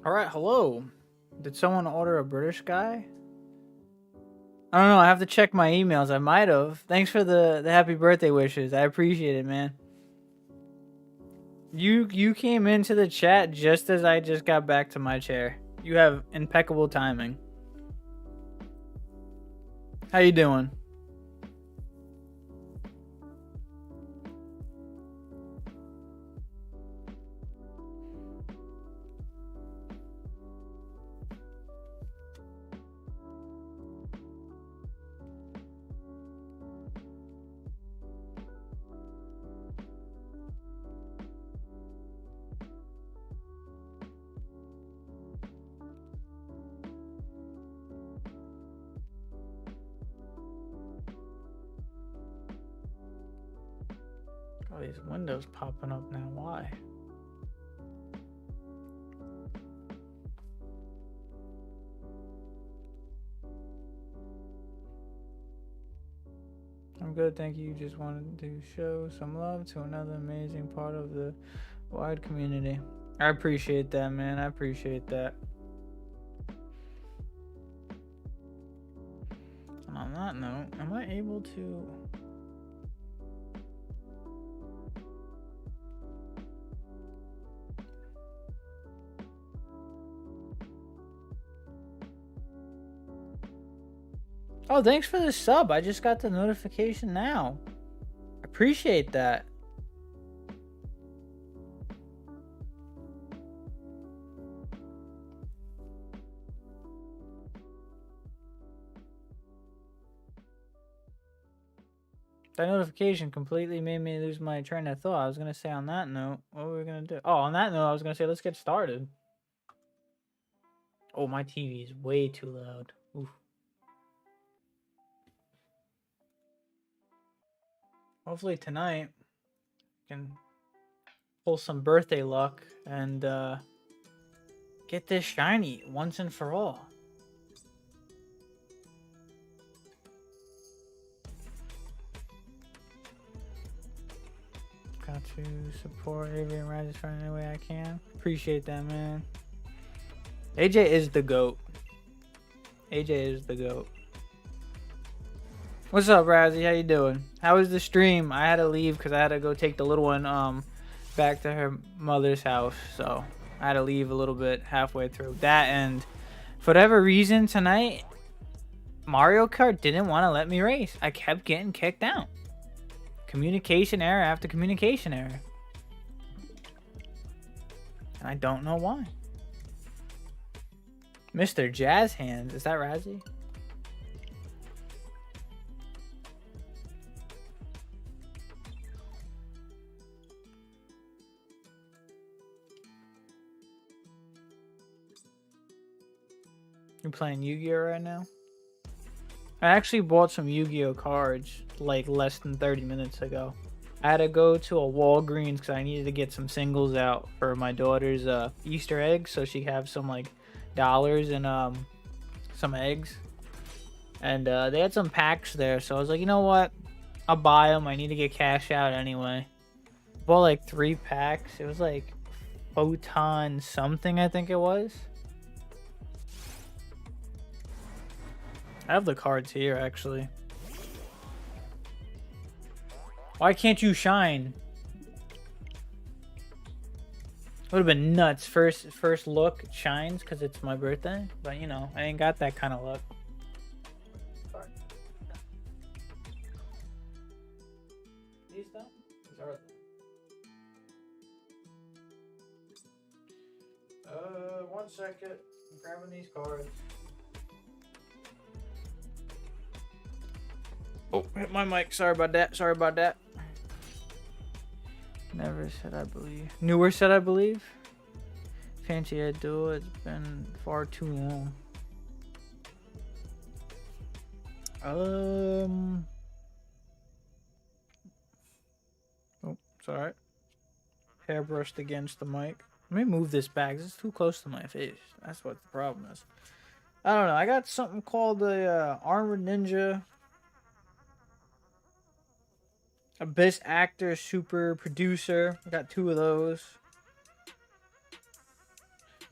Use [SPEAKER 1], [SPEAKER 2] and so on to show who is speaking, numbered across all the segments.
[SPEAKER 1] Alright, hello. Did someone order a British guy? I don't know, I have to check my emails. I might have. Thanks for the happy birthday wishes. I appreciate it, man. You came into the chat just as I just got back to my chair. You have impeccable timing. How you doing? All these windows popping up now. Why? I'm good, thank you. Just wanted to show some love to another amazing part of the wide community. I appreciate that, man. I appreciate that. And on that note, am I able to... Oh, thanks for the sub. I just got the notification now. Appreciate that. That notification completely made me lose my train of thought. I was going to say on that note, what were we going to do? Oh, on that note, I was going to say, let's get started. Oh, my TV is way too loud. Oof. Hopefully tonight I can pull some birthday luck and get this shiny once and for all. Got to support Avery and Rise in any way I can. Appreciate that, man. AJ is the GOAT. AJ is the GOAT. What's up, Razzie? How you doing? How was the stream? I had to leave because I had to go take the little one back to her mother's house. So I had to leave a little bit halfway through that. And for whatever reason tonight, Mario Kart didn't want to let me race. I kept getting kicked out. Communication error after communication error. And I don't know why. Mr. Jazz Hands. Is that Razzie? You playing Yu-Gi-Oh right now? I actually bought some Yu-Gi-Oh cards like less than 30 minutes ago. I had to go to a Walgreens because I needed to get some singles out for my daughter's Easter eggs, so she have some like dollars and some eggs. And they had some packs there, so I was like, you know what? I'll buy them. I need to get cash out anyway. Bought like 3 packs. It was like Photon something, I think it was. I have the cards here, actually. Why can't you shine? Would have been nuts. First look shines because it's my birthday, but you know, I ain't got that kind of luck. These though? These are. 1 second. I'm grabbing these cards. Oh, hit my mic. Sorry about that. Sorry about that. Never said I believe. Newer said I believe. Fancy I do. It's been far too long. Oh, it's alright. Hairbrushed against the mic. Let me move this back. This is too close to my face. That's what the problem is. I don't know. I got something called the Armored Ninja. A Best Actor, Super Producer. I got 2 of those.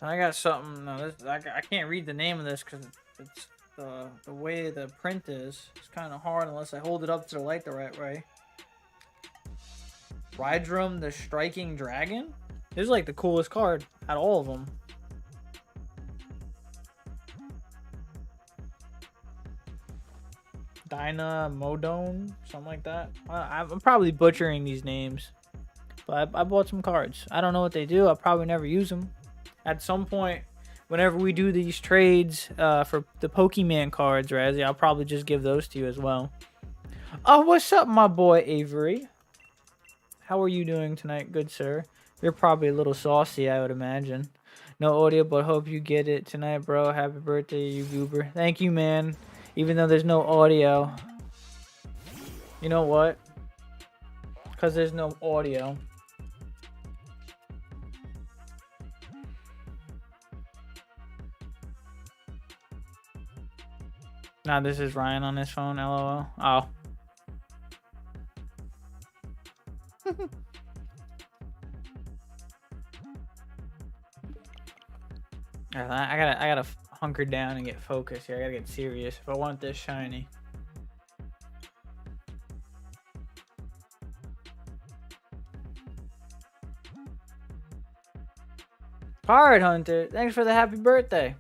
[SPEAKER 1] I got something. No, this I can't read the name of this because it's the way the print is. It's kind of hard unless I hold it up to the light the right way. Rydrum the Striking Dragon. This is like the coolest card out of all of them. Dyna Modone, something like that. I'm probably butchering these names, but I bought some cards. I don't know what they do. I'll probably never use them. At some point, whenever we do these trades for the Pokemon cards, Razzie, I'll probably just give those to you as well. Oh, what's up, my boy Avery? How are you doing tonight, good sir? You're probably a little saucy, I would imagine. No audio, but hope you get it tonight, bro. Happy birthday, you goober. Thank you, man. Even though there's no audio. You know what? Because there's no audio. Nah, this is Ryan on his phone, LOL. Oh. I gotta hunker down and get focused here. I gotta get serious if I want this shiny. Card Hunter, thanks for the happy birthday.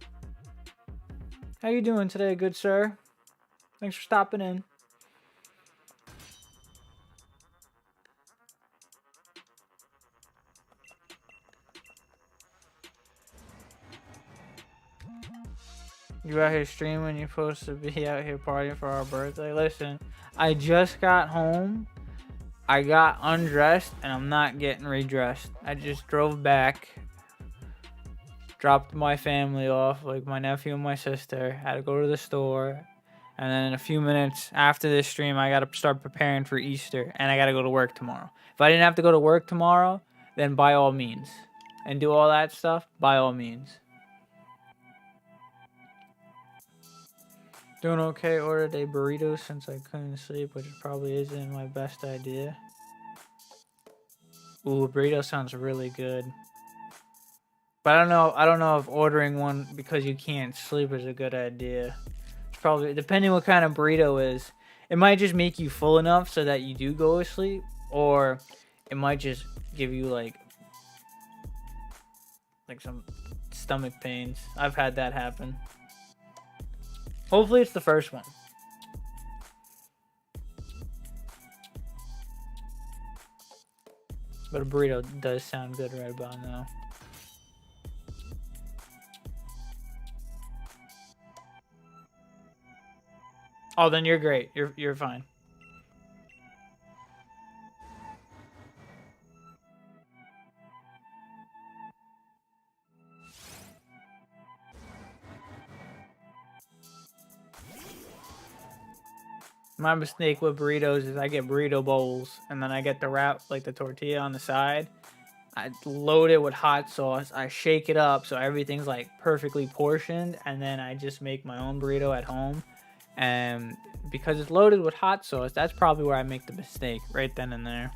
[SPEAKER 1] How you doing today, good sir? Thanks for stopping in. You out here streaming, you're supposed to be out here partying for our birthday. Listen, I just got home. I got undressed and I'm not getting redressed. I just drove back. Dropped my family off, like my nephew and my sister. Had to go to the store. And then in a few minutes after this stream, I got to start preparing for Easter. And I got to go to work tomorrow. If I didn't have to go to work tomorrow, then by all means. And do all that stuff, by all means. Doing okay. Ordered a burrito since I couldn't sleep, which probably isn't my best idea. Ooh, a burrito sounds really good. But I don't know if ordering one because you can't sleep is a good idea. It's probably depending what kind of burrito is. It might just make you full enough so that you do go to sleep, or it might just give you like some stomach pains. I've had that happen. Hopefully it's the first one. But a burrito does sound good right about now. Oh, then you're great. You're fine. My mistake with burritos is I get burrito bowls and then I get the wrap, like the tortilla on the side. I load it with hot sauce. I shake it up so everything's like perfectly portioned, and then I just make my own burrito at home. And because it's loaded with hot sauce, that's probably where I make the mistake, right then and there.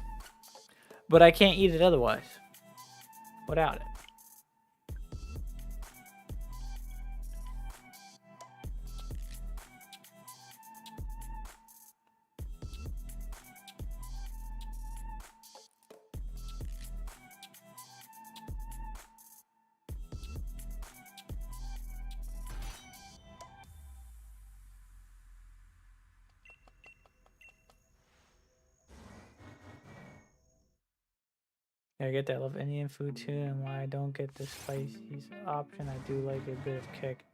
[SPEAKER 1] But I can't eat it otherwise, without it. I get that. I love Indian food too, and why I don't get the spices option, I do like a bit of kick.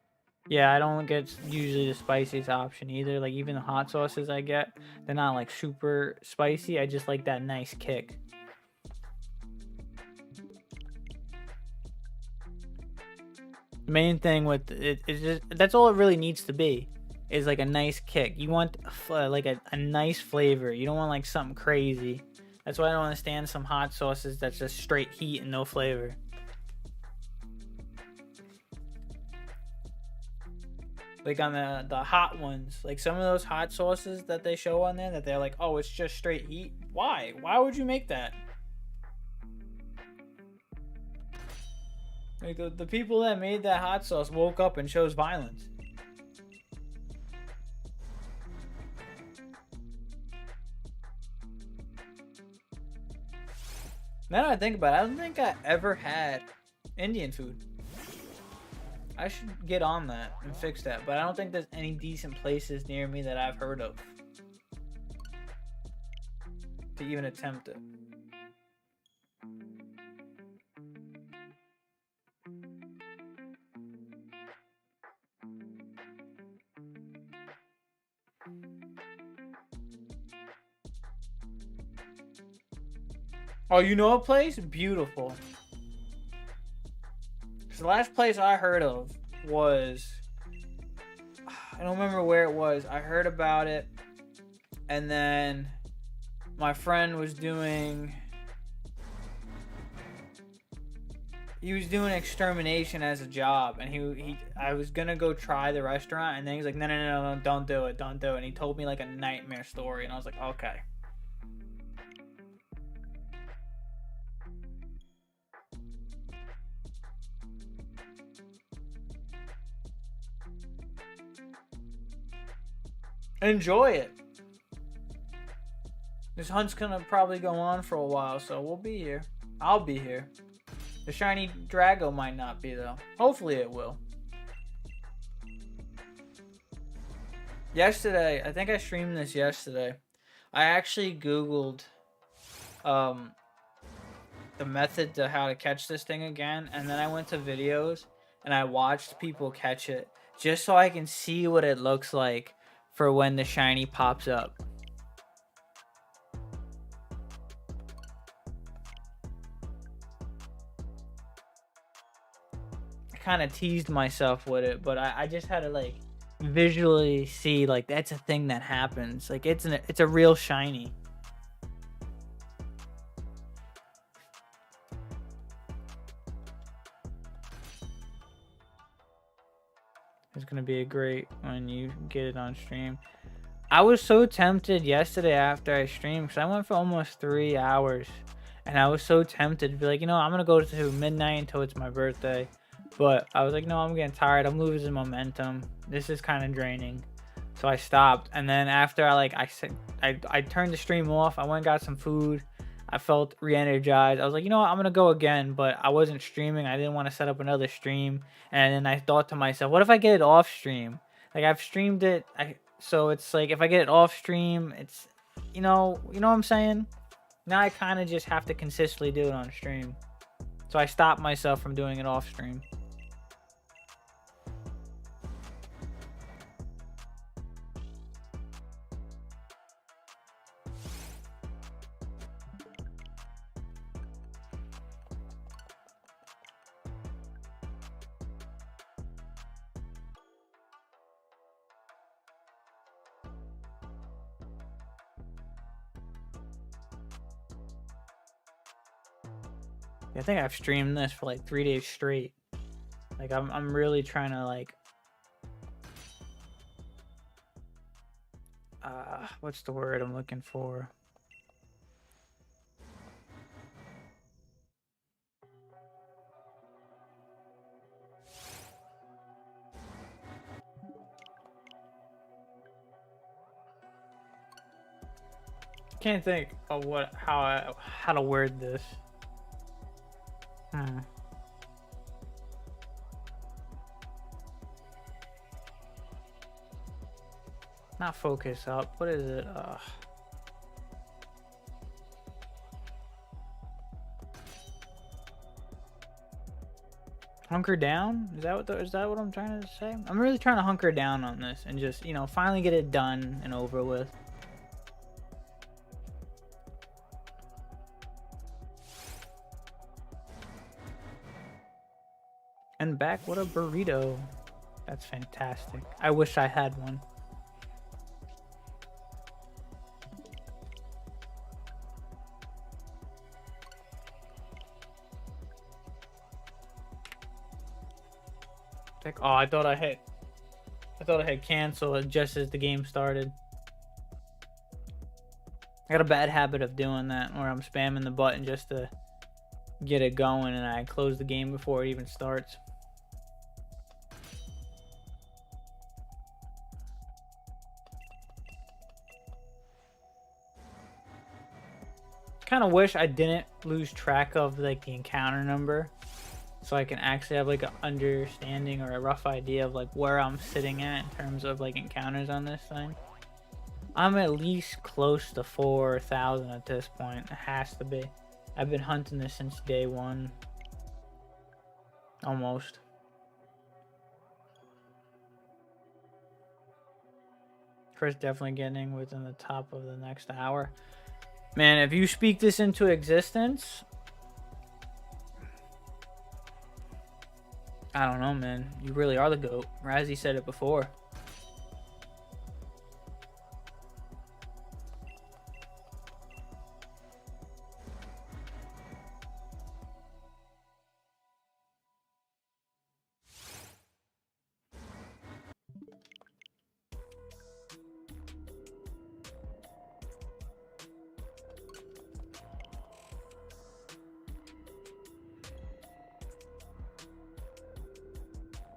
[SPEAKER 1] Yeah, I don't get usually the spiciest option either. Like even the hot sauces I get, they're not like super spicy. I just like that nice kick. The main thing with it is just that's all it really needs to be, is like a nice kick. You want like a nice flavor. You don't want like something crazy. That's why I don't understand some hot sauces that's just straight heat and no flavor. Like on the hot ones, like some of those hot sauces that they show on there that they're like, oh, it's just straight heat. Why? Why would you make that? Like the people that made that hot sauce woke up and chose violence. Now that I think about it, I don't think I ever had Indian food. I should get on that and fix that, but I don't think there's any decent places near me that I've heard of to even attempt it. Oh, you know a place? Beautiful. So the last place I heard of was, I don't remember where it was. I heard about it, and then my friend was doing, he was doing extermination as a job, and I was gonna go try the restaurant, and then he's like, no, don't do it, and he told me like a nightmare story, and I was like, okay. Enjoy it. This hunt's gonna probably go on for a while, so we'll be here. I'll be here. The shiny Drago might not be, though. Hopefully it will. Yesterday, I think I streamed this yesterday. I actually Googled the method to how to catch this thing again, and then I went to videos and I watched people catch it just so I can see what it looks like for when the shiny pops up. I kind of teased myself with it, but I just had to like visually see like that's a thing that happens. Like it's a real shiny. It's gonna be a great when you get it on stream. I was so tempted yesterday after I streamed because I went for almost 3 hours, and I was so tempted to be like, you know, I'm gonna go to midnight until it's my birthday, but I was like, no, I'm getting tired. I'm losing momentum. This is kind of draining, so I stopped. And then after I turned the stream off. I went and got some food. I felt re-energized. I was like, you know what, I'm gonna go again, but I wasn't streaming. I didn't want to set up another stream. And then I thought to myself, what if I get it off stream? Like I've streamed it, so it's like if I get it off stream, it's you know what I'm saying? Now I kind of just have to consistently do it on stream. So I stopped myself from doing it off stream. I think I've streamed this for like 3 days straight. Like I'm really trying to like what's the word I'm looking for? Can't think of how to word this. Not focus up. What is it? Hunker down? Is that what I'm trying to say? I'm really trying to hunker down on this and just, you know, finally get it done and over with. And back, what a burrito. That's fantastic. I wish I had one. Oh, I thought I had canceled just as the game started. I got a bad habit of doing that where I'm spamming the button just to get it going, and I close the game before it even starts. Kind of wish I didn't lose track of like the encounter number, so I can actually have like an understanding or a rough idea of like where I'm sitting at in terms of like encounters on this thing. I'm at least close to 4,000 at this point. It has to be. I've been hunting this since day one. Almost. Chris definitely getting within the top of the next hour. Man, if you speak this into existence, I don't know, man. You really are the GOAT. Razzie said it before.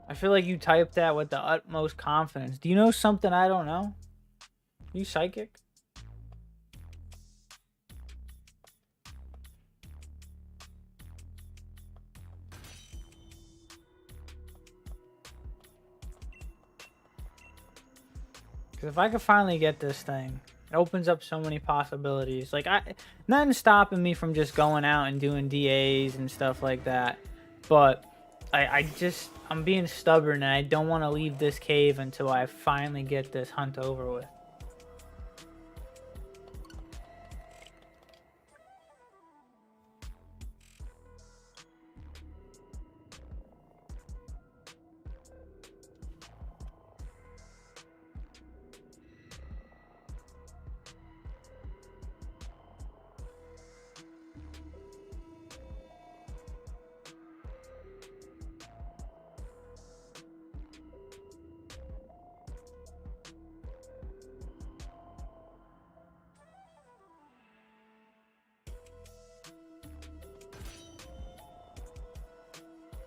[SPEAKER 1] I feel like you typed that with the utmost confidence. Do you know something I don't know? You psychic? Because if I could finally get this thing, it opens up so many possibilities. Like, nothing's stopping me from just going out and doing DAs and stuff like that. But I'm being stubborn, and I don't want to leave this cave until I finally get this hunt over with.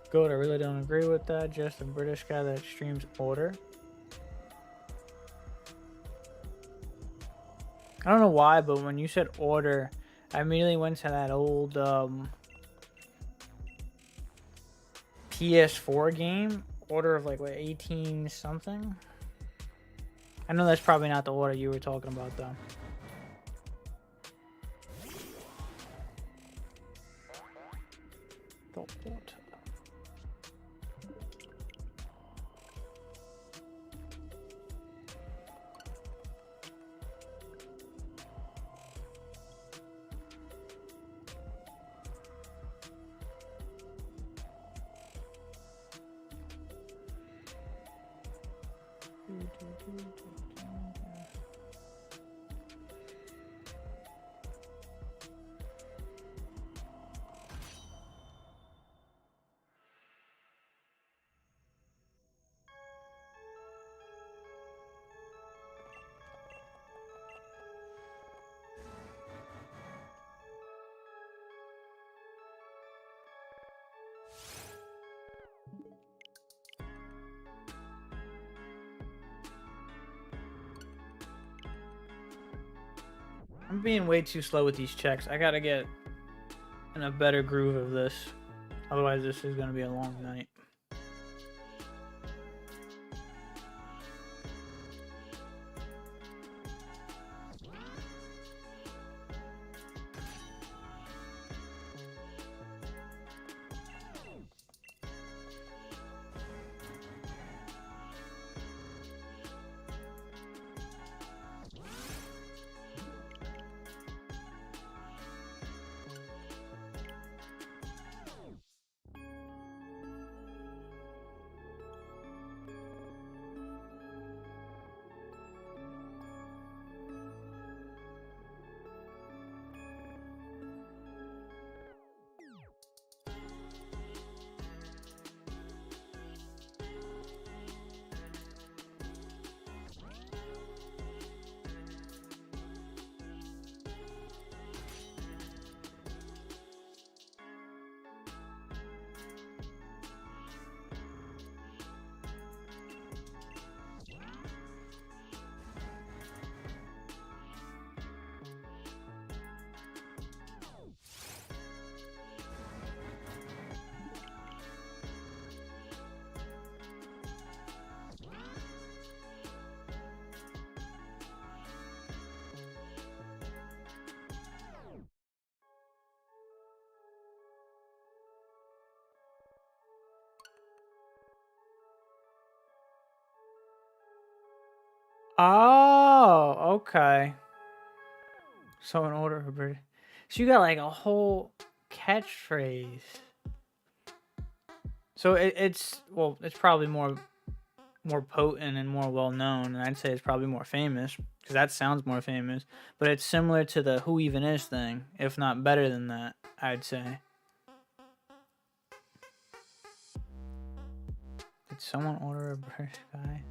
[SPEAKER 1] Good, I really don't agree with that. Just a British guy that streams Order. I don't know why, but when you said Order, I immediately went to that old PS4 game, Order of like what, 18 something. I know that's probably not the order you were talking about though. I'm being way too slow with these checks. I gotta get in a better groove of this. Otherwise, this is gonna be a long night. Oh, okay. So in order of bird. So you got like a whole catchphrase. So it's well, it's probably more potent and more well known, and I'd say it's probably more famous because that sounds more famous. But it's similar to the "Who Even Is" thing, if not better than that. I'd say. Did someone order a British guy?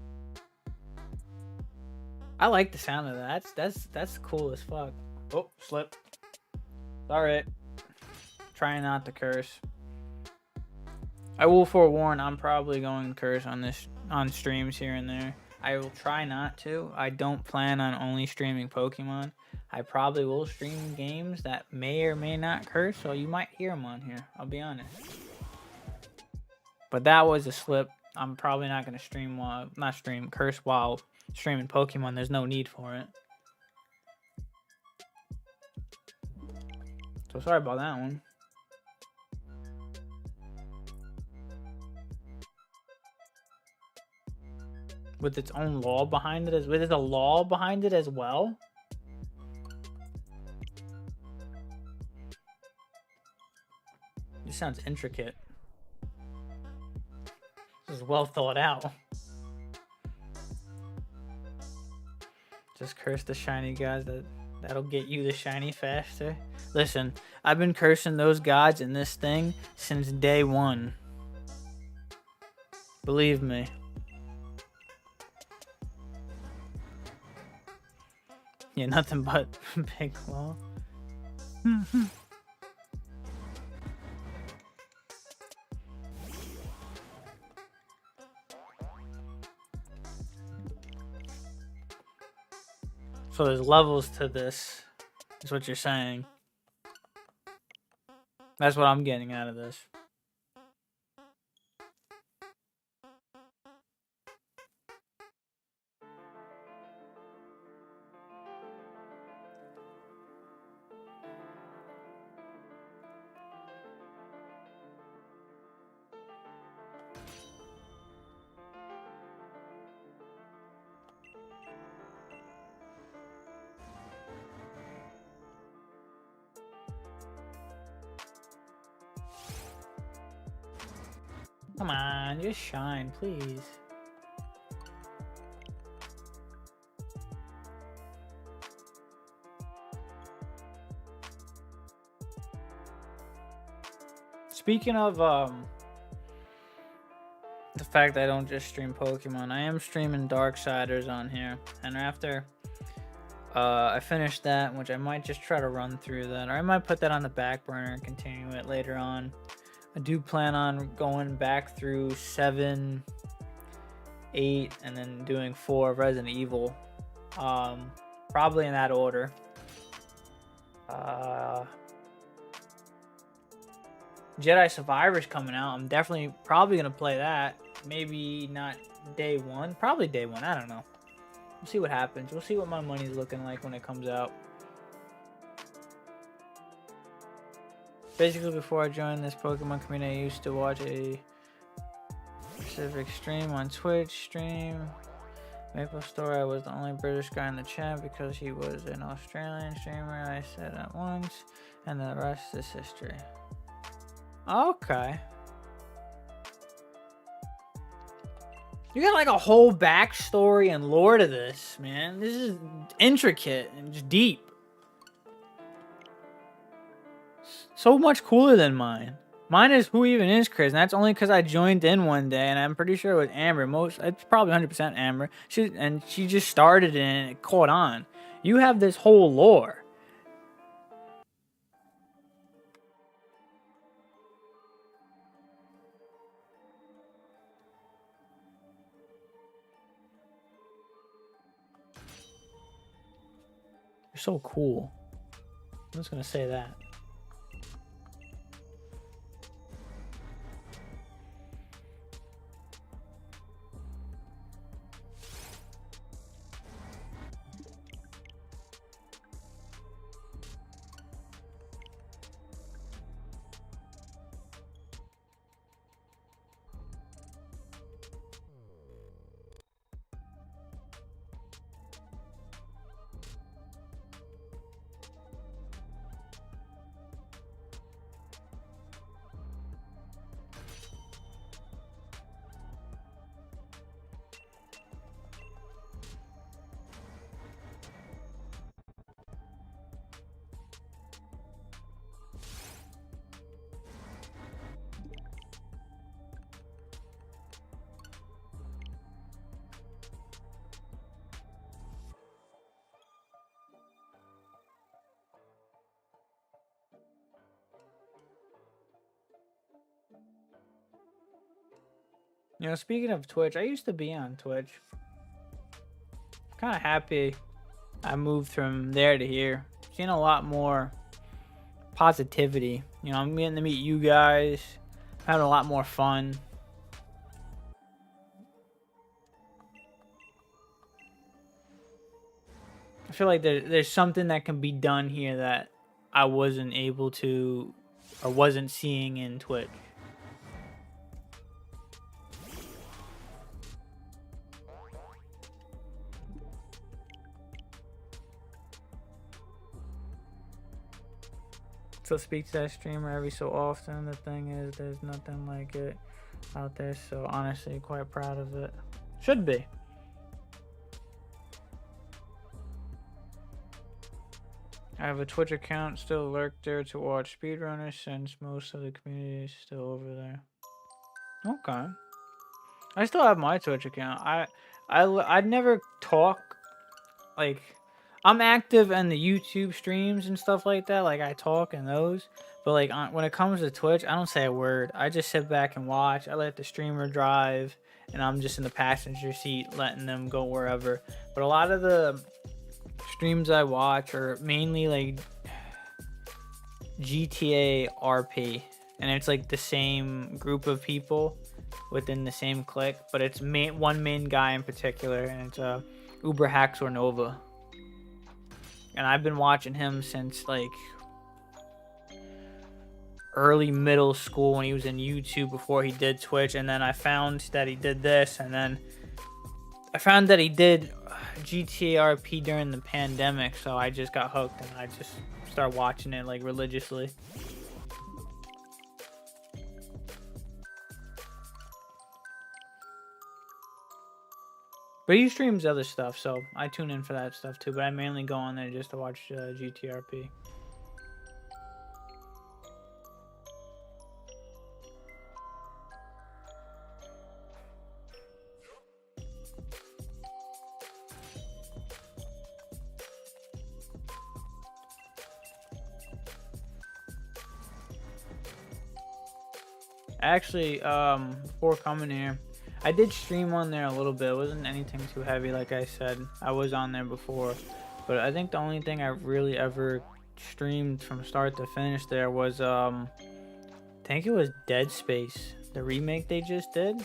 [SPEAKER 1] I like the sound of that. That's cool as fuck. Oh, slip. Sorry. Trying not to curse. I will forewarn, I'm probably going to curse on streams here and there. I will try not to. I don't plan on only streaming Pokemon. I probably will stream games that may or may not curse, so you might hear them on here. I'll be honest. But that was a slip. I'm probably not going to curse while streaming Pokemon. There's no need for it. So sorry about that one. With its own law behind it, there's a law behind it as well. This sounds intricate. This is well thought out. Just curse the shiny guys. That'll get you the shiny faster. Listen, I've been cursing those gods in this thing since day one. Believe me. Yeah, nothing but big claw. So there's levels to this, is what you're saying. That's what I'm getting out of this. Come on, just shine, please. Speaking of the fact that I don't just stream Pokemon, I am streaming Darksiders on here, and after I finish that, which I might just try to run through that, or I might put that on the back burner and continue it later on. I do plan on going back through 7, 8, and then doing 4 of Resident Evil. Probably in that order. Jedi Survivor's coming out. I'm definitely probably going to play that. Maybe not day 1. Probably day 1. I don't know. We'll see what happens. We'll see what my money's looking like when it comes out. Basically, before I joined this Pokemon community, I used to watch a specific stream on Twitch stream. Maple Story, I was the only British guy in the chat because he was an Australian streamer, I said at once, and the rest is history. Okay. You got like a whole backstory and lore to this, man. This is intricate and just deep. So much cooler than mine. Mine is Who Even Is Chris, and that's only because I joined in one day, and I'm pretty sure it was Amber. It's probably 100% Amber. She just started it and it caught on. You have this whole lore. You're so cool. I'm just gonna say that. You know, speaking of Twitch, I used to be on Twitch. Kind of happy I moved from there to here. Seeing a lot more positivity. You know, I'm getting to meet you guys, having a lot more fun. I feel like there's something that can be done here that I wasn't able to or wasn't seeing in Twitch. So speak to that streamer every so often. The thing is, there's nothing like it out there. So honestly, quite proud of it. Should be. I have a Twitch account, still lurk there to watch speedrunners since most of the community is still over there. Okay. I still have my Twitch account. I'd never talk, like, I'm active in the YouTube streams and stuff like that. Like I talk in those, but like when it comes to Twitch, I don't say a word. I just sit back and watch. I let the streamer drive, and I'm just in the passenger seat letting them go wherever. But a lot of the streams I watch are mainly like GTA RP, and it's like the same group of people within the same clique, but it's one main guy in particular, and it's Uber Hacks or Nova. And I've been watching him since like early middle school when he was in YouTube before he did Twitch, and then I found that he did this, and then I found that he did GTA RP during the pandemic, so I just got hooked and I just started watching it like religiously. But he streams other stuff, so I tune in for that stuff too. But I mainly go on there just to watch GTRP. Actually, before coming here, I did stream on there a little bit. It wasn't anything too heavy, like I said. I was on there before, but I think the only thing I really ever streamed from start to finish there was I think it was Dead Space, the remake they just did.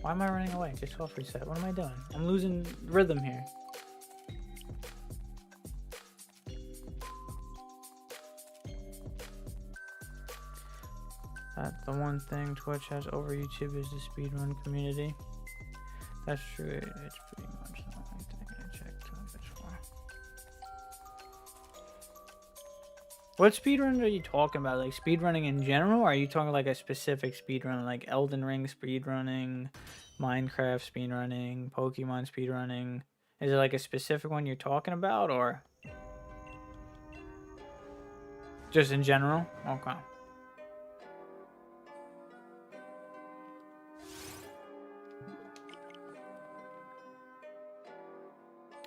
[SPEAKER 1] Why am I running away? Just soft reset. What am I doing? I'm losing rhythm here. The one thing Twitch has over YouTube is the speedrun community. That's true. It's pretty much the only thing I check Twitch for. What speedrun are you talking about? Like speedrunning in general? Or are you talking like a specific speedrun, like Elden Ring speedrunning, Minecraft speedrunning, Pokemon speedrunning? Is it like a specific one you're talking about, or just in general? Okay.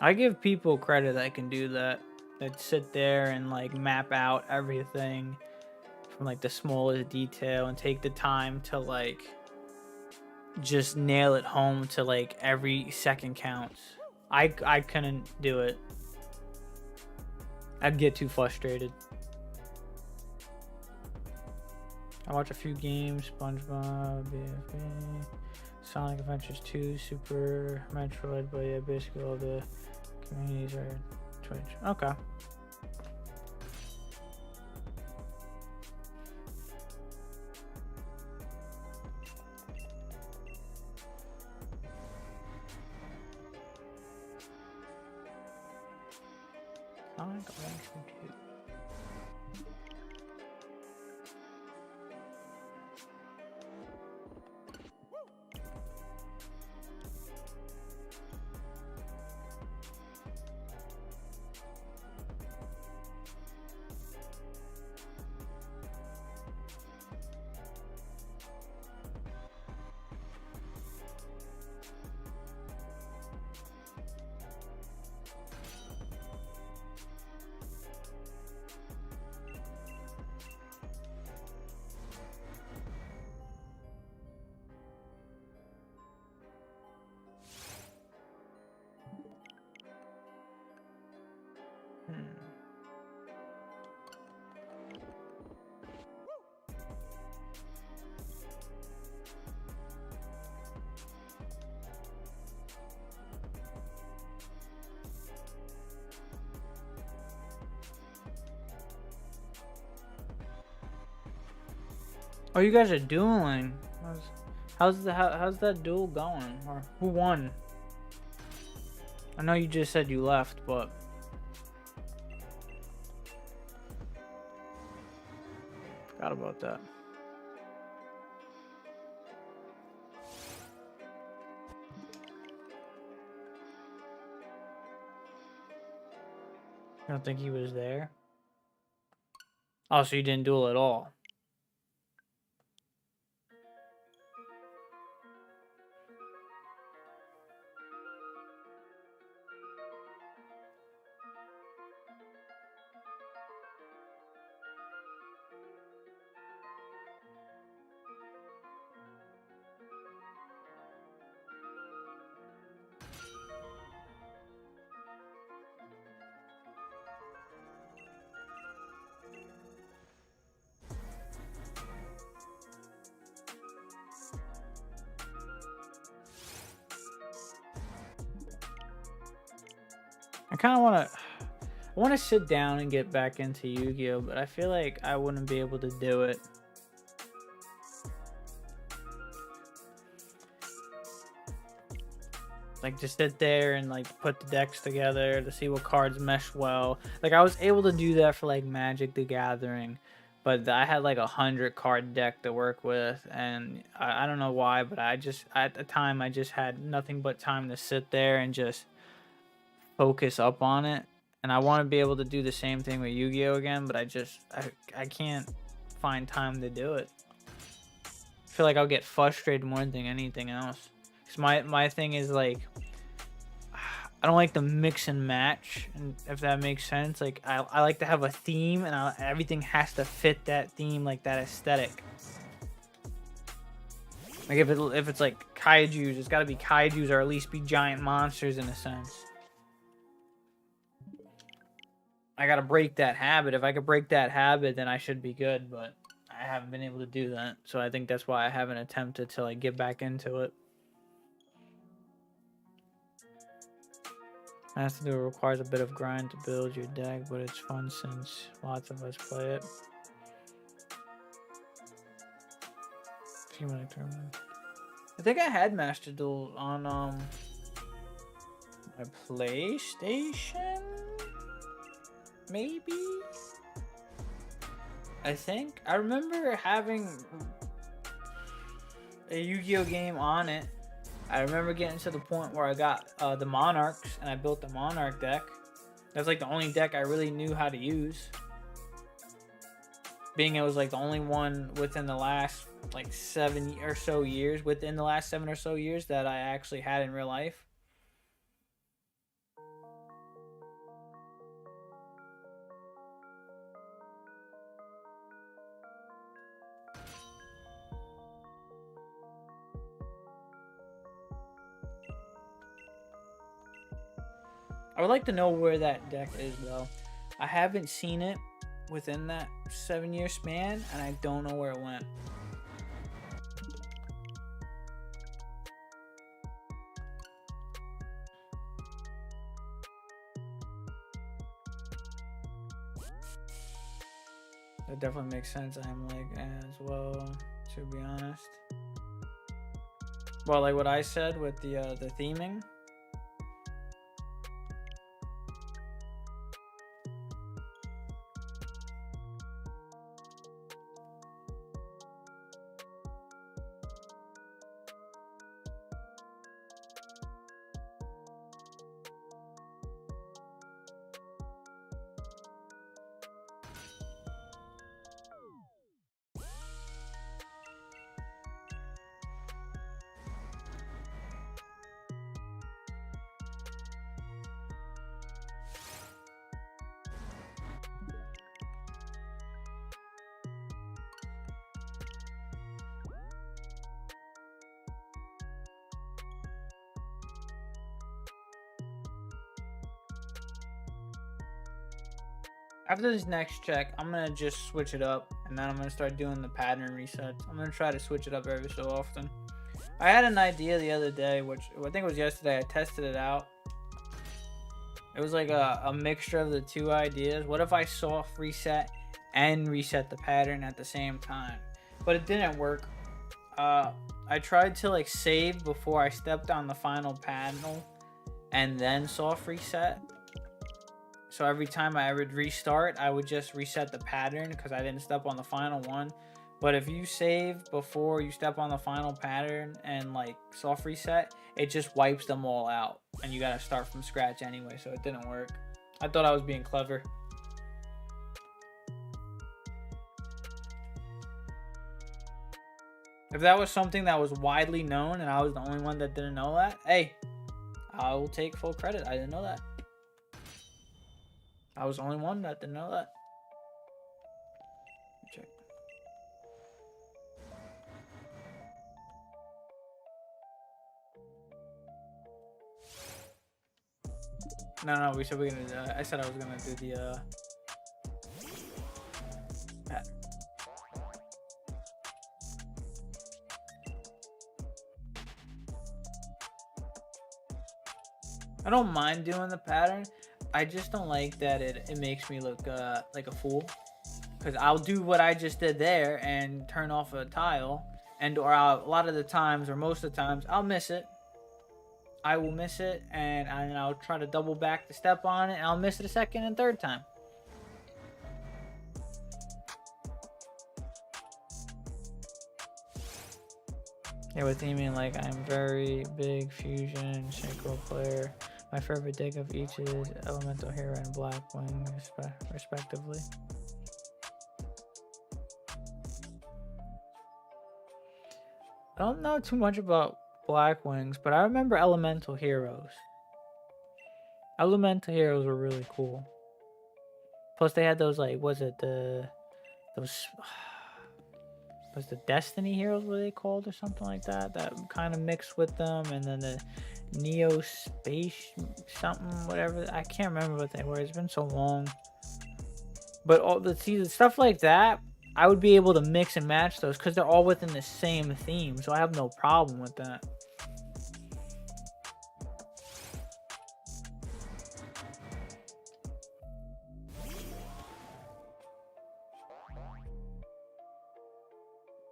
[SPEAKER 1] I give people credit that can do that sit there and like map out everything from like the smallest detail and take the time to like just nail it home to like every second counts. I couldn't do it. I'd get too frustrated. I watch a few games, SpongeBob, BFB, Sonic Adventures 2, Super Metroid, but yeah, basically all the communities are Twitch. Okay. Sonic Adventure 2. Oh, you guys are dueling. How's that duel going? Or who won? I know you just said you left, but forgot about that. I don't think he was there. Oh, so you didn't duel at all. I kind of want to sit down and get back into Yu-Gi-Oh, but I feel like I wouldn't be able to do it. Like, just sit there and like put the decks together to see what cards mesh well. Like, I was able to do that for like Magic the Gathering, but I had like 100 card deck to work with, and I don't know why, but I just, at the time, I just had nothing but time to sit there and just focus up on it. And I want to be able to do the same thing with Yu-Gi-Oh again, but I can't find time to do it. I feel like I'll get frustrated more than anything else. Cause my thing is like, I don't like to mix and match, and if that makes sense. Like, I like to have a theme, and everything has to fit that theme, like that aesthetic. Like if it's like kaiju's, it's got to be kaiju's or at least be giant monsters in a sense. I gotta break that habit. If I could break that habit, then I should be good, but I haven't been able to do that. So I think that's why I haven't attempted to like get back into it. I have to do it requires a bit of grind to build your deck, but it's fun since lots of us play it. I think I had Master Duel on my PlayStation. Maybe. I think I remember having a Yu-Gi-Oh game on it. I remember getting to the point where I got the Monarchs, and I built the Monarch deck. That's like the only deck I really knew how to use. Being it was like the only one within the last like 7 or so years, that I actually had in real life. I would like to know where that deck is, though. I haven't seen it within that 7-year span, and I don't know where it went. That definitely makes sense. I'm like as well, to be honest. Well, like what I said with the theming. After this next check, I'm going to just switch it up, and then I'm going to start doing the pattern resets. I'm going to try to switch it up every so often. I had an idea the other day, which I think it was yesterday. I tested it out. It was like a mixture of the two ideas. What if I soft reset and reset the pattern at the same time? but it didn't work. I tried to like save before I stepped on the final panel and then soft reset. So every time I would restart, I would just reset the pattern because I didn't step on the final one. But if you save before you step on the final pattern and like soft reset, it just wipes them all out and you gotta start from scratch anyway, so it didn't work. I thought I was being clever. If that was something that was widely known and I was the only one that didn't know that, hey, I will take full credit. I didn't know that. I was the only one that didn't know that. Check. No, we said we're gonna. I said I was gonna do the. I don't mind doing the pattern. I just don't like that it makes me look like a fool. Because I'll do what I just did there and turn off a tile. And or a lot of the times, or most of the times, I'll miss it. I will miss it, and I'll try to double back the step on it, and I'll miss it a second and third time. Yeah, with theming, like, I'm very big Fusion Synchro player. My favorite deck of each is Elemental Hero and Blackwing, respectively. I don't know too much about Blackwings, but I remember Elemental Heroes. Elemental Heroes were really cool. Plus, they had those, like, was the Destiny Heroes, were they called, or something like that? That kind of mixed with them, and then the Neo Space something, whatever. I can't remember what they were. It's been so long. But all the stuff like that, I would be able to mix and match those because they're all within the same theme, so I have no problem with that.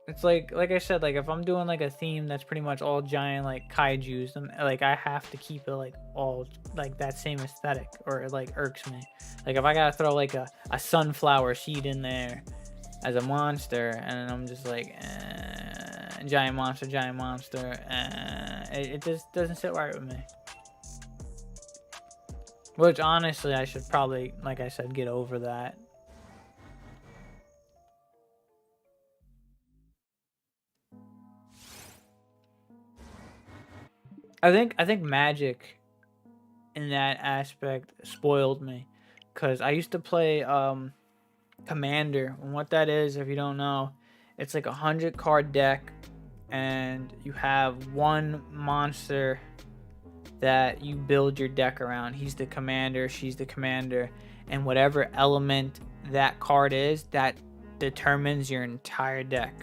[SPEAKER 1] It's like I said, like if I'm doing like a theme that's pretty much all giant like kaijus, then like I have to keep it like all like that same aesthetic, or it like irks me. Like if I gotta throw like a sunflower seed in there as a monster, and I'm just like giant monster, it just doesn't sit right with me. Which honestly, I should probably, like I said, get over that. I think Magic in that aspect spoiled me, because I used to play Commander, and what that is, if you don't know, it's like 100 card deck, and you have one monster that you build your deck around. He's the commander, she's the commander, and whatever element that card is, that determines your entire deck,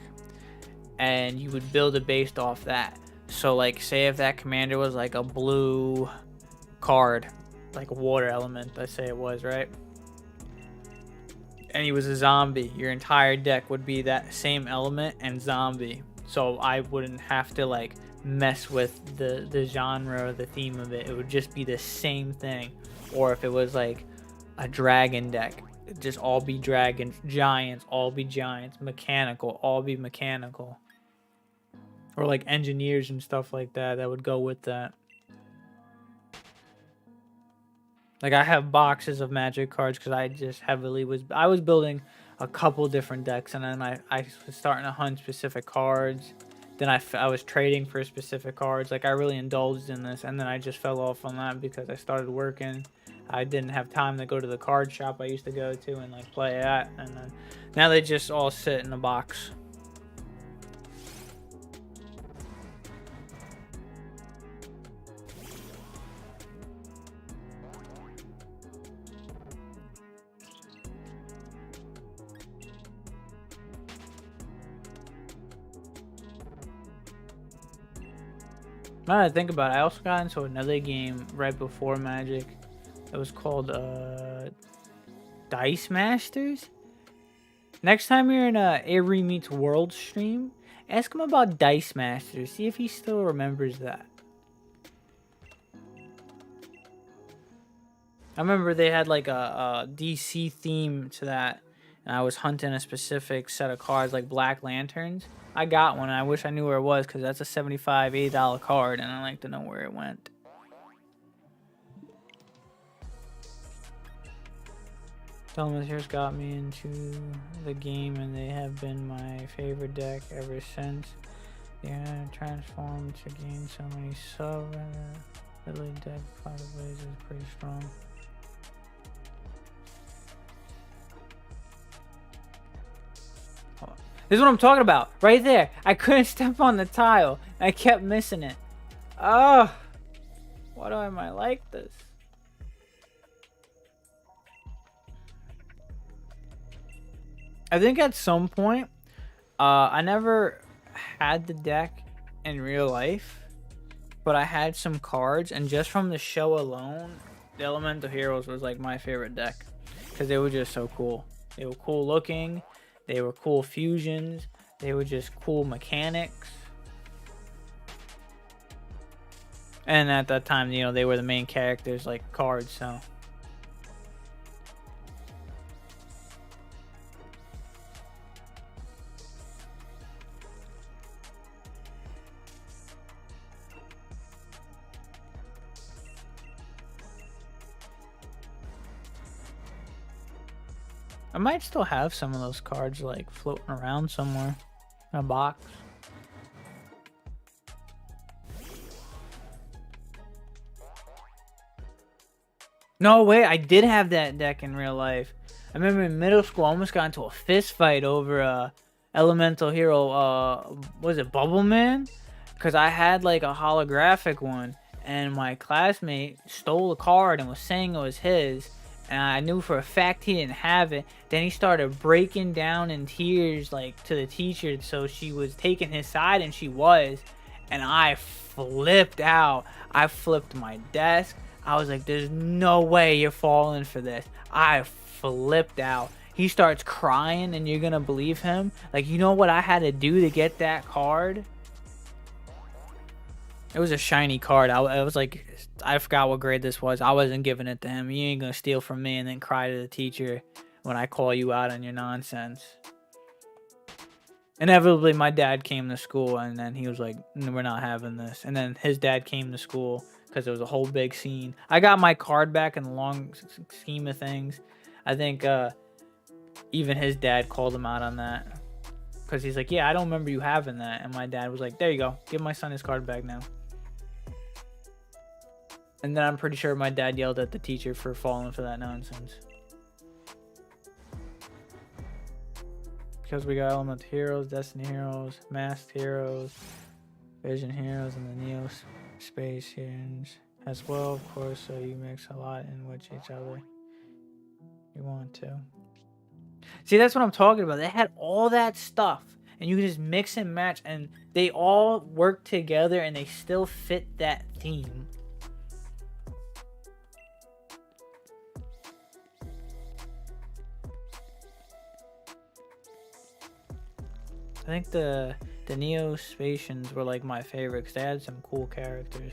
[SPEAKER 1] and you would build it based off that. So like say if that commander was like a blue card, like a water element, let's say it was, right? And he was a zombie, your entire deck would be that same element and zombie. So I wouldn't have to like mess with the genre or the theme of it. It would just be the same thing. Or if it was like a dragon deck, it'd just all be dragons, giants, all be giants, mechanical, all be mechanical. Or like engineers and stuff like that would go with that. Like I have boxes of Magic cards because I just heavily I was building a couple different decks, and then I was starting to hunt specific cards. Then I was trading for specific cards. Like I really indulged in this, and then I just fell off on that because I started working. I didn't have time to go to the card shop I used to go to and like play at, and then now they just all sit in a box. Now that I think about it, I also got into another game right before Magic. It was called Dice Masters? Next time you're in a Avery Meets World stream, ask him about Dice Masters. See if he still remembers that. I remember they had like a DC theme to that, and I was hunting a specific set of cards like Black Lanterns. I got one, and I wish I knew where it was because that's a $75, $80 card, and I like to know where it went. Telemeters got me into the game, and they have been my favorite deck ever since. They have transformed to gain so many subs. The lead deck, Fire Blaze, is pretty strong. This is what I'm talking about. Right there. I couldn't step on the tile. I kept missing it. Oh. Why do I like this? I think at some point, I never had the deck in real life, but I had some cards, and just from the show alone, the Elemental Heroes was like my favorite deck because they were just so cool. They were cool looking. They were cool fusions. They were just cool mechanics. And at that time, you know, they were the main characters, like cards, so. I might still have some of those cards like floating around somewhere in a box. No way, I did have that deck in real life. I remember in middle school, I almost got into a fist fight over a Elemental Hero. Was it Bubble Man? Because I had like a holographic one, and my classmate stole a card and was saying it was his. And I knew for a fact he didn't have it. Then he started breaking down in tears like to the teacher, so she was taking his side, and she was. And I flipped out. I flipped my desk. I was like, there's no way you're falling for this. I flipped out. He starts crying, and you're gonna believe him? Like, you know what I had to do to get that card? It was a shiny card. I was like, I forgot what grade this was. I wasn't giving it to him. You ain't gonna steal from me and then cry to the teacher when I call you out on your nonsense. Inevitably, my dad came to school, and then he was like, we're not having this. And then his dad came to school because there was a whole big scene. I got my card back in the long scheme of things. I think even his dad called him out on that. Because he's like, yeah, I don't remember you having that. And my dad was like, there you go. Give my son his card back now. And then I'm pretty sure my dad yelled at the teacher for falling for that nonsense. Because we got Elemental Heroes, Destiny Heroes, Masked Heroes, Vision Heroes, and the Neo Space Heroes as well, of course, so you mix a lot in with each other. You want to. See, that's what I'm talking about. They had all that stuff, and you can just mix and match, and they all work together, and they still fit that theme. I think the Neo-Spacians were like my favorite because they had some cool characters.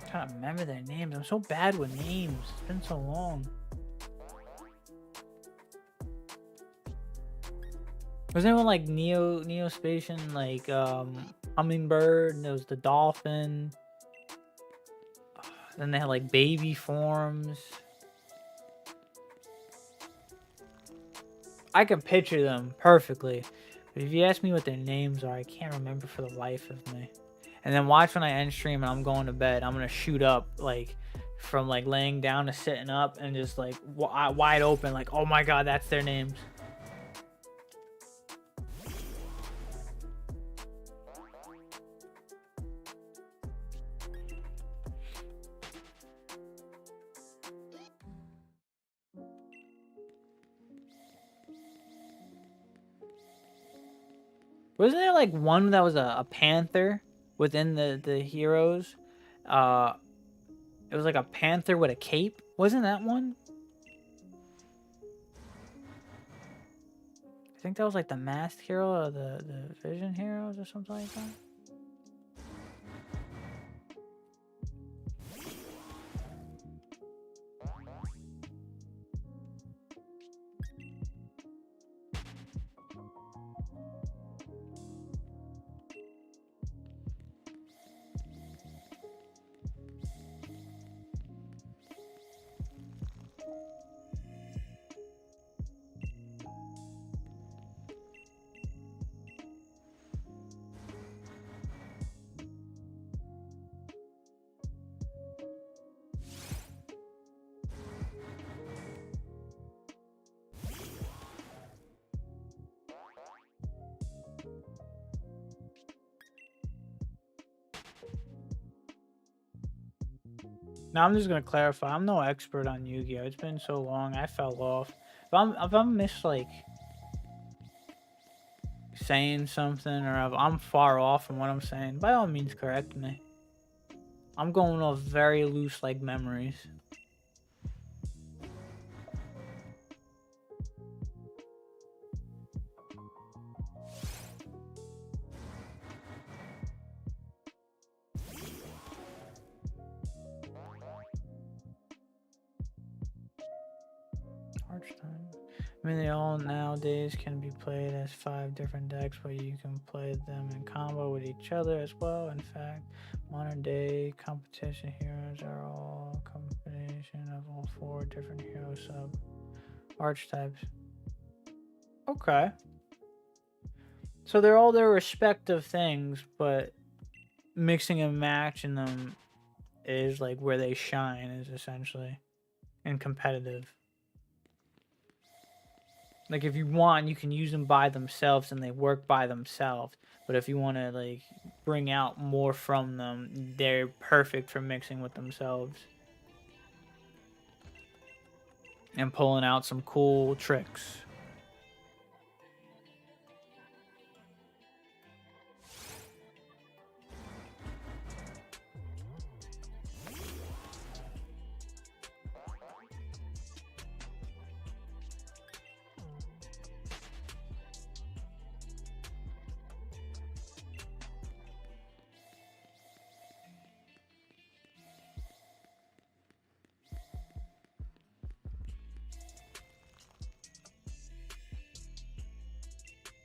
[SPEAKER 1] I can't remember their names. I'm so bad with names. It's been so long. Was anyone like Neo-Spacian, like Hummingbird? And there was the Dolphin. Then they had like baby forms. I can picture them perfectly. But if you ask me what their names are, I can't remember for the life of me. And then watch when I end stream and I'm going to bed. I'm going to shoot up like from like laying down to sitting up and just like wide open. Like, oh my God, that's their names. Wasn't there like one that was a panther? within the heroes. Uh, it was like a panther with a cape. Wasn't that one? I think that was like the masked hero or the vision heroes or something like that. Now I'm just gonna clarify. I'm no expert on Yu-Gi-Oh. It's been so long. I fell off. If I'm miss like saying something or if I'm far off from what I'm saying, by all means correct me. I'm going off very loose like memories. Arch time. I mean, they all nowadays can be played as 5 different decks, but you can play them in combo with each other as well. In fact, modern day competition heroes are all a combination of all 4 different hero sub archetypes. Okay. So they're all their respective things, but mixing and matching them is like where they shine, is essentially, and competitive. Like if you want, you can use them by themselves and they work by themselves. But if you want to like bring out more from them, they're perfect for mixing with themselves and pulling out some cool tricks.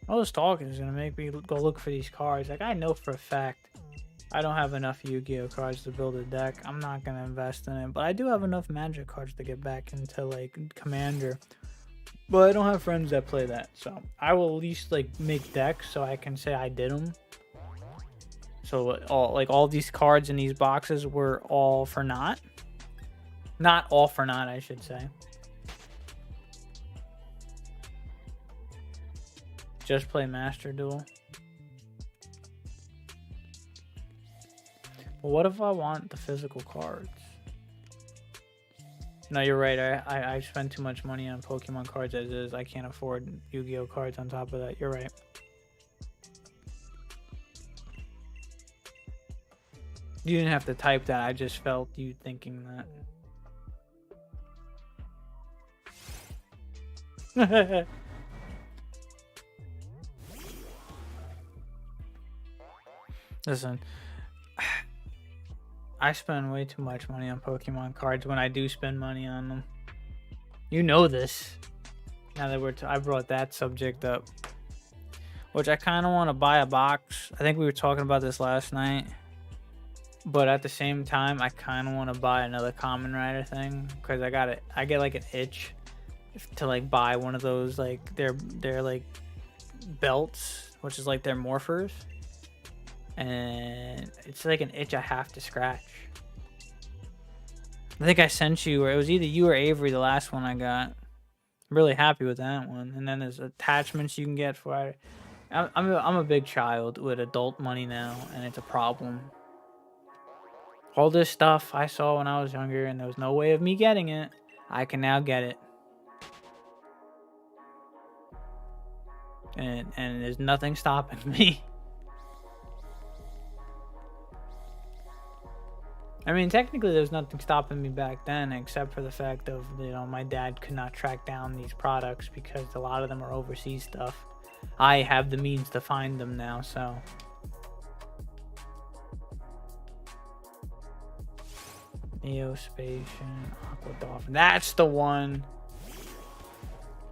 [SPEAKER 1] All this talking is gonna make me go look for these cards. Like I know for a fact I don't have enough Yu-Gi-Oh cards to build a deck. I'm not gonna invest in it, but I do have enough Magic cards to get back into like Commander. But I don't have friends that play that, so I will at least like make decks so I can say I did them. So all these cards in these boxes were all for naught. Not all for naught, I should say. Just play Master Duel. But what if I want the physical cards? No, you're right. I spend too much money on Pokemon cards as is. I can't afford Yu-Gi-Oh cards on top of that. You're right. You didn't have to type that. I just felt you thinking that. Listen, I spend way too much money on Pokemon cards when I do spend money on them. You know this. Now that I brought that subject up, which I kind of want to buy a box. I think we were talking about this last night, but at the same time, I kind of want to buy another Kamen Rider thing because I get like an itch to like buy one of those like their like belts, which is like their morphers. And it's like an itch I have to scratch. I think I sent you, or it was either you or Avery, the last one I got. I'm really happy with that one. And then there's attachments you can get for it. I'm a big child with adult money now, and it's a problem. All this stuff I saw when I was younger, and there was no way of me getting it. I can now get it. And there's nothing stopping me. I mean, technically, there was nothing stopping me back then, except for the fact of, you know, my dad could not track down these products because a lot of them are overseas stuff. I have the means to find them now, so. Neospatian, Aqua Dolphin. That's the one.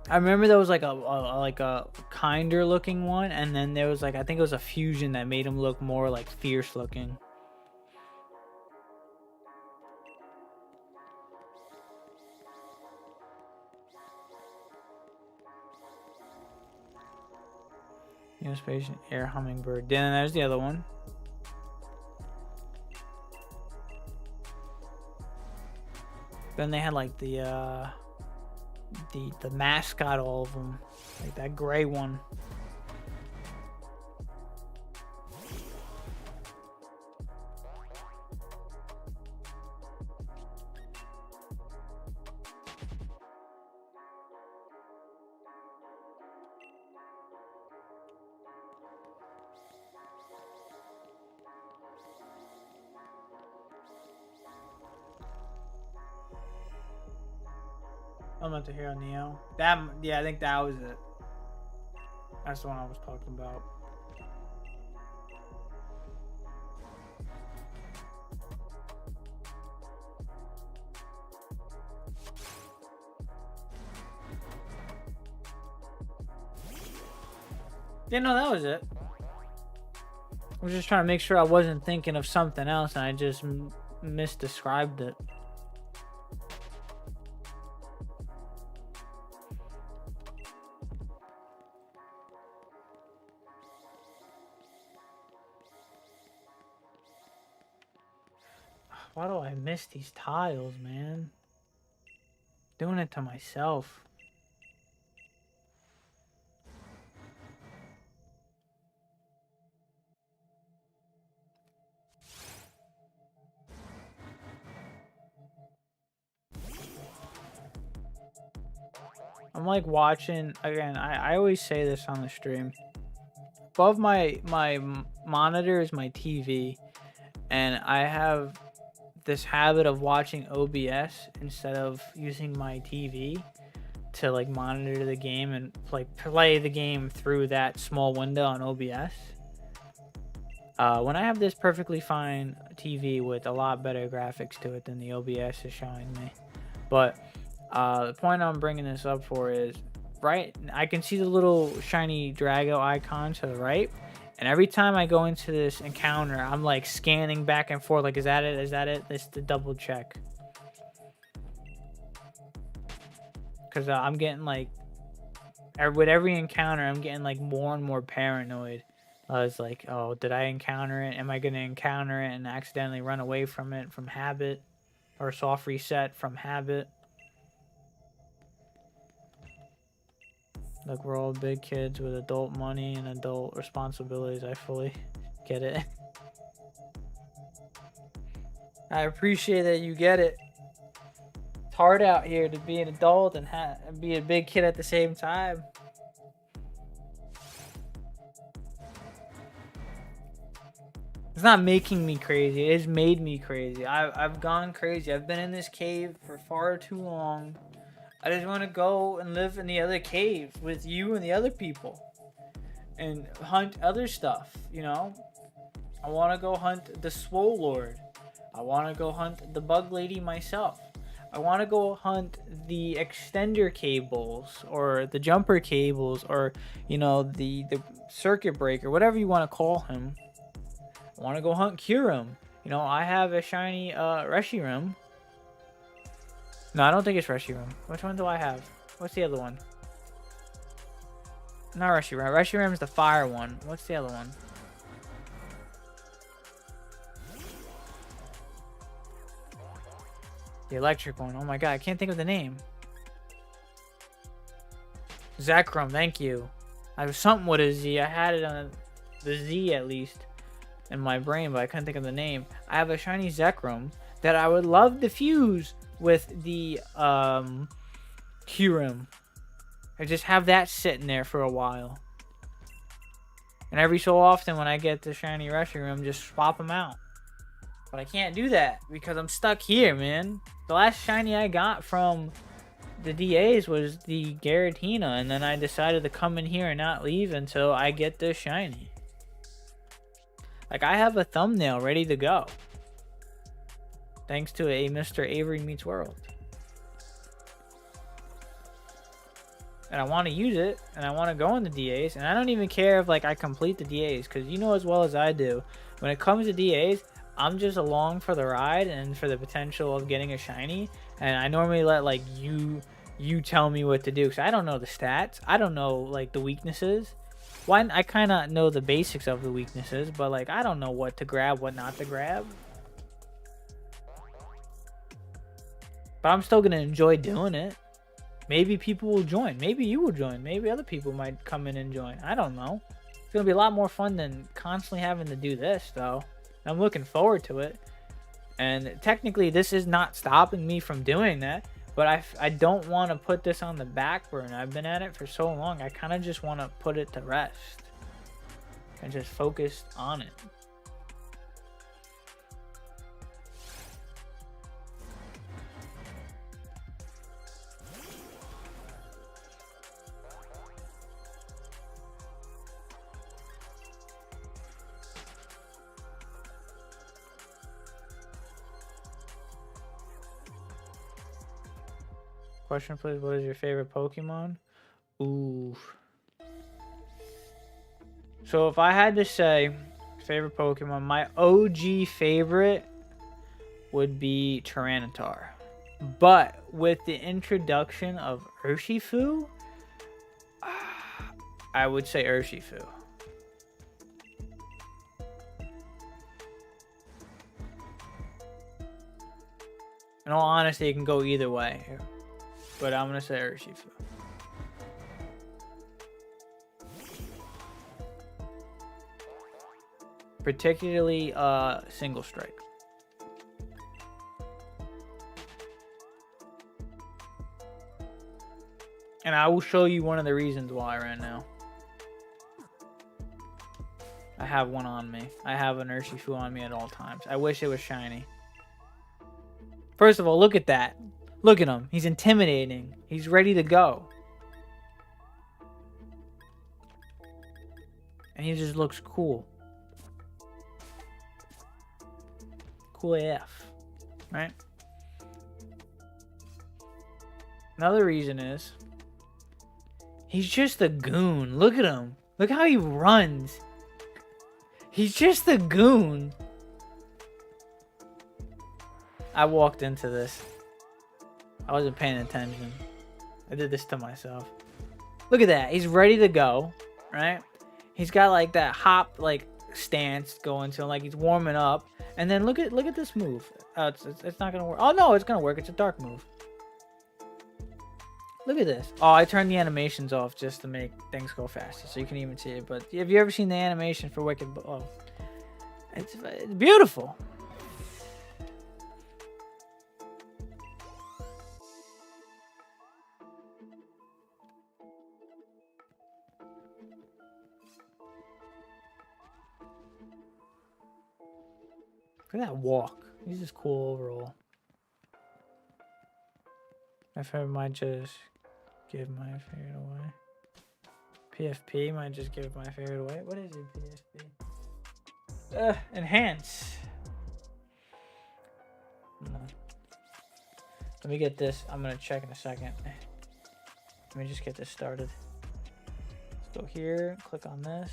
[SPEAKER 1] I remember there was like a kinder looking one, and then there was like, I think it was a fusion that made him look more like fierce looking. Neospatian Air Hummingbird. Then there's the other one. Then they had like the mascot, all of them, like that gray one. I'm about to hear Neo. Yeah, I think that was it. That's the one I was talking about. Yeah, no, that was it. I was just trying to make sure I wasn't thinking of something else, and I just misdescribed it. Why do I miss these tiles, man? Doing it to myself. I'm like watching again. I always say this on the stream. Above my monitor is my TV, and I have this habit of watching OBS instead of using my TV to like monitor the game and play the game through that small window on OBS. When I have this perfectly fine TV with a lot better graphics to it than the OBS is showing me. But the point I'm bringing this up for is, right, I can see the little shiny Drago icon to the right, and every time I go into this encounter, I'm like scanning back and forth, like, is that it? Is that it? This to double check. Because I'm getting like, with every encounter, I'm getting like more and more paranoid. I was like, oh, did I encounter it? Am I going to encounter it and accidentally run away from it from habit? Or soft reset from habit? Look, we're all big kids with adult money and adult responsibilities. I fully get it. I appreciate that you get it. It's hard out here to be an adult and be a big kid at the same time. It's not making me crazy. It has made me crazy. I've gone crazy. I've been in this cave for far too long. I just want to go and live in the other cave with you and the other people. And hunt other stuff, you know? I want to go hunt the Swole Lord. I want to go hunt the Bug Lady myself. I want to go hunt the extender cables or the jumper cables or, you know, the circuit breaker, whatever you want to call him. I want to go hunt Kyurem. You know, I have a shiny Reshiram. No, I don't think it's Reshiram. Which one do I have? What's the other one? Not Reshiram. Reshiram's the fire one. What's the other one? The electric one. Oh my god, I can't think of the name. Zekrom, thank you. I was something with a Z. I had it on the Z at least in my brain, but I couldn't think of the name. I have a shiny Zekrom that I would love to fuse with the Kyurem. I just have that sitting there for a while. And every so often when I get the shiny Reshiram, just swap them out. But I can't do that because I'm stuck here, man. The last shiny I got from the DAs was the Giratina, and then I decided to come in here and not leave until I get this shiny. Like, I have a thumbnail ready to go. Thanks to a Mr. Avery Meets World. And I want to use it, and I want to go in the DAs, and I don't even care if like I complete the DAs, because you know as well as I do, when it comes to DAs, I'm just along for the ride and for the potential of getting a shiny, and I normally let like you tell me what to do, because I don't know the stats, I don't know like the weaknesses. One, I kind of know the basics of the weaknesses, but like I don't know what to grab, what not to grab. But I'm still gonna enjoy doing it. Maybe people will join. Maybe you will join. Maybe other people might come in and join. I don't know. It's going to be a lot more fun than constantly having to do this, though. I'm looking forward to it. And technically, this is not stopping me from doing that. But I don't want to put this on the back burner. I've been at it for so long. I kind of just want to put it to rest. And just focus on it. Question, please. What is your favorite Pokemon? Ooh. So if I had to say favorite Pokemon, my OG favorite would be Tyranitar. But with the introduction of Urshifu, I would say Urshifu. In all honesty, it can go either way here. But I'm going to say Urshifu. Particularly Single Strike. And I will show you one of the reasons why right now. I have one on me. I have an Urshifu on me at all times. I wish it was shiny. First of all, look at that. Look at him. He's intimidating. He's ready to go. And he just looks cool. Cool AF. Right? Another reason is he's just a goon. Look at him. Look how he runs. He's just a goon. I walked into this. I wasn't paying attention. I did this to myself. Look at that. He's ready to go, right? He's got like that hop like stance going to him, like he's warming up. And then look at this move. It's not gonna work. Oh no, it's gonna work. It's a dark move. Look at this. Oh, I turned the animations off just to make things go faster, so you can even see it. But have you ever seen the animation for Wicked? Oh, it's beautiful. Look at that walk. He's just cool overall. My favorite might just give my favorite away. PFP might just give my favorite away. What is it, PFP? Enhance. No. Let me get this. I'm gonna check in a second. Let me just get this started. Let's go here. Click on this.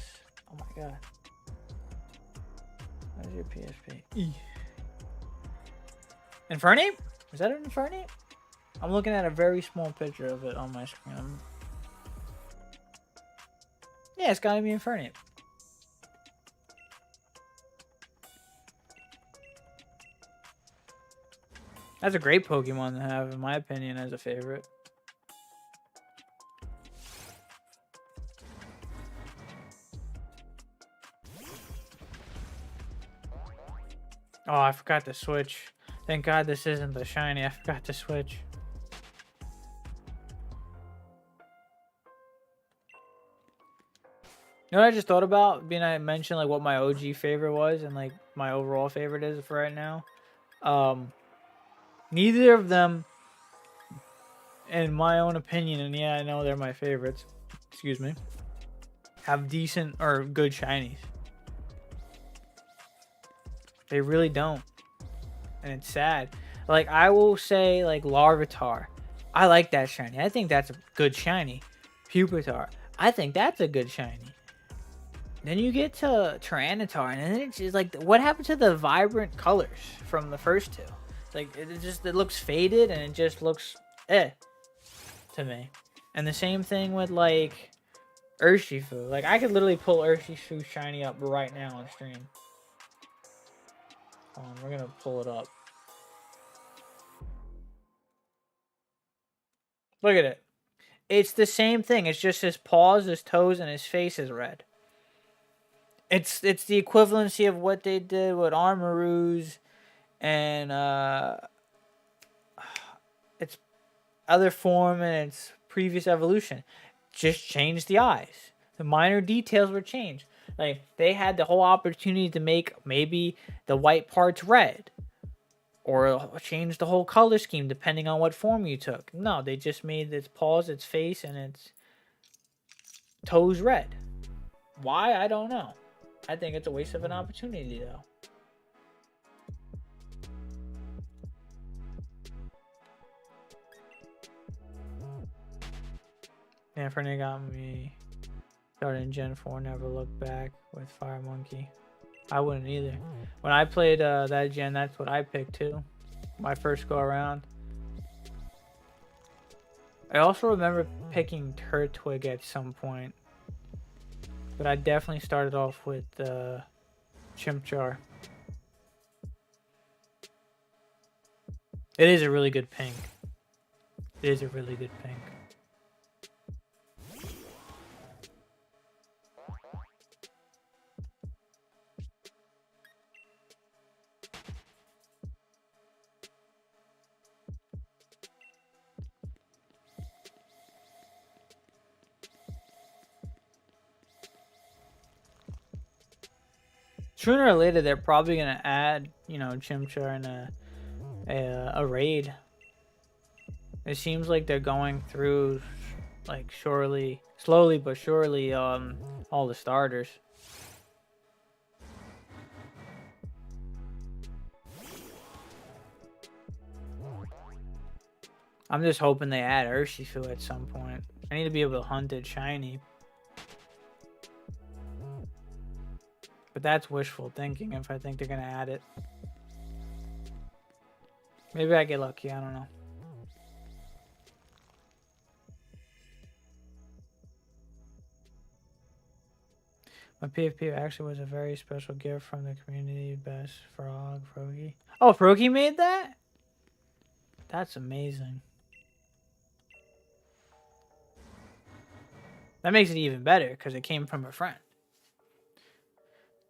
[SPEAKER 1] Oh my god. Where's your PSP? Infernape? Is that an Infernape? I'm looking at a very small picture of it on my screen. Yeah, it's gotta be Infernape. That's a great Pokemon to have, in my opinion, as a favorite. Oh, I forgot to switch. Thank God this isn't the shiny. I forgot to switch. You know what I just thought about? Being I mentioned like what my OG favorite was, and like my overall favorite is for right now. Neither of them, in my own opinion, and yeah, I know they're my favorites. Excuse me. Have decent or good shinies. They really don't, and it's sad. Like I will say, like Larvitar, I like that shiny. I think that's a good shiny. Pupitar, I think that's a good shiny. Then you get to Tyranitar, and then it's just like, what happened to the vibrant colors from the first two? Like it looks faded, and it just looks to me. And the same thing with like Urshifu. Like I could literally pull Urshifu shiny up right now on stream. We're gonna pull it up. Look at it. It's the same thing. It's just his paws, his toes, and his face is red. It's the equivalency of what they did with Armarouge and its other form and its previous evolution. Just changed the eyes. The minor details were changed. Like they had the whole opportunity to make maybe the white parts red, or change the whole color scheme depending on what form you took. No, they just made its paws, its face, and its toes red. Why? I don't know. I think it's a waste of an opportunity, though. Yeah, Fernie got me started in Gen 4, never looked back with Fire Monkey. I wouldn't either. When I played that gen, that's what I picked too. My first go around. I also remember picking Turtwig at some point. But I definitely started off with Chimchar. It is a really good pink. It is a really good pink. Sooner or later, they're probably gonna add, you know, Chimchar in a raid. It seems like they're going through, like, slowly but surely, all the starters. I'm just hoping they add Urshifu at some point. I need to be able to hunt it shiny. But that's wishful thinking if I think they're going to add it. Maybe I get lucky, I don't know. My PFP actually was a very special gift from the community. Best Frog, Froakie. Oh, Froakie made that? That's amazing. That makes it even better because it came from a friend.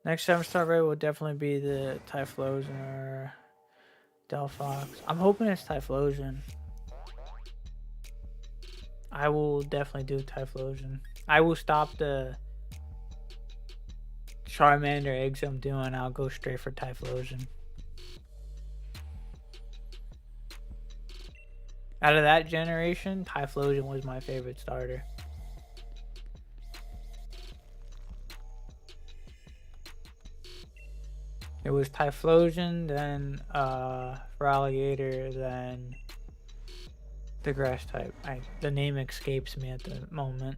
[SPEAKER 1] Next 7-star raid will definitely be the Typhlosion or Delphox. I'm hoping it's Typhlosion. I will definitely do Typhlosion. I will stop the Charmander eggs I'm doing. I'll go straight for Typhlosion. Out of that generation, Typhlosion was my favorite starter. It was Typhlosion, then Feraligatr, then the grass type. The name escapes me at the moment.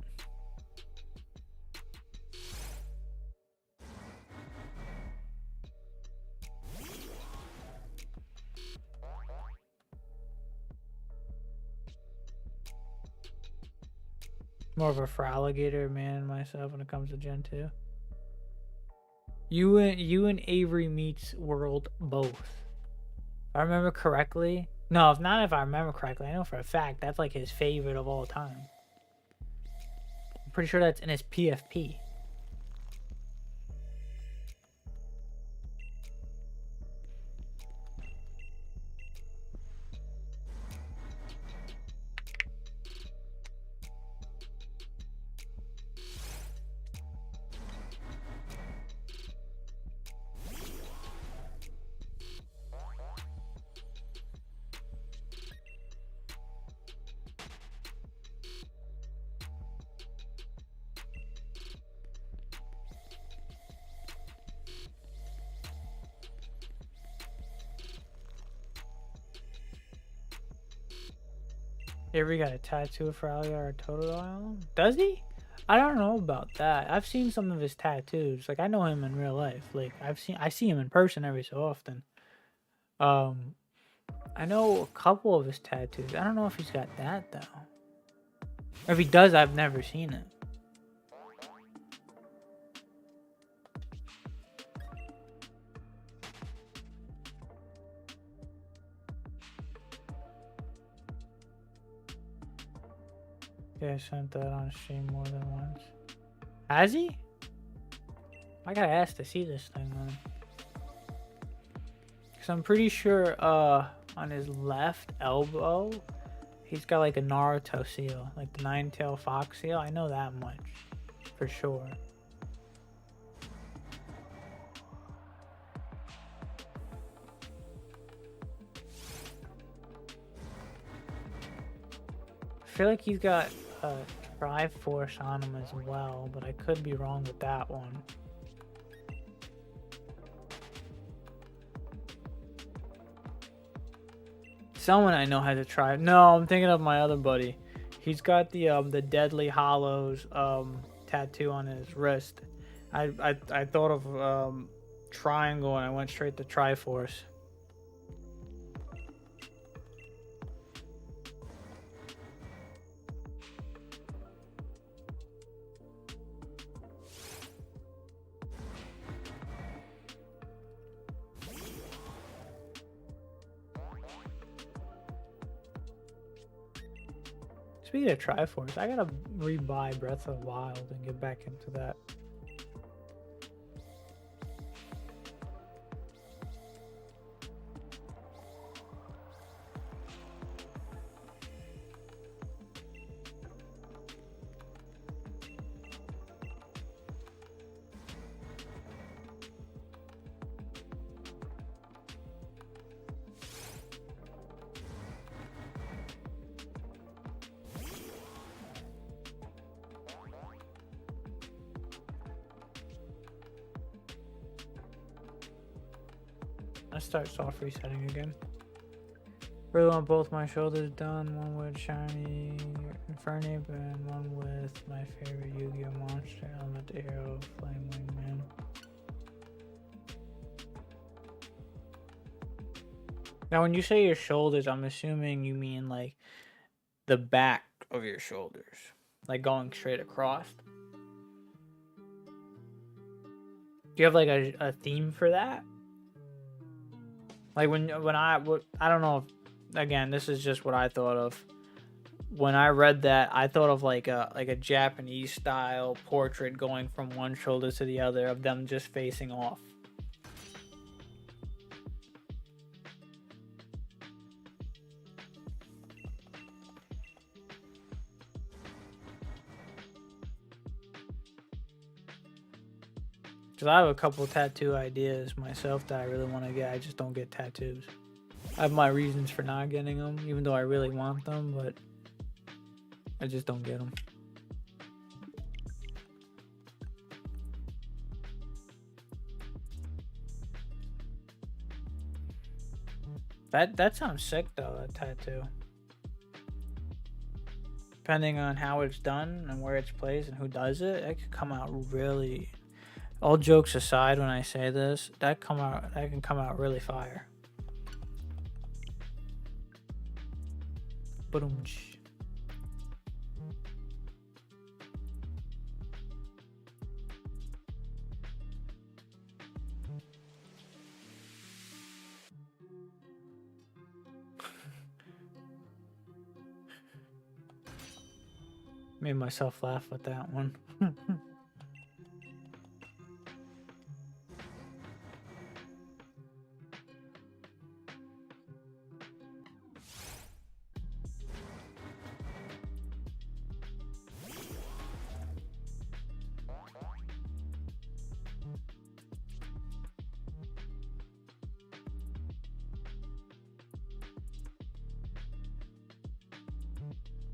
[SPEAKER 1] More of a Feraligatr man myself when it comes to Gen 2. You and Avery meets World both. If I remember correctly. No, not if I remember correctly. I know for a fact that's like his favorite of all time. I'm pretty sure that's in his PFP. Avery got a tattoo for Alia or Totodile? Does he? I don't know about that. I've seen some of his tattoos. Like I know him in real life. Like I see him in person every so often. Um, I know a couple of his tattoos. I don't know if he's got that though. Or if he does, I've never seen it. Yeah, I sent that on stream more than once. Has he? I gotta ask to see this thing, man. Cause I'm pretty sure on his left elbow, he's got like a Naruto seal, like the nine-tail fox seal. I know that much for sure. I feel like he's got Triforce on him as well, but I could be wrong with that one. Someone I know has a try. No, I'm thinking of my other buddy. He's got the Deadly Hollows tattoo on his wrist. I thought of Triangle and I went straight to Triforce. Speaking of Triforce, I gotta rebuy Breath of the Wild and get back into that. Let's start soft resetting again. Really want both my shoulders done. One with shiny Infernape and one with my favorite Yu-Gi-Oh monster, Elemental Hero, Flame Wingman. Now, when you say your shoulders, I'm assuming you mean like the back of your shoulders, like going straight across. Do you have like a theme for that? Like when I don't know if, again, this is just what I thought of. When I read that, I thought of like a Japanese style portrait going from one shoulder to the other of them just facing off. Because I have a couple tattoo ideas myself that I really want to get. I just don't get tattoos. I have my reasons for not getting them, even though I really want them, but I just don't get them. That sounds sick though, that tattoo. Depending on how it's done and where it's placed and who does it, it could come out really. All jokes aside, when I say this, that can come out really fire. Boom. Made myself laugh with that one.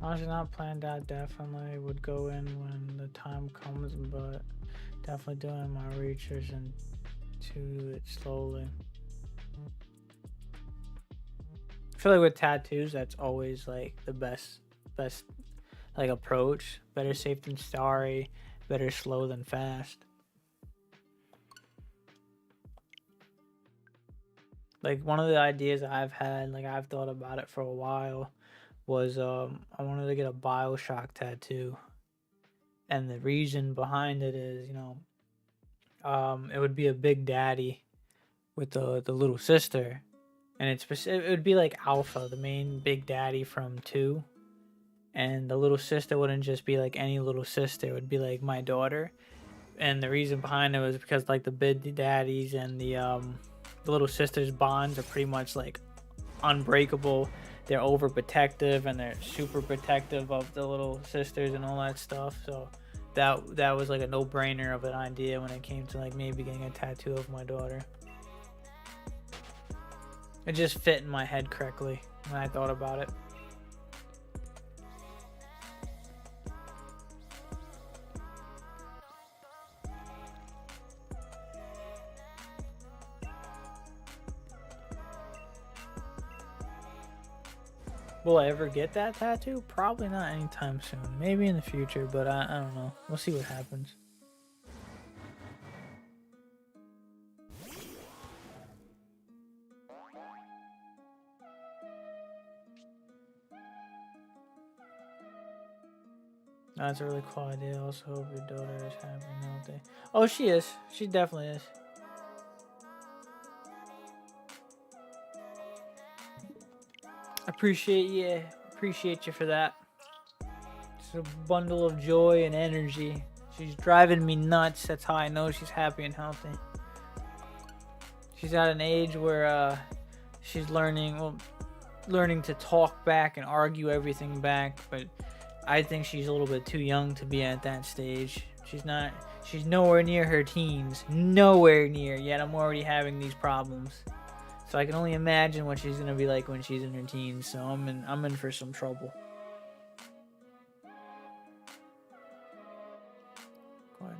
[SPEAKER 1] Honestly, not planned out. Definitely would go in when the time comes, but definitely doing my research and to it slowly. I feel like with tattoos, that's always like the best best like approach. Better safe than sorry, better slow than fast. Like one of the ideas I've had, like I've thought about it for a while, was I wanted to get a BioShock tattoo. And the reason behind it is, it would be a big daddy with the little sister, and it would be like Alpha, the main big daddy from 2, and the little sister wouldn't just be like any little sister, it would be like my daughter. And the reason behind it was because like the big daddies and the little sister's bonds are pretty much like unbreakable. They're overprotective and they're super protective of the little sisters and all that stuff. So that was like a no-brainer of an idea when it came to like maybe getting a tattoo of my daughter. It just fit in my head correctly when I thought about it. Will I ever get that tattoo? Probably not anytime soon. Maybe in the future, but I don't know. We'll see what happens. That's a really cool idea. Also hope your daughter is happy and healthy. Oh, she is. She definitely is. Appreciate you for that. It's a bundle of joy and energy. She's driving me nuts. That's how I know she's happy and healthy. She's at an age where she's learning to talk back and argue everything back, but I think she's a little bit too young to be at that stage. She's nowhere near her teens. Nowhere near, yet I'm already having these problems. So I can only imagine what she's gonna be like when she's in her teens. So I'm in for some trouble. Go ahead.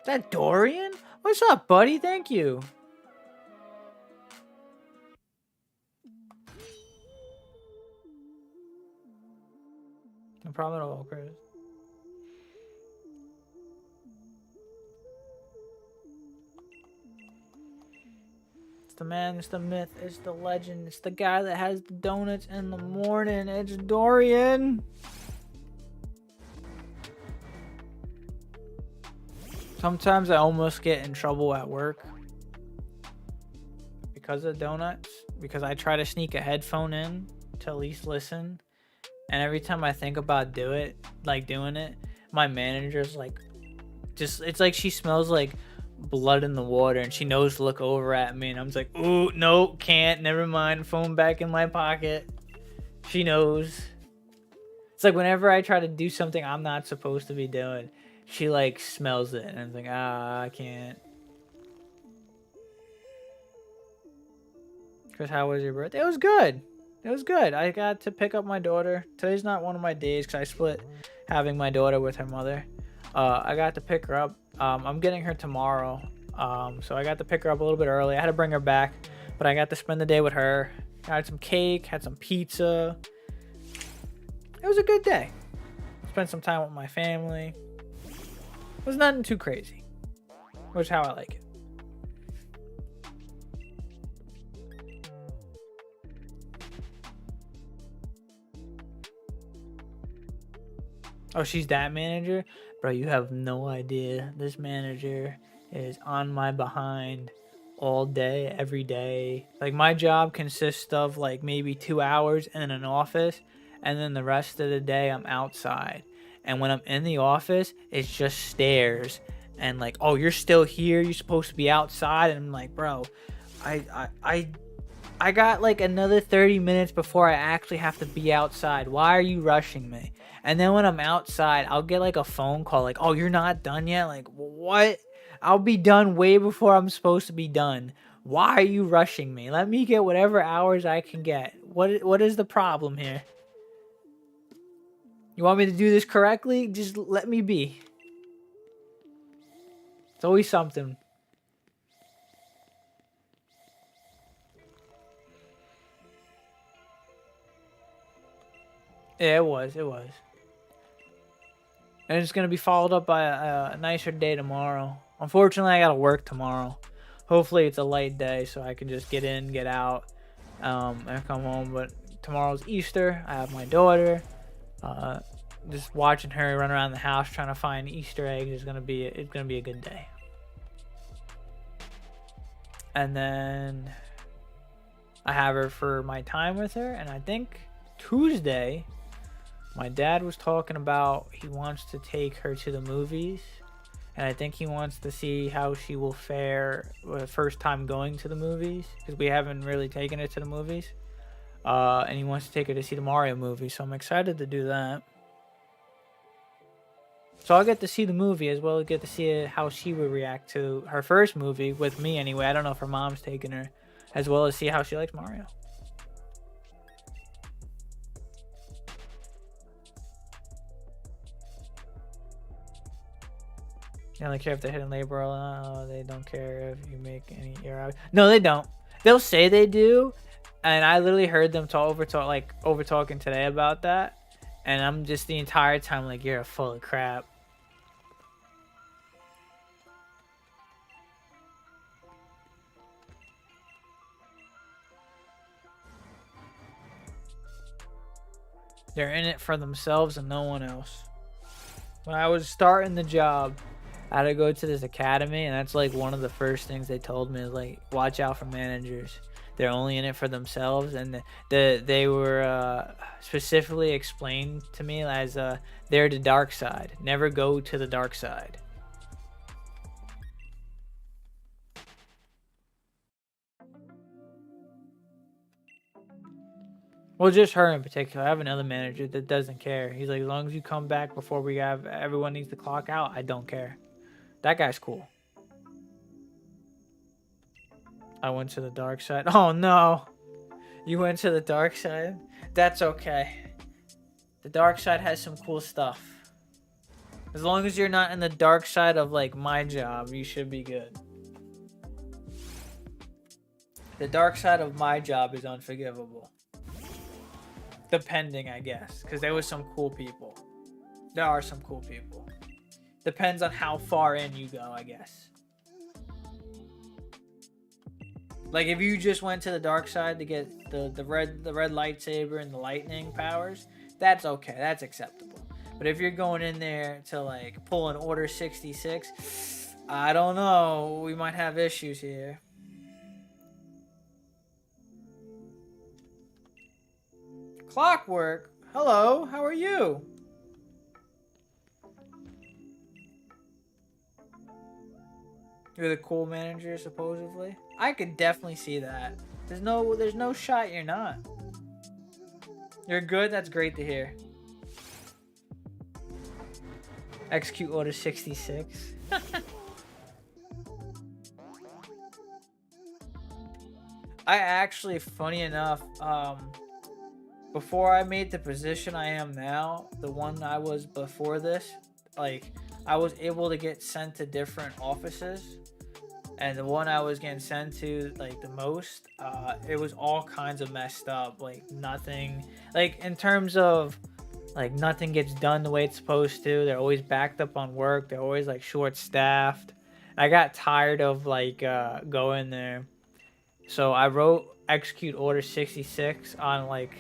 [SPEAKER 1] Is that Dorian? What's up, buddy? Thank you. No problem at all, Chris. It's the man, it's the myth, it's the legend, it's the guy that has the donuts in the morning. It's Dorian. Sometimes I almost get in trouble at work because of donuts, because I try to sneak a headphone in to at least listen. And every time I think about doing it, my manager's like, it's like she smells like blood in the water and she knows to look over at me, and I'm just like, ooh, no, can't, never mind, phone back in my pocket. She knows. It's like whenever I try to do something I'm not supposed to be doing, she like smells it and I'm like, I can't. Chris, how was your birthday? It was good. It was good. I got to pick up my daughter. Today's not one of my days because I split having my daughter with her mother. I got to pick her up. I'm getting her tomorrow. So I got to pick her up a little bit early. I had to bring her back, but I got to spend the day with her. I had some cake, had some pizza. It was a good day. Spent some time with my family. It was nothing too crazy, which is how I like it. Oh, she's that manager? Bro, you have no idea. This manager is on my behind all day, every day. Like, my job consists of, like, maybe 2 hours in an office, and then the rest of the day I'm outside. And when I'm in the office, it's just stairs. And, like, oh, you're still here? You're supposed to be outside? And I'm like, bro, I got like another 30 minutes before I actually have to be outside. Why are you rushing me? And then when I'm outside, I'll get like a phone call like, oh, you're not done yet? Like, what? I'll be done way before I'm supposed to be done. Why are you rushing me? Let me get whatever hours I can get. What is the problem here? You want me to do this correctly? Just let me be. It's always something. Yeah, it was. It was. And it's gonna be followed up by a nicer day tomorrow. Unfortunately, I gotta work tomorrow. Hopefully, it's a light day so I can just get in, get out, and come home. But tomorrow's Easter. I have my daughter. Uh, just watching her run around the house trying to find Easter eggs is gonna be it's gonna be a good day. And then I have her for my time with her, and I think Tuesday my dad was talking about he wants to take her to the movies, and I think he wants to see how she will fare the first time going to the movies, because we haven't really taken her to the movies. And he wants to take her to see the Mario movie, so I'm excited to do that. So I'll get to see the movie as well as get to see how she would react to her first movie with me anyway. I don't know if her mom's taking her, as well as see how she likes Mario. They only care if they're hitting labor. Oh, they don't care if you make any error out. No, they don't. They'll say they do, and I literally heard them over talking today about that, and I'm just the entire time like, you're full of crap. They're in it for themselves and no one else. When I was starting the job, I had to go to this academy, and that's like one of the first things they told me is like, watch out for managers. They're only in it for themselves, and they were specifically explained to me as they're the dark side. Never go to the dark side. Well, just her in particular. I have another manager that doesn't care. He's like, as long as you come back before we have everyone needs to clock out, I don't care. That guy's cool. I went to the dark side. Oh no, you went to the dark side? That's okay. The dark side has some cool stuff. As long as you're not in the dark side of like my job, you should be good. The dark side of my job is unforgivable. Depending, I guess, because there was some cool people. There are some cool people. Depends on how far in you go, I guess. Like if you just went to the dark side to get the red lightsaber and the lightning powers, that's okay. That's acceptable. But if you're going in there to like pull an Order 66, I don't know. We might have issues here. Clockwork. Hello, how are you? You're the cool manager, supposedly. I could definitely see that. There's no shot you're not. You're good. That's great to hear. Execute Order 66. I actually, funny enough, before I made the position I am now, the one I was before this, like, I was able to get sent to different offices, and the one I was getting sent to, like, the most, it was all kinds of messed up. Like, nothing, like, in terms of, like, nothing gets done the way it's supposed to. They're always backed up on work. They're always, like, short-staffed. I got tired of, like, going there. So I wrote Execute Order 66 on, like,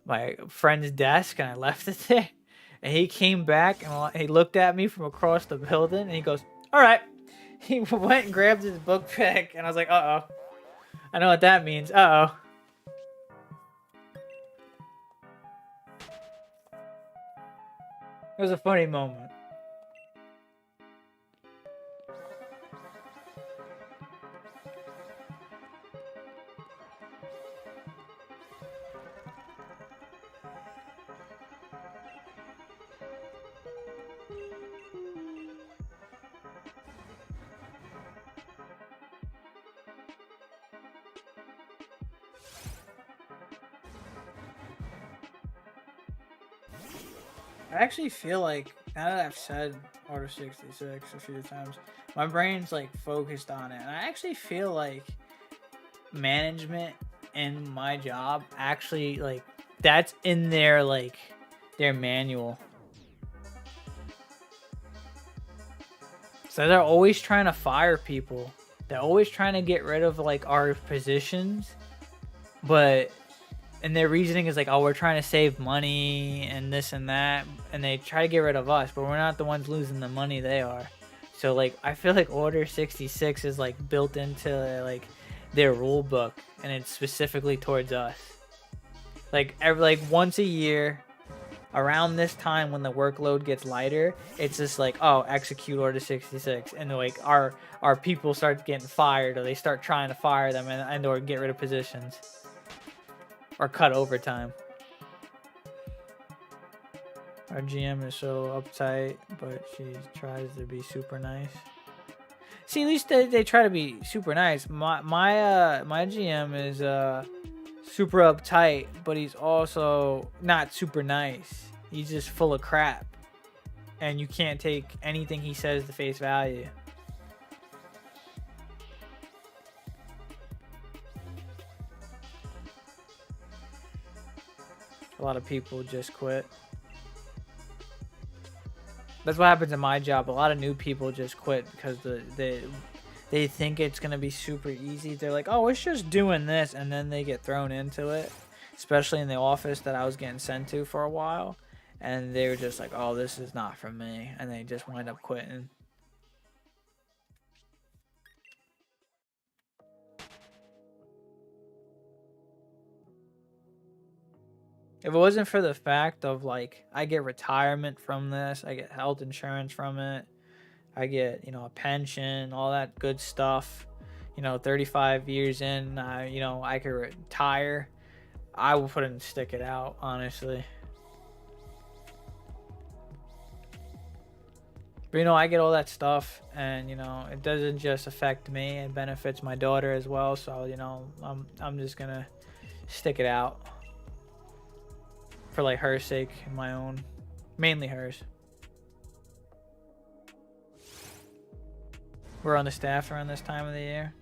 [SPEAKER 1] my friend's desk, and I left it there. And he came back, and he looked at me from across the building, and he goes, all right. He went and grabbed his book bag, and I was like, uh-oh. I know what that means. Uh-oh. It was a funny moment. I actually feel like, now that I've said Order 66 a few times, my brain's like focused on it. And I actually feel like management in my job actually, like, that's in their, like, their manual. So they're always trying to fire people. They're always trying to get rid of like our positions, and their reasoning is like, oh, we're trying to save money and this and that, and they try to get rid of us, but we're not the ones losing the money, they are. So like I feel like Order 66 is like built into like their rule book, and it's specifically towards us. Like once a year around this time when the workload gets lighter, it's just like, oh, execute Order 66, and like our people start getting fired, or they start trying to fire them and or get rid of positions or cut overtime. Our GM is so uptight, but she tries to be super nice. See, at least they try to be super nice. My GM is super uptight, but he's also not super nice. He's just full of crap, and you can't take anything he says to face value. A lot of people just quit. That's what happens in my job. A lot of new people just quit because they think it's gonna be super easy. They're like, oh, it's just doing this, and then they get thrown into it. Especially in the office that I was getting sent to for a while, and they were just like, oh, this is not for me, and they just wind up quitting. If it wasn't for the fact of like I get retirement from this, I get health insurance from it, I get, you know, a pension, all that good stuff, you know, 35 years in, you know, I could retire, I wouldn't stick it out, honestly. But you know, I get all that stuff, and you know, it doesn't just affect me, it benefits my daughter as well. So you know, I'm just gonna stick it out for like her sake and my own, mainly hers. We're on the staff around this time of the year.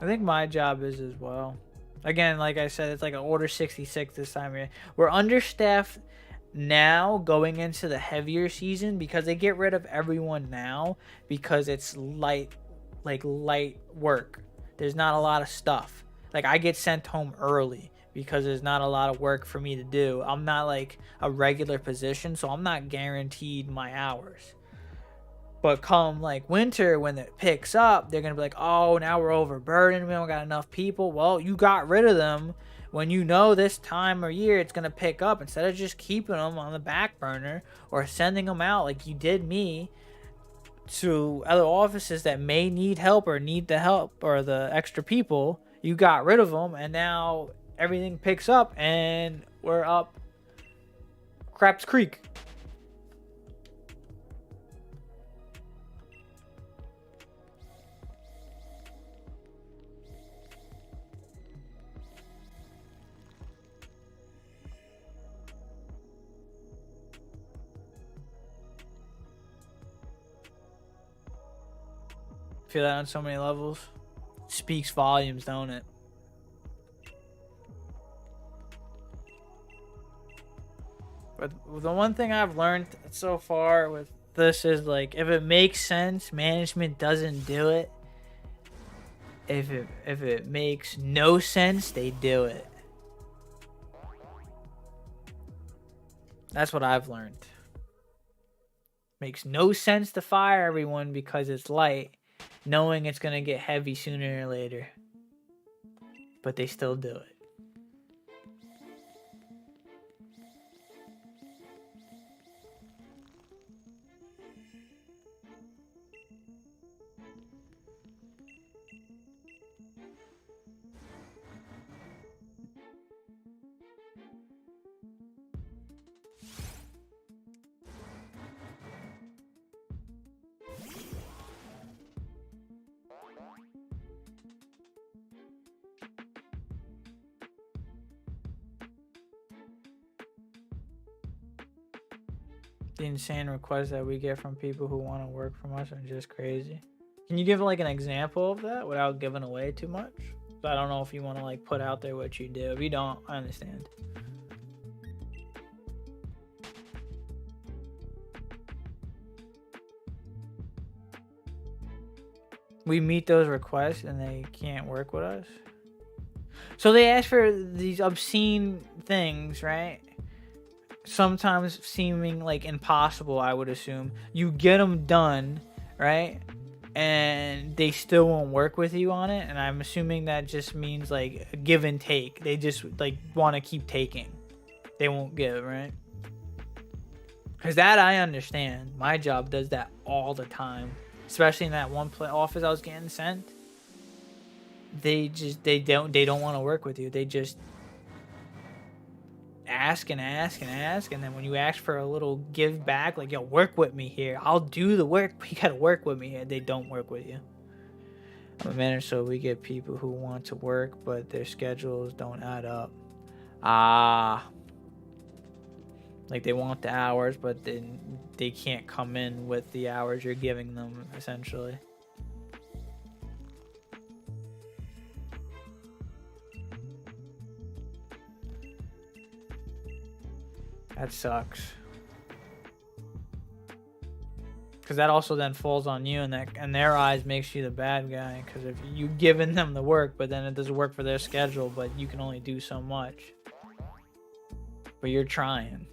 [SPEAKER 1] I think my job is as well. Again, like I said, it's like an Order 66 this time of year. We're understaffed now going into the heavier season because they get rid of everyone now because it's light work. There's not a lot of stuff. Like I get sent home early because there's not a lot of work for me to do. I'm not like a regular position, so I'm not guaranteed my hours. But come like winter, when it picks up, they're gonna be like, oh, now we're overburdened, we don't got enough people. Well, you got rid of them when you know this time of year it's gonna pick up. Instead of just keeping them on the back burner or sending them out like you did me to other offices that may need help or need the help or the extra people, you got rid of them, and now everything picks up and we're up Craps Creek. Feel that on so many levels. Speaks volumes, don't it? But the one thing I've learned so far with this is like, if it makes sense, management doesn't do it. If it makes no sense, they do it. That's what I've learned. Makes no sense to fire everyone because it's light, knowing it's gonna get heavy sooner or later. But they still do it. The insane requests that we get from people who want to work from us are just crazy. Can you give like an example of that without giving away too much? So I don't know if you want to like put out there what you do. If you don't, I understand. We meet those requests and they can't work with us. So they ask for these obscene things, right? Sometimes seeming like impossible, I would assume. You get them done, right? And they still won't work with you on it. And I'm assuming that just means like a give and take. They just like want to keep taking. They won't give, right? Because that I understand. My job does that all the time. Especially in that one office I was getting sent. They don't want to work with you. They just ask and ask and ask, and then when you ask for a little give back, like, yo, work with me here, I'll do the work, but you gotta work with me here, they don't work with you. I'm a manager, so we get people who want to work but their schedules don't add up. Like they want the hours, but then they can't come in with the hours you're giving them, essentially. That sucks. Because that also then falls on you, and that in their eyes makes you the bad guy. Because if you giving them the work, but then it doesn't work for their schedule, but you can only do so much. But you're trying.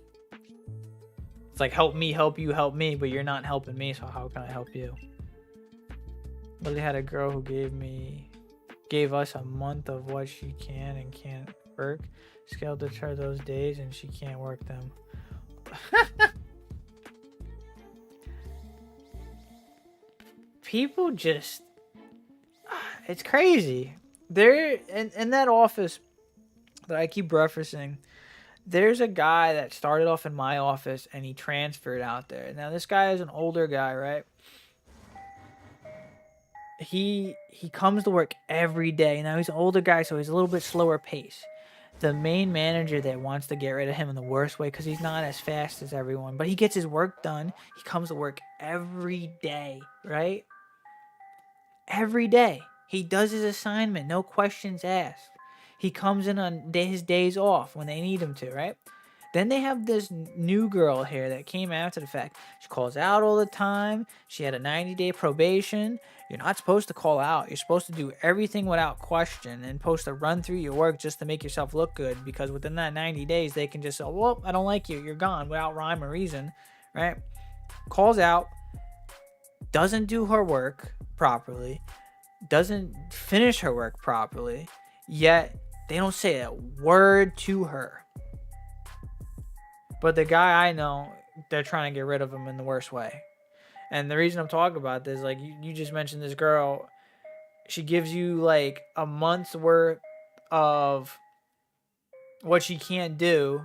[SPEAKER 1] It's like, help me, help you, help me, but you're not helping me, so how can I help you? Literally had a girl who gave us a month of what she can and can't work. Scaled to her those days and she can't work them. People just, it's crazy. There in that office that I keep referencing, there's a guy that started off in my office and he transferred out there. Now this guy is an older guy, right? He comes to work every day. Now he's an older guy, so he's a little bit slower pace. The main manager that wants to get rid of him in the worst way because he's not as fast as everyone, but he gets his work done. He comes to work every day, right? Every day. He does his assignment, no questions asked. He comes in on his days off when they need him to, right? Then they have this new girl here that came after the fact. She calls out all the time. She had a 90-day probation. You're not supposed to call out. You're supposed to do everything without question and supposed to run through your work just to make yourself look good, because within that 90 days, they can just say, well, I don't like you. You're gone without rhyme or reason, right? Calls out, doesn't do her work properly, doesn't finish her work properly, yet they don't say a word to her. But the guy I know, they're trying to get rid of him in the worst way. And the reason I'm talking about this, like you just mentioned this girl, she gives you like a month's worth of what she can't do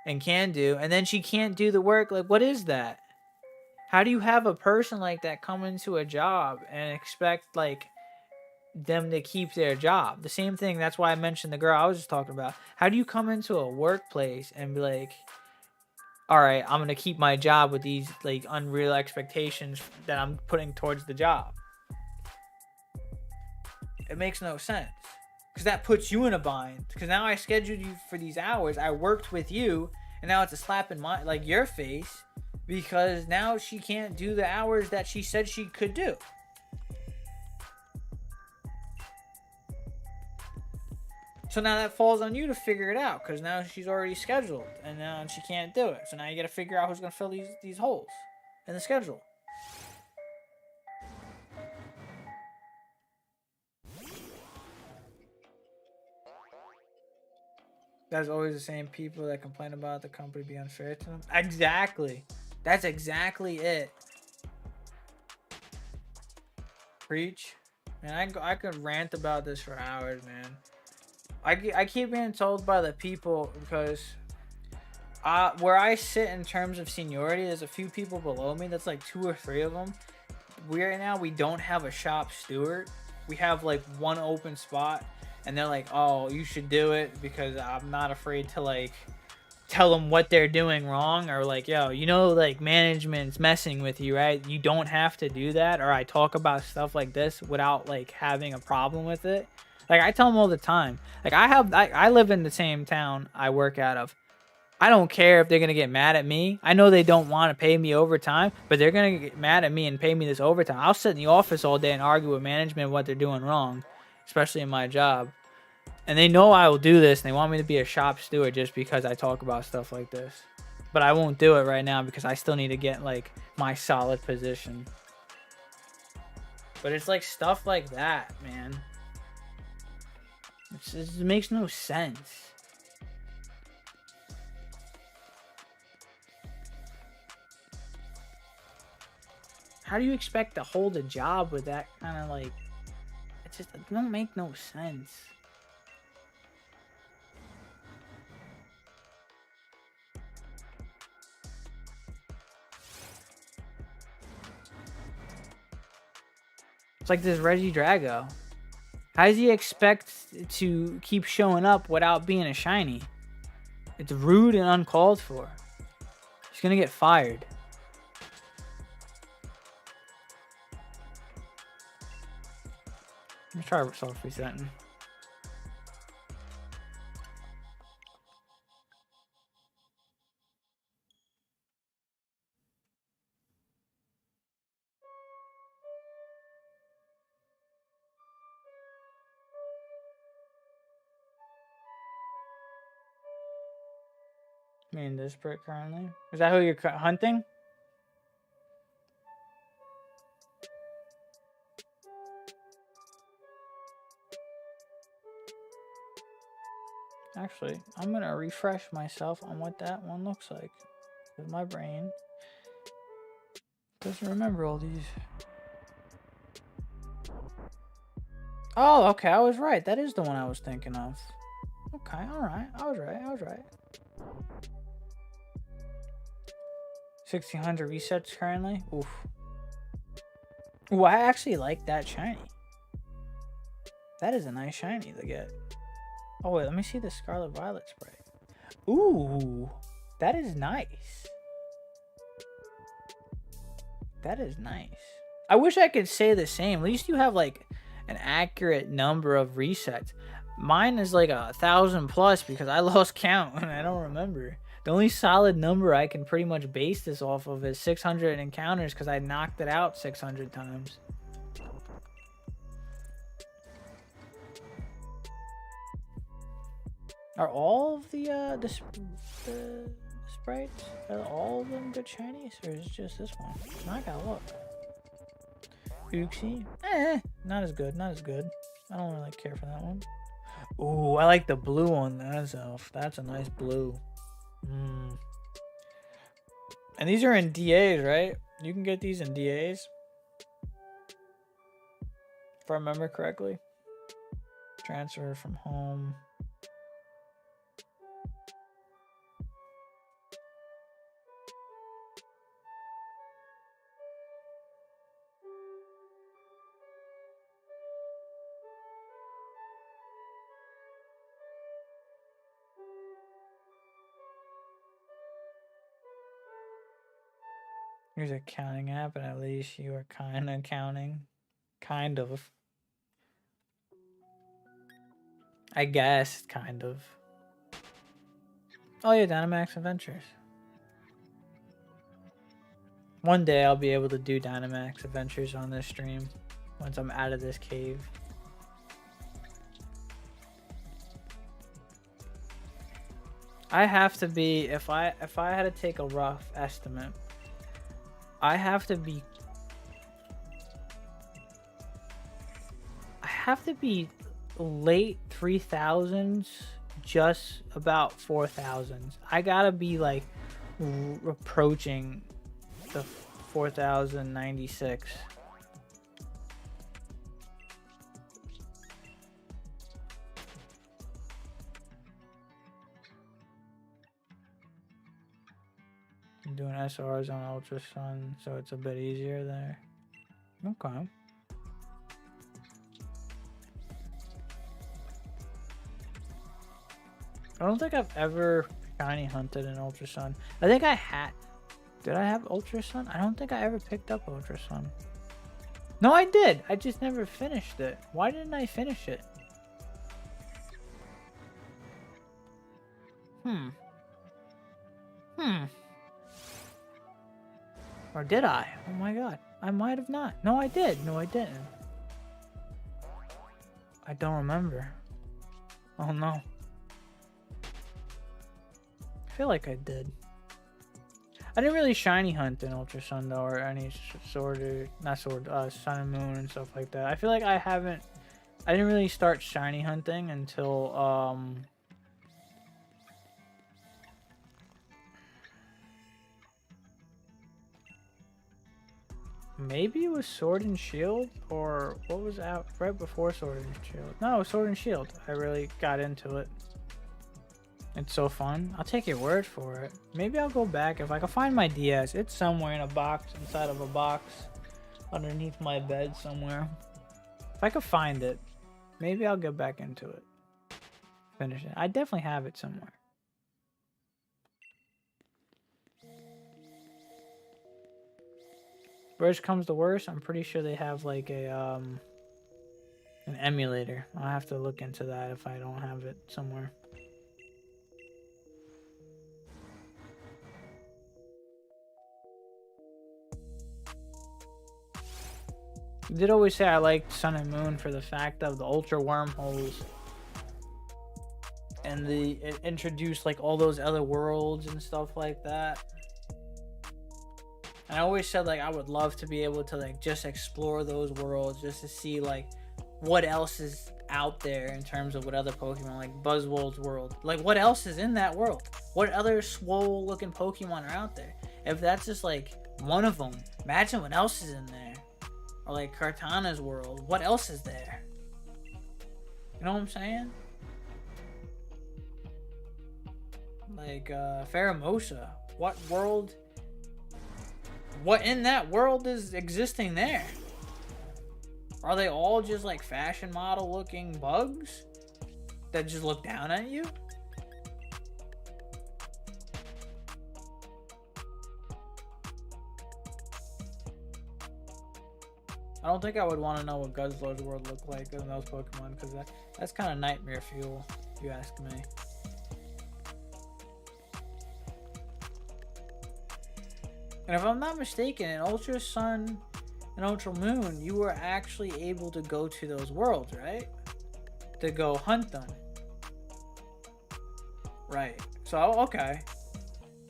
[SPEAKER 1] and can do, and then she can't do the work. Like, what is that? How do you have a person like that come into a job and expect like them to keep their job? The same thing, that's why I mentioned the girl I was just talking about. How do you come into a workplace and be like, all right, I'm going to keep my job with these like unreal expectations that I'm putting towards the job? It makes no sense. Because that puts you in a bind. Because now I scheduled you for these hours. I worked with you. And now it's a slap in my, like, your face. Because now she can't do the hours that she said she could do. So now that falls on you to figure it out, because now she's already scheduled and now she can't do it. So now you got to figure out who's going to fill these holes in the schedule. That's always the same people that complain about the company being unfair to them. Exactly. That's exactly it. Preach. Man, I could rant about this for hours, man. I keep being told by the people, because where I sit in terms of seniority, there's a few people below me. That's like 2 or 3 of them. Right now, we don't have a shop steward. We have like one open spot, and they're like, oh, you should do it, because I'm not afraid to like tell them what they're doing wrong, or like, yo, you know, like management's messing with you, right? You don't have to do that. Or I talk about stuff like this without like having a problem with it. Like I tell them all the time. Like I live in the same town I work out of. I don't care if they're gonna get mad at me. I know they don't want to pay me overtime, but they're gonna get mad at me and pay me this overtime. I'll sit in the office all day and argue with management what they're doing wrong, especially in my job. And they know I will do this, and they want me to be a shop steward just because I talk about stuff like this. But I won't do it right now because I still need to get like my solid position. But it's like stuff like that, man. It makes no sense. How do you expect to hold a job with that kind of like... it don't make no sense. It's like this Reggie Drago. How does he expect to keep showing up without being a shiny? It's rude and uncalled for. He's gonna get fired. Let me try self-resetting. Me and this brick currently. Is that who you're hunting? Actually, I'm gonna refresh myself on what that one looks like. Because my brain doesn't remember all these. Oh, okay, I was right. That is the one I was thinking of. Okay, alright. I was right. 1600 resets currently. Oof. Ooh, I actually like that shiny. That is a nice shiny to get. Oh wait, let me see the Scarlet Violet spray. Ooh, that is nice. That is nice. I wish I could say the same. At least you have like an accurate number of resets. Mine is like 1,000 plus because I lost count and I don't remember. The only solid number I can pretty much base this off of is 600 encounters because I knocked it out 600 times. Are all of the sprites, are all of them good shinies, or is it just this one? I gotta look. Uxie? Not as good, not as good. I don't really care for that one. Ooh, I like the blue on that elf. That's a nice blue. And these are in DAs, right? You can get these in DAs. If I remember correctly. Transfer from home. Here's a counting app, and at least you are kind of counting. Kind of. I guess, kind of. Oh yeah, Dynamax Adventures. One day I'll be able to do Dynamax Adventures on this stream once I'm out of this cave. I have to be, if I had to take a rough estimate, I have to be late 3000s, just about 4000s. I gotta be like approaching the 4096. I'm doing SRs on Ultra Sun, so it's a bit easier there. Okay. I don't think I've ever shiny hunted in Ultra Sun. I think I had. Did I have Ultra Sun? I don't think I ever picked up Ultra Sun. No, I did. I just never finished it. Why didn't I finish it? Hmm. Hmm. Or did I? Oh my god. I might have not. No, I did. No, I didn't. I don't remember. Oh no. I feel like I did. I didn't really shiny hunt in Ultra Sun though, or any sword or not sword, Sun and Moon and stuff like that. I feel like I didn't really start shiny hunting until maybe it was Sword and Shield, or what was out right before Sword and Shield? No, Sword and Shield. I really got into it. It's so fun. I'll take your word for it. Maybe I'll go back if I can find my DS. It's somewhere in a box, inside of a box, underneath my bed somewhere. If I could find it, maybe I'll get back into it. Finish it. I definitely have it somewhere. Worst comes to worst, I'm pretty sure they have like a an emulator. I'll have to look into that if I don't have it somewhere. I did always say I liked Sun and Moon for the fact of the ultra wormholes. And it introduced like all those other worlds and stuff like that. And I always said like I would love to be able to like just explore those worlds just to see like what else is out there in terms of what other Pokemon, like Buzzwold's world. Like what else is in that world? What other swole looking Pokemon are out there? If that's just like one of them, imagine what else is in there. Or like Kartana's world. What else is there? You know what I'm saying? Like Pheromosa. What world? What in that world is existing there? Are they all just like fashion model looking bugs that just look down at you? I don't think I would want to know what Guzzlord's world looked like in those Pokemon, because that's kind of nightmare fuel, if you ask me. And if I'm not mistaken, in Ultra Sun and Ultra Moon, you were actually able to go to those worlds, right? To go hunt them. Right. So, okay.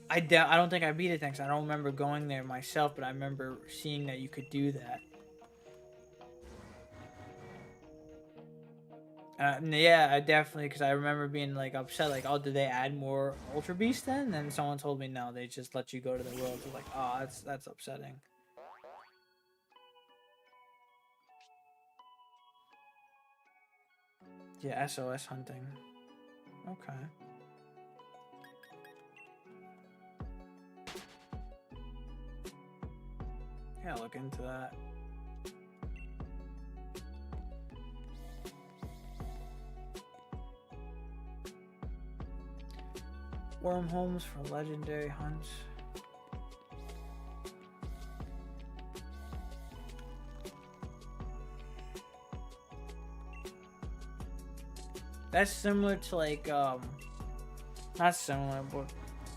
[SPEAKER 1] I don't think I beat it, thanks. I don't remember going there myself, but I remember seeing that you could do that. Yeah, I definitely, because I remember being like upset, like, oh, did they add more Ultra Beasts then? And someone told me no, they just let you go to the world. So like, oh, that's upsetting. Yeah, SOS hunting. Okay. Yeah, look into that. Worm homes for legendary hunts. That's similar to like not similar, but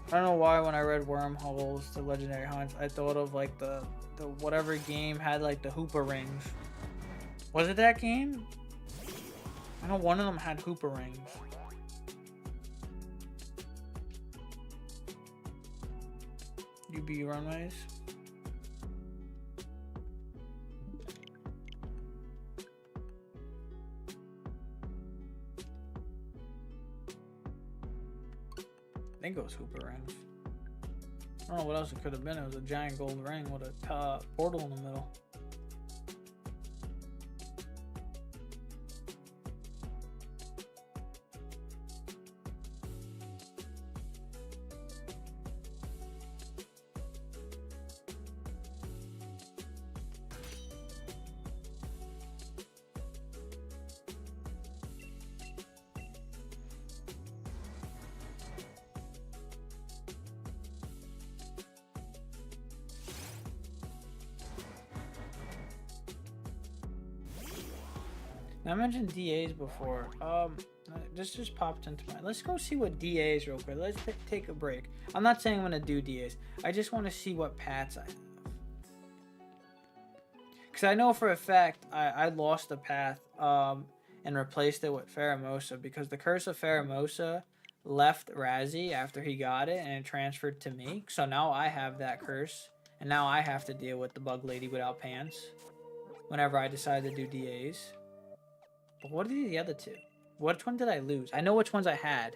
[SPEAKER 1] I don't know why when I read wormholes to legendary hunts, I thought of like the whatever game had like the Hoopa rings. Was it that game? I know one of them had Hoopa rings. UB runways. I think it was Hoopa rings. I don't know what else it could have been. It was a giant gold ring with a portal in the middle. I mentioned DAs before. this just popped into my. Let's go see what DA is real quick. Let's take a break. I'm not saying I'm gonna do DAs. I just want to see what paths I have. Because I know for a fact I lost a path and replaced it with Pheromosa because the Curse of Pheromosa left Razzie after he got it and it transferred to me. So now I have that curse and now I have to deal with the Bug Lady without pants whenever I decide to do DAs. But what are the other two? Which one did I lose? I know which ones I had.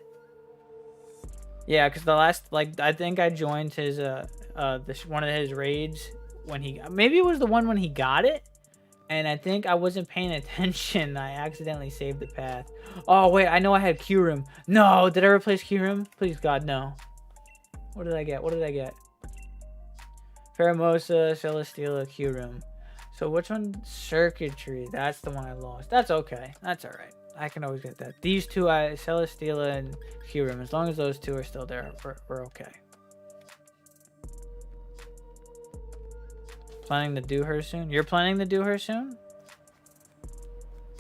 [SPEAKER 1] Yeah, because the last, like, I think I joined his, one of his raids when he, maybe it was the one when he got it. And I think I wasn't paying attention. I accidentally saved the path. Oh, wait, I know I had Kyurem. No, did I replace Kyurem? Please, God, no. What did I get? What did I get? Pheromosa, Celesteela, Kyurem. So which one? Circuitry. That's the one I lost. That's okay. That's all right. I can always get that. These two, Celesteela and Kyurem. As long as those two are still there, we're okay. Planning to do her soon? You're planning to do her soon?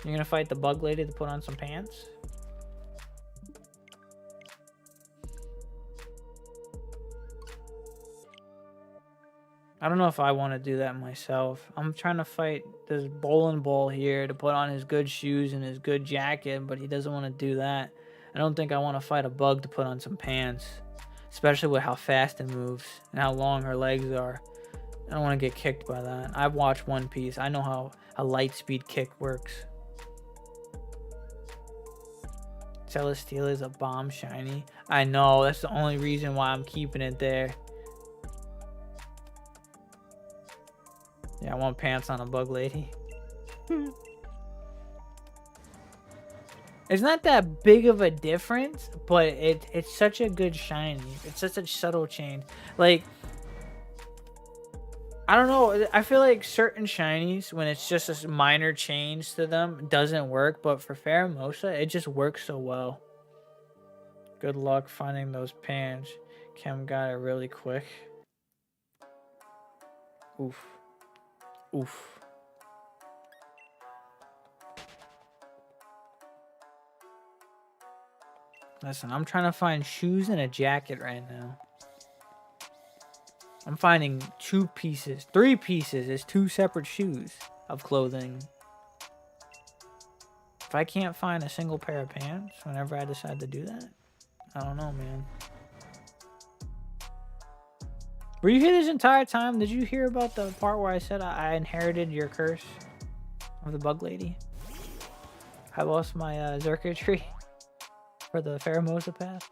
[SPEAKER 1] You're gonna fight the Bug Lady to put on some pants? I don't know if I want to do that myself. I'm trying to fight this bowling ball here to put on his good shoes and his good jacket, but he doesn't want to do that. I don't think I want to fight a bug to put on some pants, especially with how fast it moves and how long her legs are. I don't want to get kicked by that. I've watched One Piece. I know how a light speed kick works. Celesteela is a bomb shiny. I know, that's the only reason why I'm keeping it there. Yeah, I want pants on a Bug Lady. It's not that big of a difference, but it's such a good shiny. It's such a subtle change. Like, I don't know. I feel like certain shinies, when it's just a minor change to them, doesn't work. But for Pheromosa, it just works so well. Good luck finding those pants. Chem got it really quick. Oof. Oof. Listen, I'm trying to find shoes and a jacket right now. I'm finding 2 pieces. 3 pieces is 2 separate shoes of clothing. If I can't find a single pair of pants whenever I decide to do that, I don't know, man. Were you here this entire time? Did you hear about the part where I said I inherited your curse of the Bug Lady? I lost my circuitry for the Pheromosa path.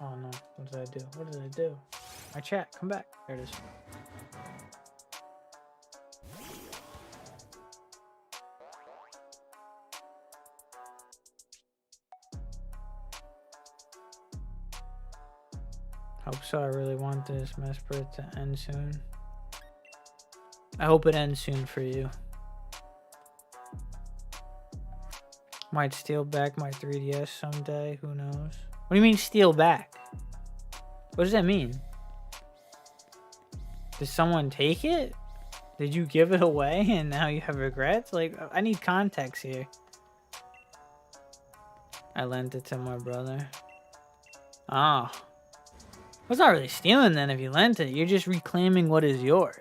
[SPEAKER 1] Oh no, what did I do? What did I do? My chat, come back. There it is. Hope so. I really want this Mesprit to end soon. I hope it ends soon for you. Might steal back my 3DS someday. Who knows? What do you mean steal back? What does that mean? Did someone take it? Did you give it away and now you have regrets? Like, I need context here. I lent it to my brother. Oh. Well, it's not really stealing then if you lent it. You're just reclaiming what is yours.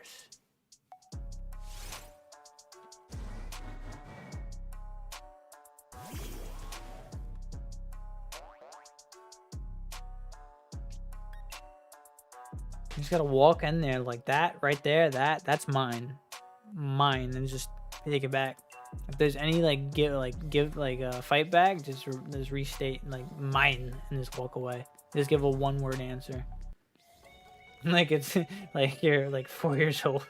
[SPEAKER 1] You just gotta walk in there like that, right there, that's mine. Mine, and just take it back. If there's any fight back, just restate like mine and just walk away. Just give a 1-word answer. Like it's like you're like 4 years old.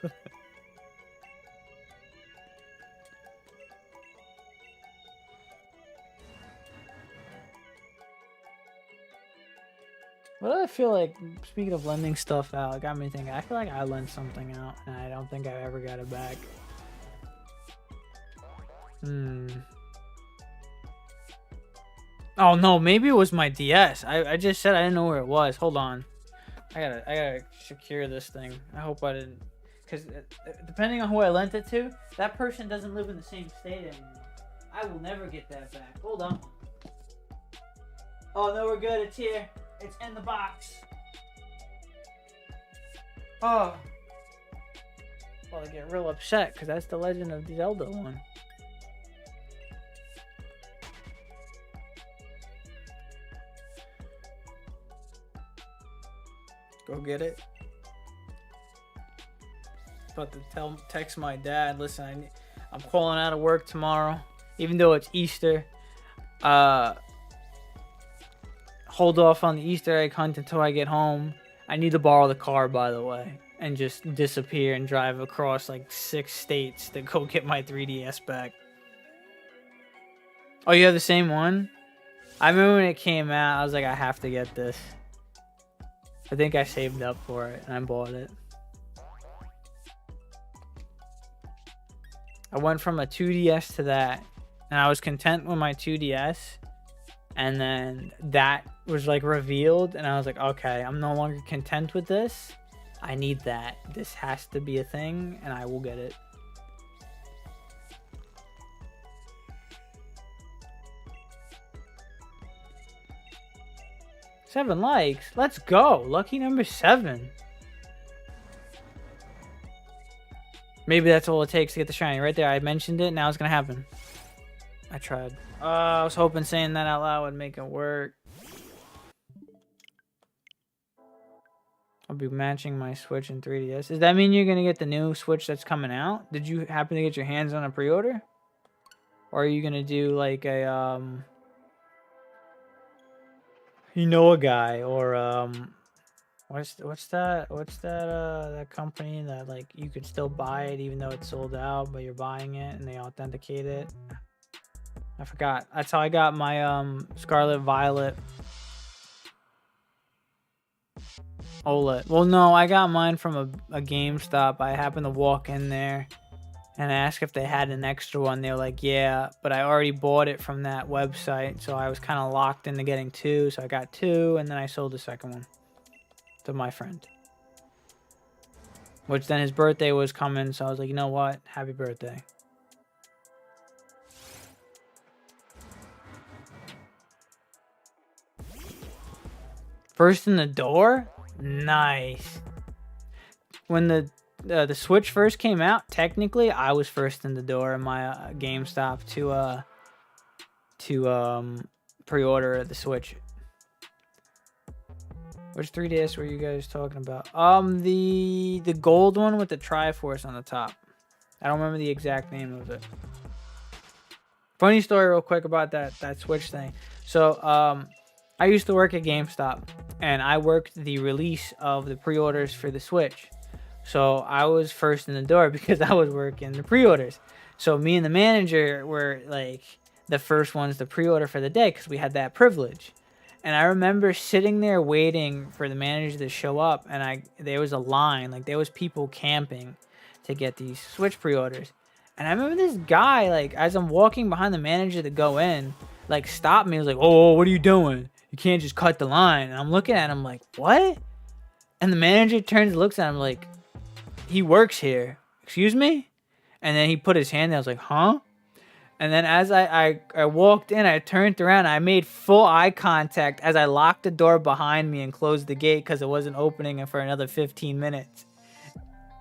[SPEAKER 1] What do I feel like, speaking of lending stuff out, it got me thinking, I feel like I lent something out, and I don't think I ever got it back. Oh no, maybe it was my DS. I just said I didn't know where it was. Hold on. I gotta secure this thing. I hope I didn't, because depending on who I lent it to, that person doesn't live in the same state anymore. I will never get that back. Hold on. Oh no, we're good. It's here. It's in the box. Oh. Well, I get real upset because that's the Legend of Zelda one. Go get it. About to text my dad. Listen, I'm calling out of work tomorrow, even though it's Easter. Hold off on the Easter egg hunt until I get home. I need to borrow the car, by the way, and just disappear and drive across like 6 states to go get my 3DS back. Oh, you have the same one? I remember when it came out, I was like, I have to get this. I think I saved up for it and I bought it. I went from a 2DS to that, and I was content with my 2DS. And then that was like revealed, and I was like, okay, I'm no longer content with this. I need that. This has to be a thing, and I will get it. Seven likes. Let's go. Lucky number 7. Maybe that's all it takes to get the shiny. Right there, I mentioned it. Now it's going to happen. I tried. I was hoping saying that out loud would make it work. I'll be matching my Switch and 3DS. Does that mean you're going to get the new Switch that's coming out? Did you happen to get your hands on a pre-order? Or are you going to do like a, you know, a guy, or, what's that company that like you could still buy it even though it's sold out, but you're buying it and they authenticate it? I forgot. That's how I got my Scarlet Violet OLED. Well, no, I got mine from a GameStop. I happened to walk in there and ask if they had an extra one. They were like, yeah, but I already bought it from that website, so I was kind of locked into getting 2, so I got 2, and then I sold the second one to my friend. Which then his birthday was coming, so I was like, you know what? Happy birthday. First in the door? Nice. When the Switch first came out, technically I was first in the door in my GameStop to pre-order the Switch. Which 3DS were you guys talking about? The gold one with the Triforce on the top. I don't remember the exact name of it. Funny story real quick about that Switch thing. So I used to work at GameStop, and I worked the release of the pre-orders for the Switch. So I was first in the door because I was working the pre-orders. So me and the manager were like the first ones to pre-order for the day because we had that privilege. And I remember sitting there waiting for the manager to show up, and there was a line, like there was people camping to get these Switch pre-orders. And I remember this guy, like as I'm walking behind the manager to go in, like stopped me. He was like, "Oh, what are you doing? You can't just cut the line." And I'm looking at him like, "What?" And the manager turns and looks at him like, "He works here. Excuse me?" And then he put his hand down. I was like, "Huh?" And then as I walked in, I turned around. I made full eye contact as I locked the door behind me and closed the gate because it wasn't opening for another 15 minutes.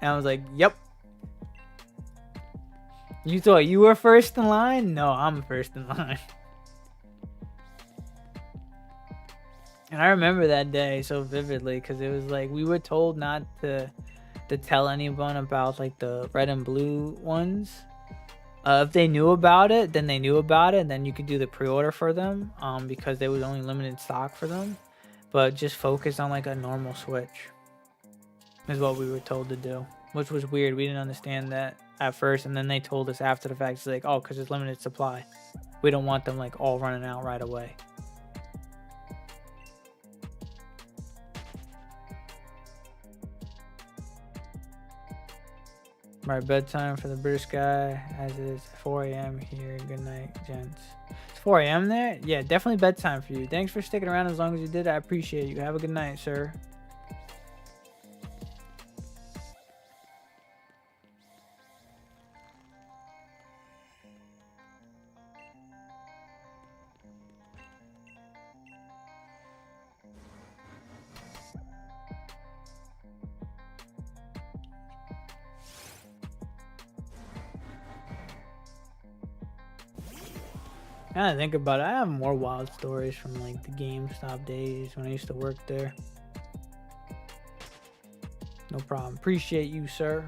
[SPEAKER 1] And I was like, "Yep. You thought you were first in line? No, I'm first in line." And I remember that day so vividly because it was like we were told not to tell anyone about like the red and blue ones. If they knew about it, then they knew about it, and then you could do the pre-order for them because there was only limited stock for them. But just focus on like a normal Switch is what we were told to do, which was weird. We didn't understand that at first, and then they told us after the fact. It's like, oh, because it's limited supply. We don't want them like all running out right away. My bedtime for the British guy, as it is 4 a.m. here. Good night, gents. It's 4 a.m. there? Yeah, definitely bedtime for you. Thanks for sticking around as long as you did. I appreciate you. Have a good night, sir. Now that I think about it, I have more wild stories from like the GameStop days when I used to work there. No problem. Appreciate you, sir.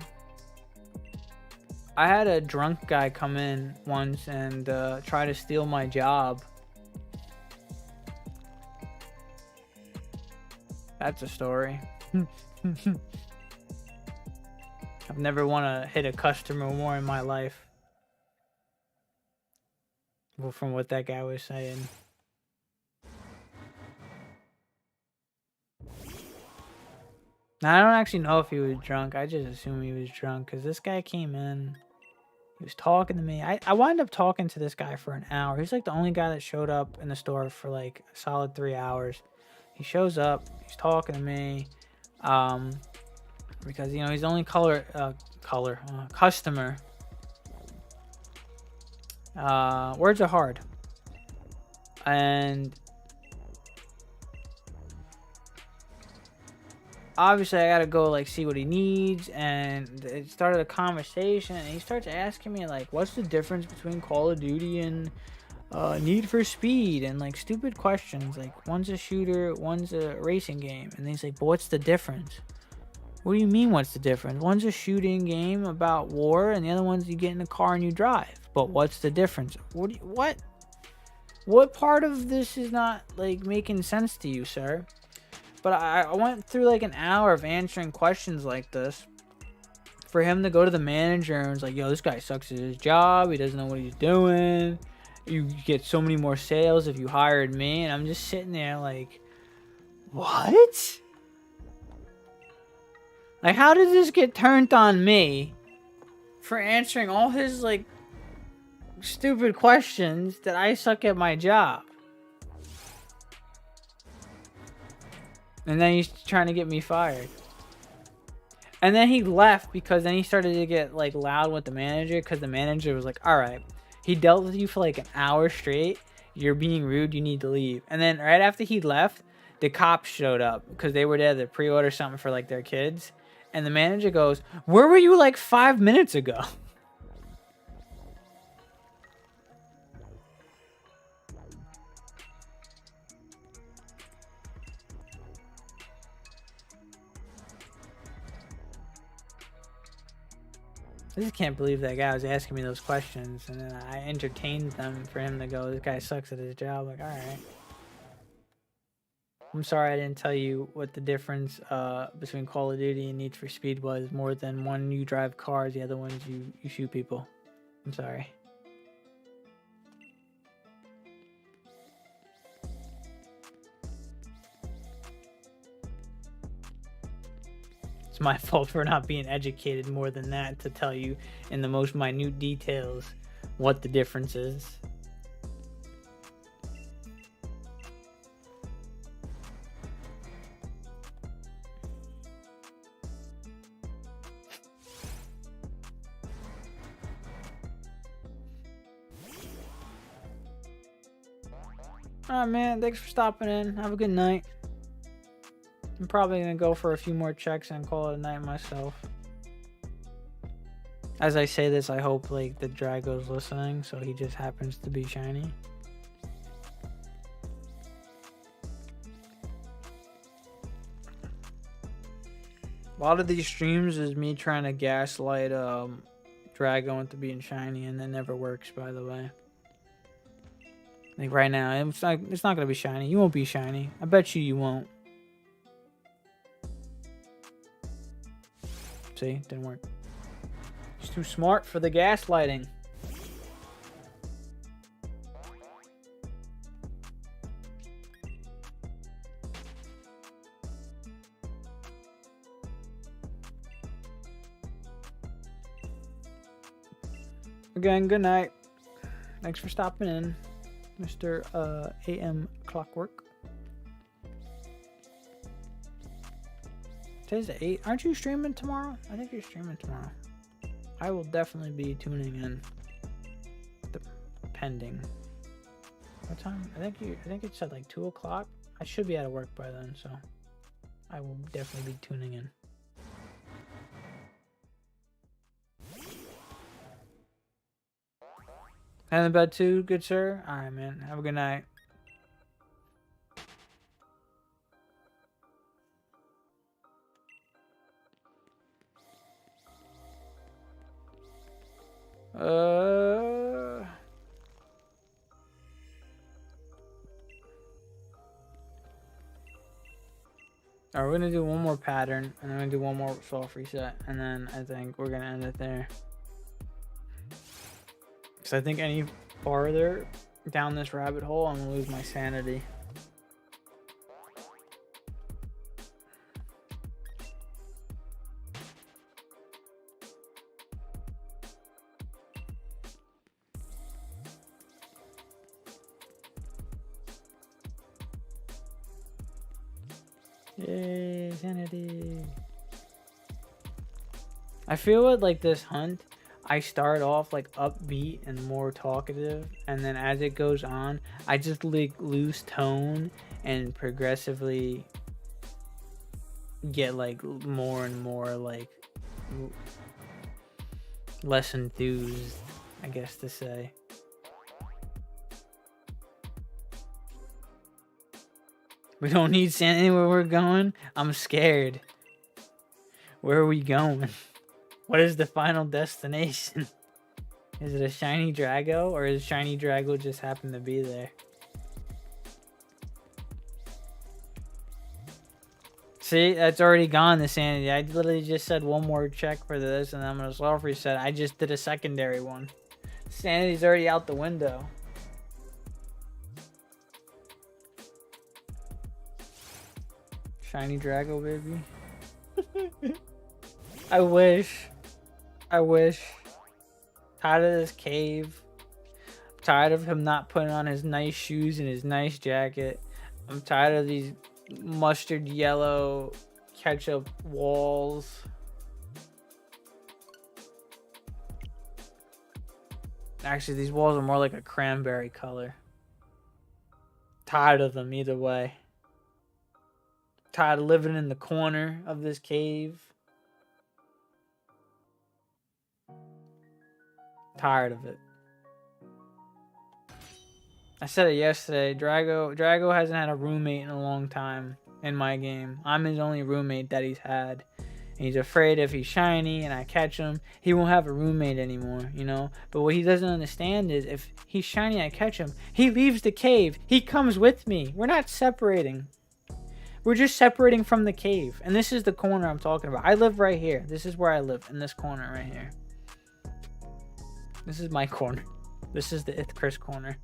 [SPEAKER 1] I had a drunk guy come in once and try to steal my job. That's a story. I've never want to hit a customer more in my life. Well, from what that guy was saying. Now, I don't actually know if he was drunk. I just assume he was drunk because this guy came in. He was talking to me. I wound up talking to this guy for an hour. He's like the only guy that showed up in the store for like a solid 3 hours. He shows up. He's talking to me. Because, you know, he's the only customer. Words are hard. And obviously I gotta go like see what he needs, and it started a conversation, and he starts asking me like, what's the difference between Call of Duty and Need for Speed, and like stupid questions like one's a shooter, one's a racing game. And he's like, but what's the difference? What do you mean what's the difference? One's a shooting game about war, and the other one's you get in a car and you drive. But what's the difference? What part of this is not like making sense to you, sir? But I went through like an hour of answering questions like this for him to go to the manager and was like, yo, this guy sucks at his job. He doesn't know what he's doing. You get so many more sales if you hired me. And I'm just sitting there like, what? Like, how did this get turned on me for answering all his like stupid questions that I suck at my job? And then he's trying to get me fired. And then he left because then he started to get like loud with the manager, because the manager was like, all right, he dealt with you for like an hour straight. You're being rude. You need to leave. And then right after he left, the cops showed up because they were there to pre-order something for like their kids. And the manager goes, where were you like 5 minutes ago? I just can't believe that guy was asking me those questions, and then I entertained them for him to go, this guy sucks at his job. Like, all right. I'm sorry I didn't tell you what the difference between Call of Duty and Need for Speed was. More than one you drive cars, the other ones you shoot people. I'm sorry. It's my fault for not being educated more than that to tell you in the most minute details what the difference is. Alright, man. Thanks for stopping in. Have a good night. I'm probably going to go for a few more checks and call it a night myself. As I say this, I hope like the Drago's listening, so he just happens to be shiny. A lot of these streams is me trying to gaslight Drago into being shiny, and that never works, by the way. Like right now, it's not gonna be shiny. You won't be shiny. I bet you won't. See, didn't work. He's too smart for the gaslighting. Again, good night. Thanks for stopping in, Mr. AM Clockwork. Today's the 8th. Aren't you streaming tomorrow? I think you're streaming tomorrow. I will definitely be tuning in. Depending. What time? I think it's at like 2 o'clock. I should be out of work by then, so I will definitely be tuning in. And in bed too, good sir. All right, man. Have a good night. Alright, we're gonna do one more pattern, and I'm gonna do one more soft reset, and then I think we're gonna end it there. Because I think any farther down this rabbit hole, I'm gonna lose my sanity. Yay, sanity. I feel with like this hunt, I start off like upbeat and more talkative, and then as it goes on, I just like lose tone and progressively get like more and more like less enthused, I guess to say. We don't need sanity where we're going. I'm scared. Where are we going? What is the final destination? Is it a shiny Drago, or is shiny Drago just happen to be there? See, that's already gone, the sanity. I literally just said one more check for this, and I'm gonna soft reset. I just did a secondary one. Sanity's already out the window. Shiny Drago, baby. I wish. Tired of this cave. I'm tired of him not putting on his nice shoes and his nice jacket. I'm tired of these mustard yellow ketchup walls. Actually, these walls are more like a cranberry color. Tired of them either way. Tired of living in the corner of this cave. Tired of it. I said it yesterday. Drago hasn't had a roommate in a long time in my game. I'm his only roommate that he's had. And he's afraid if he's shiny and I catch him, he won't have a roommate anymore, you know? But what he doesn't understand is if he's shiny and I catch him, he leaves the cave. He comes with me. We're not separating. We're just separating from the cave. And this is the corner I'm talking about. I live right here. This is where I live, in this corner right here. This is my corner. This is the Chris corner.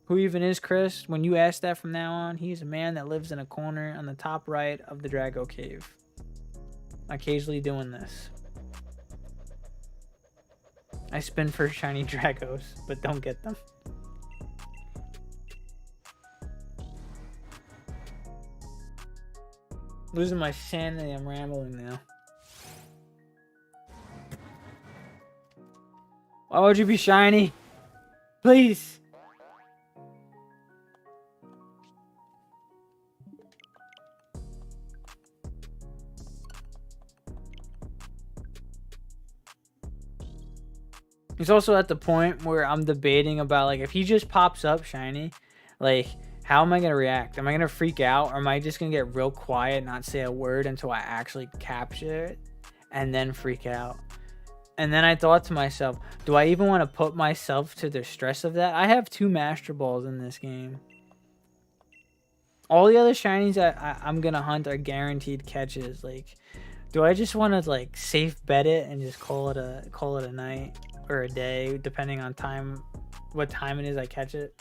[SPEAKER 1] Who even is Chris? When you ask that from now on, he's a man that lives in a corner on the top right of the Drago cave. Occasionally doing this. I spin for shiny Dragos, but don't get them. Losing my sanity, I'm rambling now. Why would you be shiny? Please. He's also at the point where I'm debating about, like, if he just pops up shiny, like, how am I going to react? Am I going to freak out, or am I just going to get real quiet, not say a word until I actually capture it, and then freak out? And then I thought to myself, do I even want to put myself to the stress of that? I have 2 Master Balls in this game. All the other shinies that I'm going to hunt are guaranteed catches. Like, do I just want to, like, safe bet it and just call it a night or a day, depending on what time it is I catch it?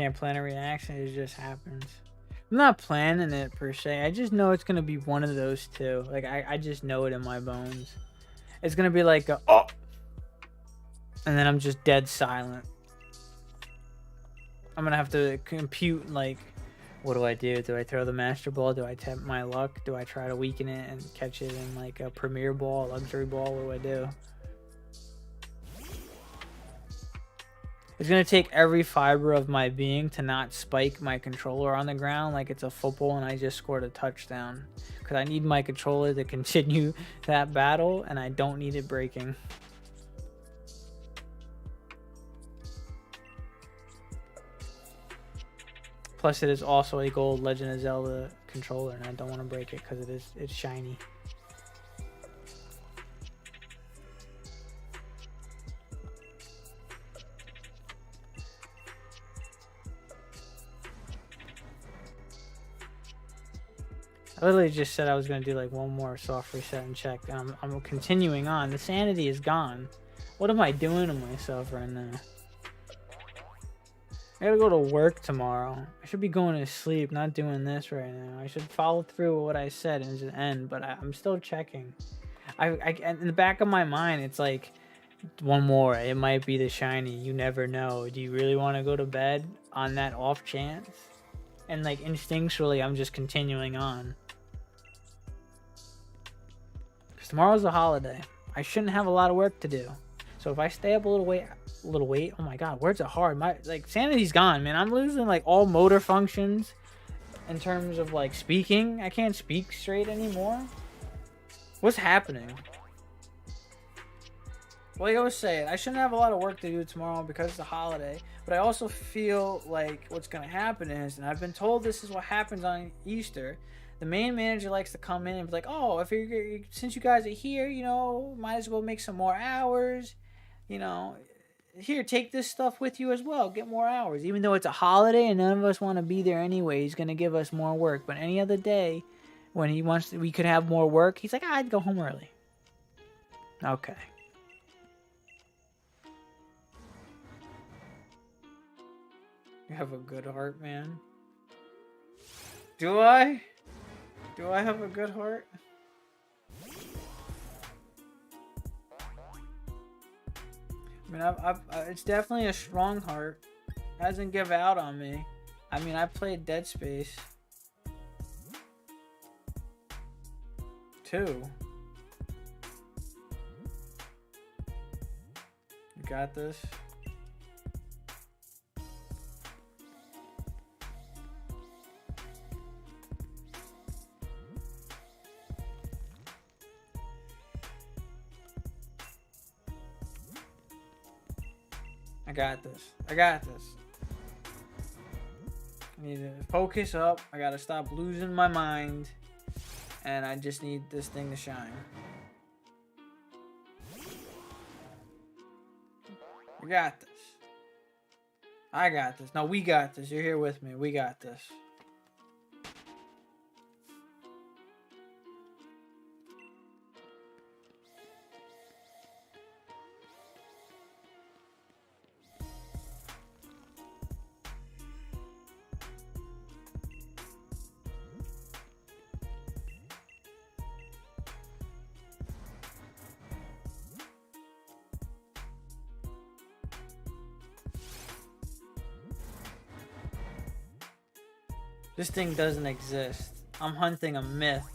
[SPEAKER 1] Can't plan a reaction, it just happens. I'm not planning it per se. I just know it's gonna be one of those two. Like I just know it in my bones. It's gonna be like a, oh, and then I'm just dead silent. I'm gonna have to compute like, what do I do? Do I throw the master ball? Do I tempt my luck? Do I try to weaken it and catch it in like a premier ball, a luxury ball? What do I do? It's gonna take every fiber of my being to not spike my controller on the ground like it's a football and I just scored a touchdown. Because I need my controller to continue that battle and I don't need it breaking. Plus, it is also a gold Legend of Zelda controller, and I don't want to break it because it's shiny. I literally just said I was going to do like one more soft reset and check, and I'm continuing on. The sanity is gone. What am I doing to myself right now? I gotta go to work tomorrow. I should be going to sleep, not doing this right now. I should follow through with what I said and just end, but I'm still checking. In the back of my mind, it's like, one more. It might be the shiny. You never know. Do you really want to go to bed on that off chance? And like instinctually, I'm just continuing on. Because tomorrow's a holiday. I shouldn't have a lot of work to do. So if I stay up a little wait, oh my god, words are hard. My like sanity's gone, man. I'm losing like all motor functions in terms of like speaking. I can't speak straight anymore. What's happening? Like I was saying, I shouldn't have a lot of work to do tomorrow because it's a holiday, but I also feel like what's going to happen is, and I've been told this is what happens on Easter, the main manager likes to come in and be like, oh, if since you guys are here, you know, might as well make some more hours, you know, here, take this stuff with you as well, get more hours. Even though it's a holiday and none of us want to be there anyway, he's going to give us more work. But any other day when he wants we could have more work, he's like, I'd go home early. Okay. You have a good heart, man. Do I? Do I have a good heart? I mean, it's definitely a strong heart. Hasn't give out on me. I mean, I played Dead Space 2. You got this. I got this. I got this. I need to focus up. I gotta stop losing my mind. And I just need this thing to shine. I got this. I got this. No, we got this. You're here with me. We got this. This thing doesn't exist. I'm hunting a myth.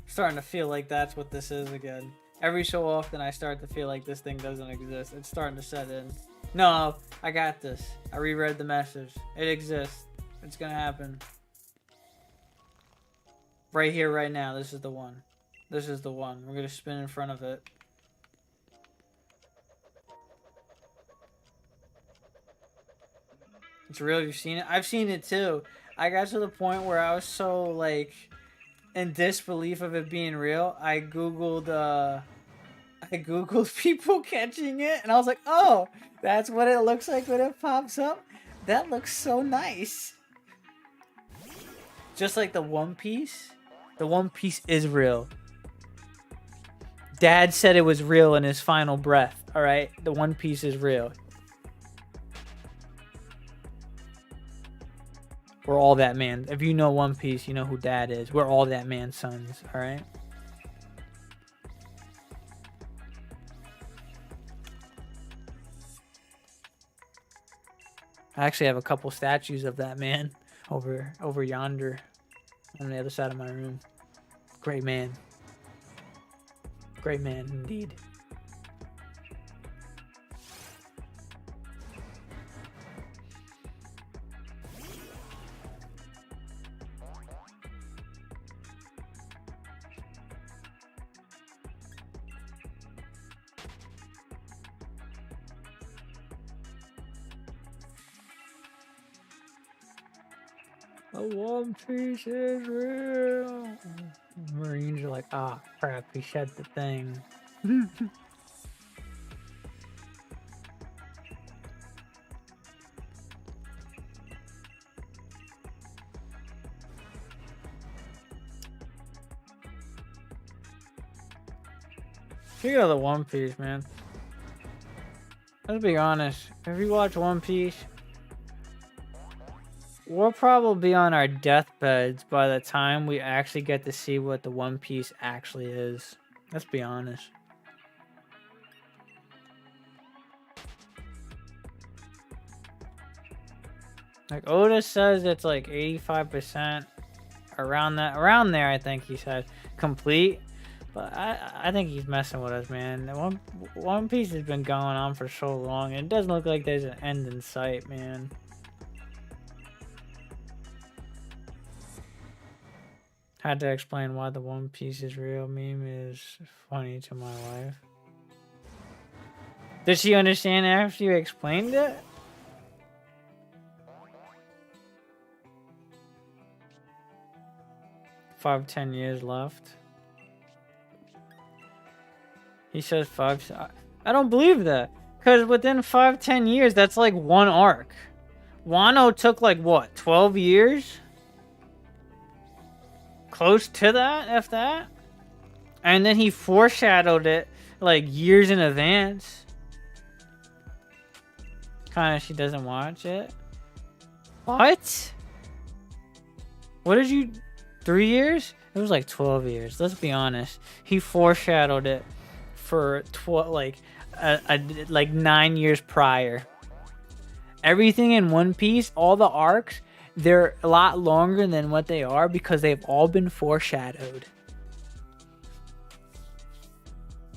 [SPEAKER 1] Starting to feel like that's what this is again. Every so often I start to feel like this thing doesn't exist. It's starting to set in. No, I got this. I reread the message. It exists. It's gonna happen. Right here, right now. This is the one. This is the one. We're gonna spin in front of it. It's real. You've seen it? I've seen it too. I got to the point where I was so like in disbelief of it being real. I googled people catching it, and I was like, oh, that's what it looks like when it pops up. That looks so nice. Just like the One Piece. The One Piece is real. Dad said it was real in his final breath. All right, the One Piece is real. We're all that man. If you know One Piece, you know who Dad is. We're all that man's sons. All right. I actually have a couple statues of that man over yonder on the other side of my room. Great man. Great man indeed. The One Piece is real. Marines are like, ah, oh, crap, he shed the thing. You got the One Piece, man. Let's be honest. If you watch One Piece, we'll probably be on our deathbeds by the time we actually get to see what the One Piece actually is. Let's be honest. Like Oda says it's like 85% around there I think he said complete. But I think he's messing with us, man. One Piece has been going on for so long, and it doesn't look like there's an end in sight, man. Had to explain why the One Piece is real meme is funny to my wife. Did she understand after you explained it? Five, 10 years left. He says 5. I don't believe that. Because within 5-10 years, that's like one arc. Wano took like what, 12 years? Close to that, if that. And then he foreshadowed it like years in advance. Kinda, she doesn't watch it. What? What did you... 3 years? It was like 12 years. Let's be honest. He foreshadowed it for like 9 years prior. Everything in One Piece, all the arcs, they're a lot longer than what they are because they've all been foreshadowed.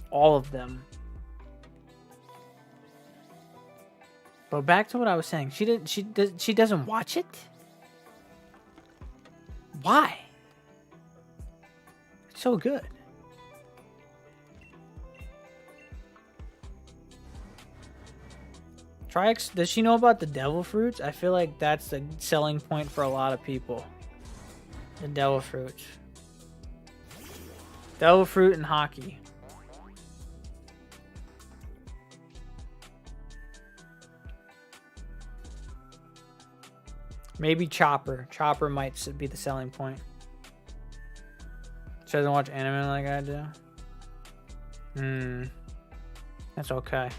[SPEAKER 1] All of them. But back to what I was saying. She doesn't watch it? Why? It's so good. Does she know about the devil fruits? I feel like that's the selling point for a lot of people. The devil fruits. Devil fruit and hockey. Maybe Chopper. Chopper might be the selling point. She doesn't watch anime like I do. That's okay.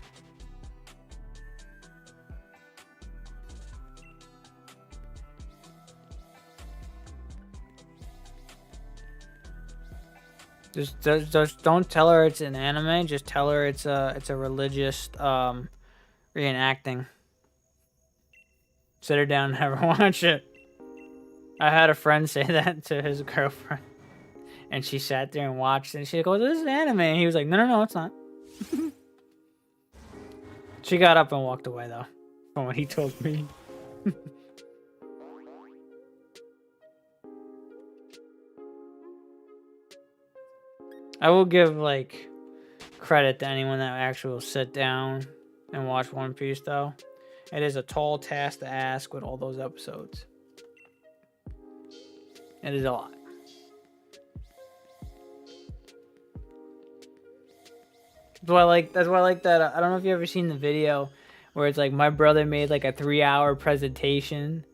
[SPEAKER 1] Just don't tell her it's an anime. Just tell her it's a religious reenacting. Sit her down and have her watch it. I had a friend say that to his girlfriend, and she sat there and watched it. And she goes, "This is anime." And he was like, "No, it's not." She got up and walked away though, from what he told me. I will give like credit to anyone that actually will sit down and watch One Piece though. It is a tall task to ask with all those episodes. It is a lot. That's why I like that. I don't know if you ever seen the video where it's like my brother made like a 3-hour presentation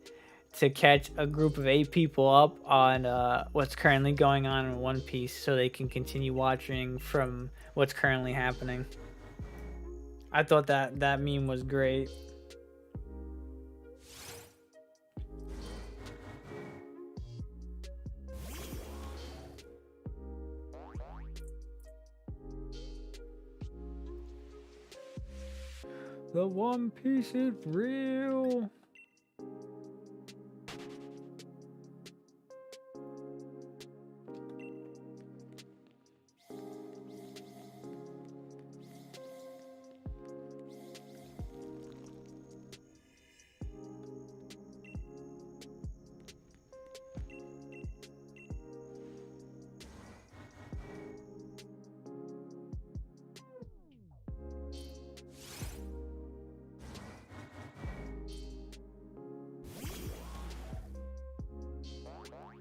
[SPEAKER 1] to catch a group of 8 people up on what's currently going on in One Piece so they can continue watching from what's currently happening. I thought that meme was great. The One Piece is real.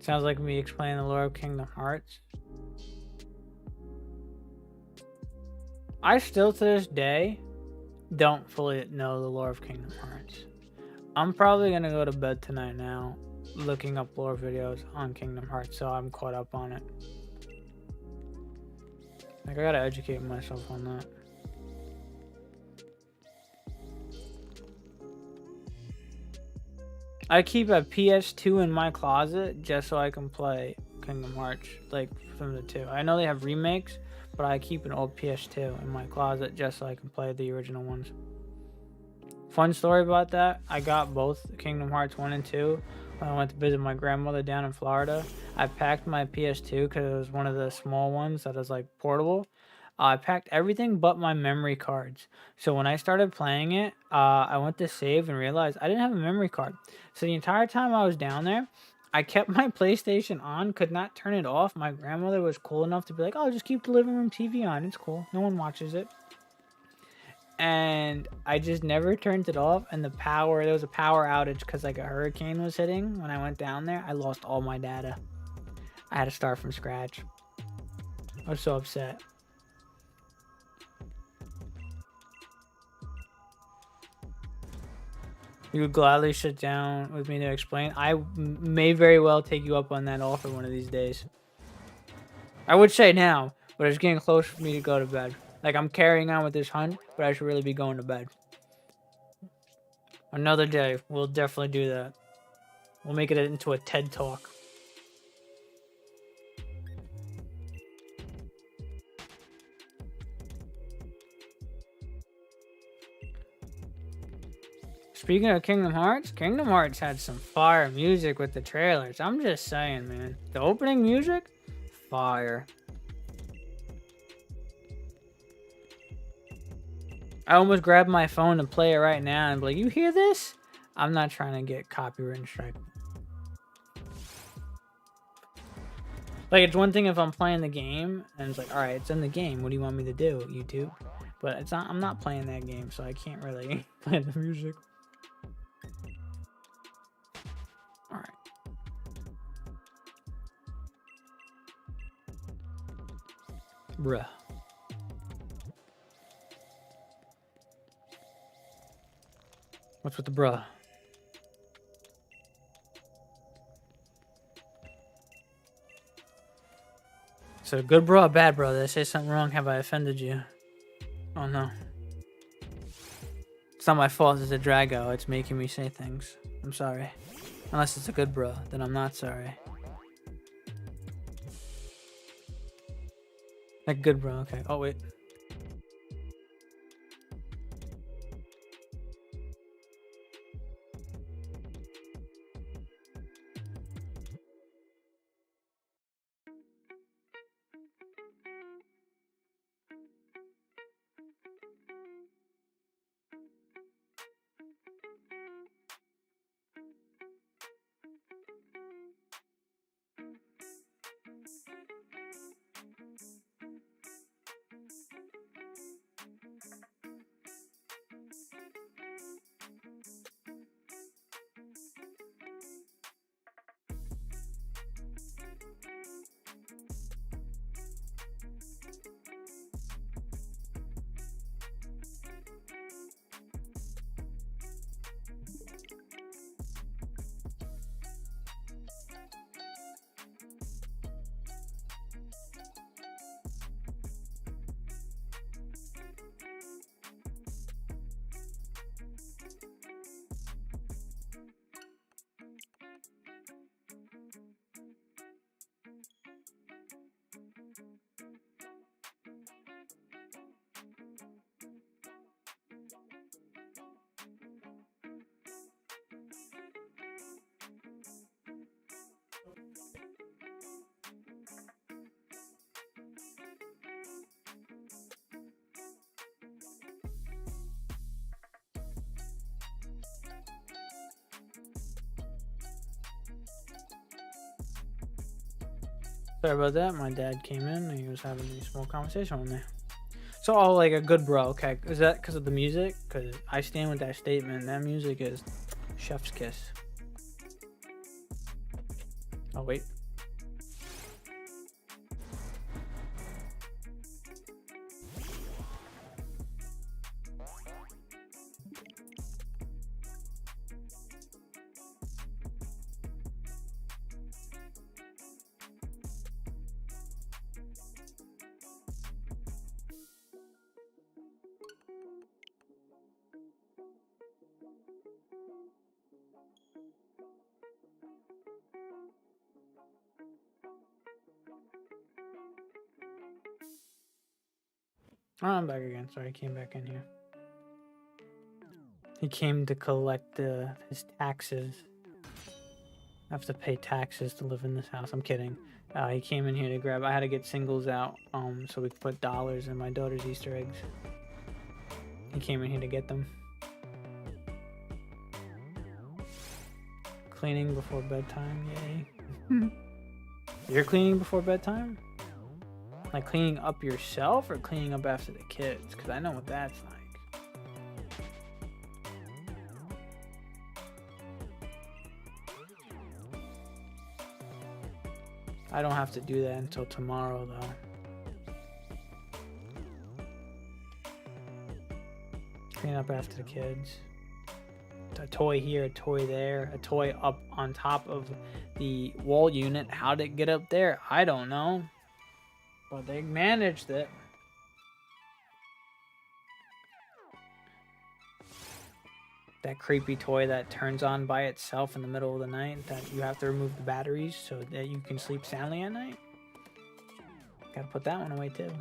[SPEAKER 1] Sounds like me explaining the lore of Kingdom Hearts. I still to this day don't fully know the lore of Kingdom Hearts. I'm probably gonna go to bed tonight now looking up lore videos on Kingdom Hearts so I'm caught up on it. Like, I gotta educate myself on that. I keep a PS2 in my closet just so I can play Kingdom Hearts, like, from the 2. I know they have remakes, but I keep an old PS2 in my closet just so I can play the original ones. Fun story about that, I got both Kingdom Hearts 1 and 2 when I went to visit my grandmother down in Florida. I packed my PS2 because it was one of the small ones that is like portable. I packed everything but my memory cards. So when I started playing it, I went to save and realized I didn't have a memory card. So the entire time I was down there, I kept my PlayStation on, could not turn it off. My grandmother was cool enough to be like, "Oh, just keep the living room TV on. It's cool. No one watches it." And I just never turned it off. And there was a power outage because like a hurricane was hitting. When I went down there, I lost all my data. I had to start from scratch. I was so upset. You would gladly sit down with me to explain. I may very well take you up on that offer one of these days. I would say now, but it's getting close for me to go to bed. Like, I'm carrying on with this hunt, but I should really be going to bed. Another day, we'll definitely do that. We'll make it into a TED Talk. Speaking of Kingdom Hearts had some fire music with the trailers. I'm just saying, man. The opening music? Fire. I almost grabbed my phone to play it right now and be like, "You hear this?" I'm not trying to get copyright strike. Like, it's one thing if I'm playing the game and it's like, all right, it's in the game. What do you want me to do, YouTube? But it's not. I'm not playing that game, so I can't really play the music. All right. Bruh. What's with the bruh? So good bro, bad bro? Did I say something wrong? Have I offended you? Oh no. It's not my fault, it's a Drago. It's making me say things. I'm sorry. Unless it's a good bro, then I'm not sorry. Like good bro, okay. Oh wait. Sorry about that. My dad came in and he was having a small conversation with me. So, oh, like a good bro. Okay, is that because of the music? Because I stand with that statement. That music is chef's kiss. Oh wait. Oh, I'm back again. Sorry, I came back in here. He came to collect his taxes. I have to pay taxes to live in this house. I'm kidding. He came in here to grab. I had to get singles out, so we could put dollars in my daughter's Easter eggs. He came in here to get them. Cleaning before bedtime, yay. You're cleaning before bedtime? Like cleaning up yourself or cleaning up after the kids? Because I know what that's like. I don't have to do that until tomorrow, though. Clean up after the kids. A toy here, a toy there, a toy up on top of the wall unit. How did it get up there? I don't know. But they managed it. That creepy toy that turns on by itself in the middle of the night that you have to remove the batteries so that you can sleep soundly at night. Gotta put that one away too.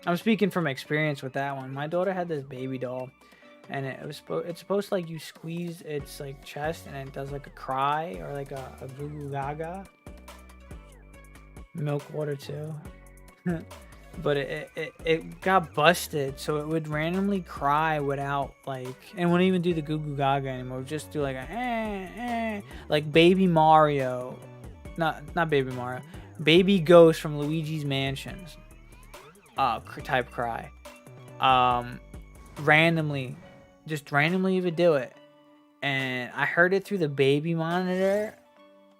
[SPEAKER 1] I'm speaking from experience with that one. My daughter had this baby doll, and it's supposed to, like, you squeeze its like chest and it does like a cry or like a goo goo gaga. Milk water too. But it got busted, so it would randomly cry without, like, and wouldn't even do the goo goo gaga anymore. It would just do like a like Baby Mario, not Baby Mario, Baby Ghost from Luigi's Mansions, type cry. Randomly it would do it, and I heard it through the baby monitor.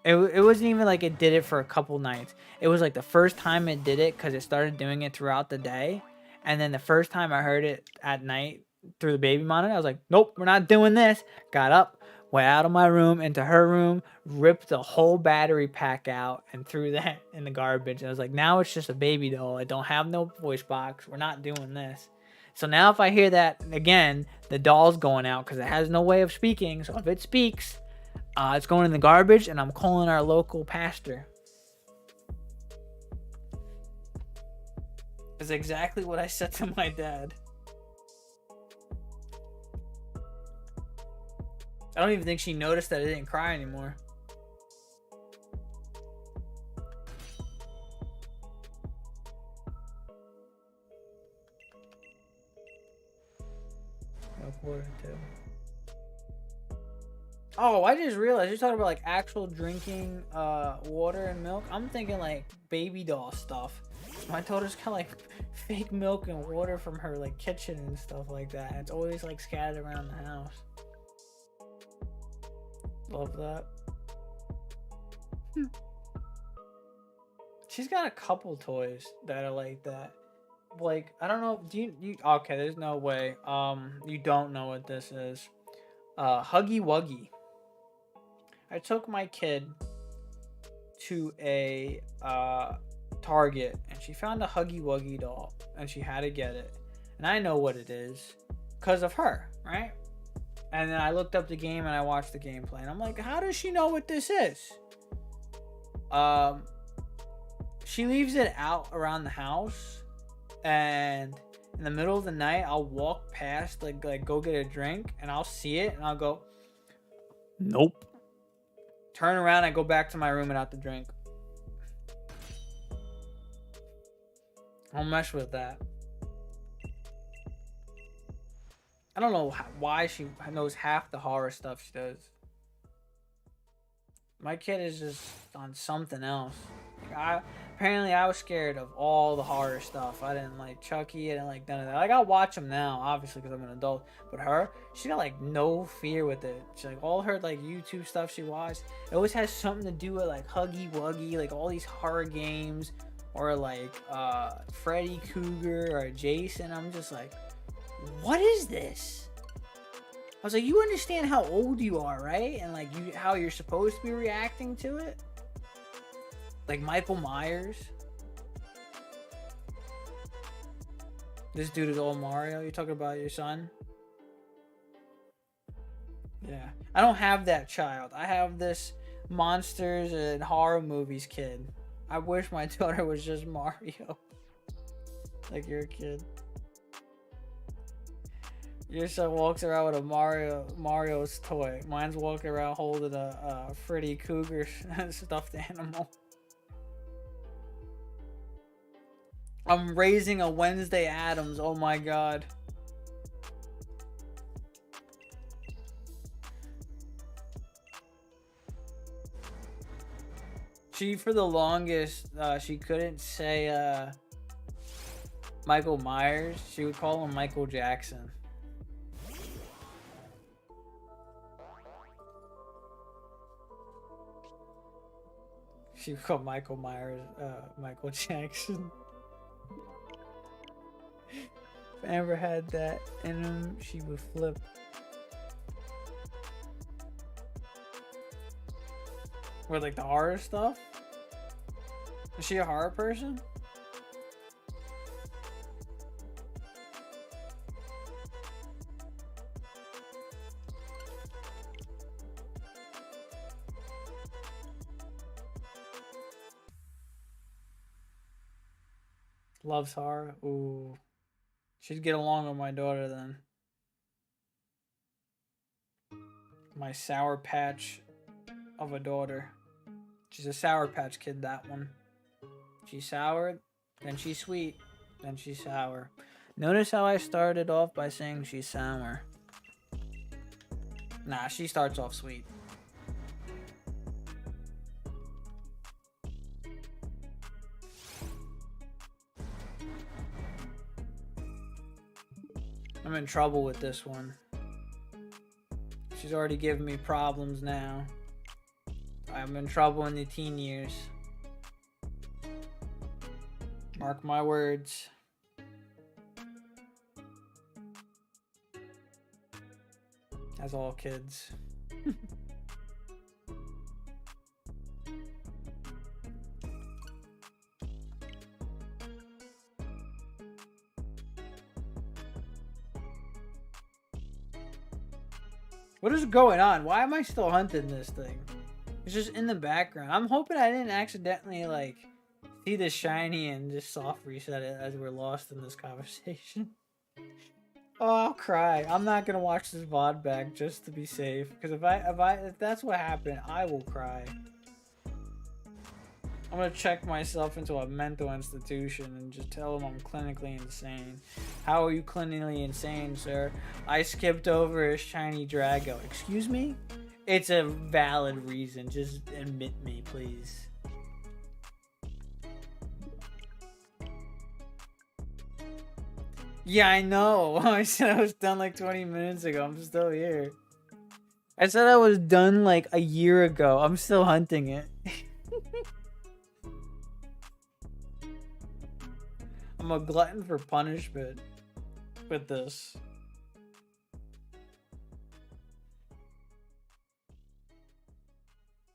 [SPEAKER 1] It wasn't even like it did it for a couple nights. It was like the first time it did it because it started doing it throughout the day. And then the first time I heard it at night through the baby monitor, I was like, nope, we're not doing this. Got up, went out of my room, into her room, ripped the whole battery pack out, and threw that in the garbage. And I was like, now it's just a baby doll. I don't have no voice box. We're not doing this. So now if I hear that again, the doll's going out because it has no way of speaking. So if it speaks, it's going in the garbage, and I'm calling our local pastor. That's exactly what I said to my dad. I don't even think she noticed that I didn't cry anymore. Milk water too. Oh, I just realized you're talking about like actual drinking water and milk. I'm thinking like baby doll stuff. My daughter's got like fake milk and water from her like kitchen and stuff like that. And it's always like scattered around the house. Love that. She's got a couple toys that are like that. Like, I don't know. Do you okay, there's no way. You don't know what this is. Huggy Wuggy. I took my kid to a Target, and she found a Huggy Wuggy doll, and she had to get it. And I know what it is because of her, right? And then I looked up the game and I watched the gameplay, and I'm like, how does she know what this is? She leaves it out around the house, and in the middle of the night, I'll walk past, like go get a drink, and I'll see it, and I'll go, nope. Turn around, I go back to my room and out the drink. I'll mess with that. I don't know why she knows half the horror stuff she does. My kid is just on something else. Like apparently I was scared of all the horror stuff. I didn't like Chucky. I didn't like none of that. Like I watch them now, obviously, because I'm an adult. But her, she got like no fear with it. She like all her like YouTube stuff she watched. It always has something to do with like Huggy Wuggy, like all these horror games, or like Freddy Krueger or Jason. I'm just like, what is this? I was like, you understand how old you are, right? And like how you're supposed to be reacting to it? Like Michael Myers. This dude is all Mario. You talking about your son? Yeah. I don't have that child. I have this monsters and horror movies kid. I wish my daughter was just Mario. Like your kid. Your son walks around with a Mario's toy. Mine's walking around holding a Freddy Krueger stuffed animal. I'm raising a Wednesday Addams. Oh my god. She, for the longest, she couldn't say Michael Myers. She would call him Michael Jackson. She would call Michael Myers Michael Jackson. If I ever had that in him, she would flip. With like the horror stuff? Is she a horror person? Loves horror? Ooh. She'd get along with my daughter then. My Sour Patch of a daughter. She's a Sour Patch Kid, that one. She's sour, then she's sweet, then she's sour. Notice how I started off by saying she's sour. Nah, she starts off sweet. I'm in trouble with this one. She's already giving me problems now. I'm in trouble in the teen years. Mark my words. As all kids. What is going on? Why am I still hunting this thing? It's just in the background. I'm hoping I didn't accidentally like see the shiny and just soft reset it as we're lost in this conversation. Oh, I'll cry. I'm not gonna watch this VOD back just to be safe. Because if that's what happened, I will cry. I'm gonna check myself into a mental institution and just tell them I'm clinically insane. How are you clinically insane, sir? I skipped over a shiny Drago. Excuse me? It's a valid reason. Just admit me, please. Yeah, I know. I said I was done like 20 minutes ago. I'm still here. I said I was done like a year ago. I'm still hunting it. I'm a glutton for punishment with this.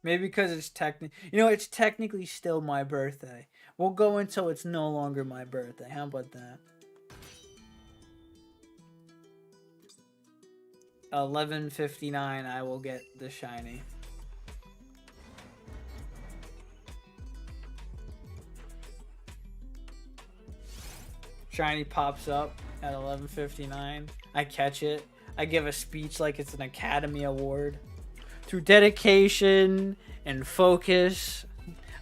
[SPEAKER 1] Maybe because it's it's technically still my birthday. We'll go until it's no longer my birthday. How about that? 11:59, I will get the shiny. Shiny pops up at 11:59. I catch it. I give a speech like it's an Academy Award. Through dedication and focus,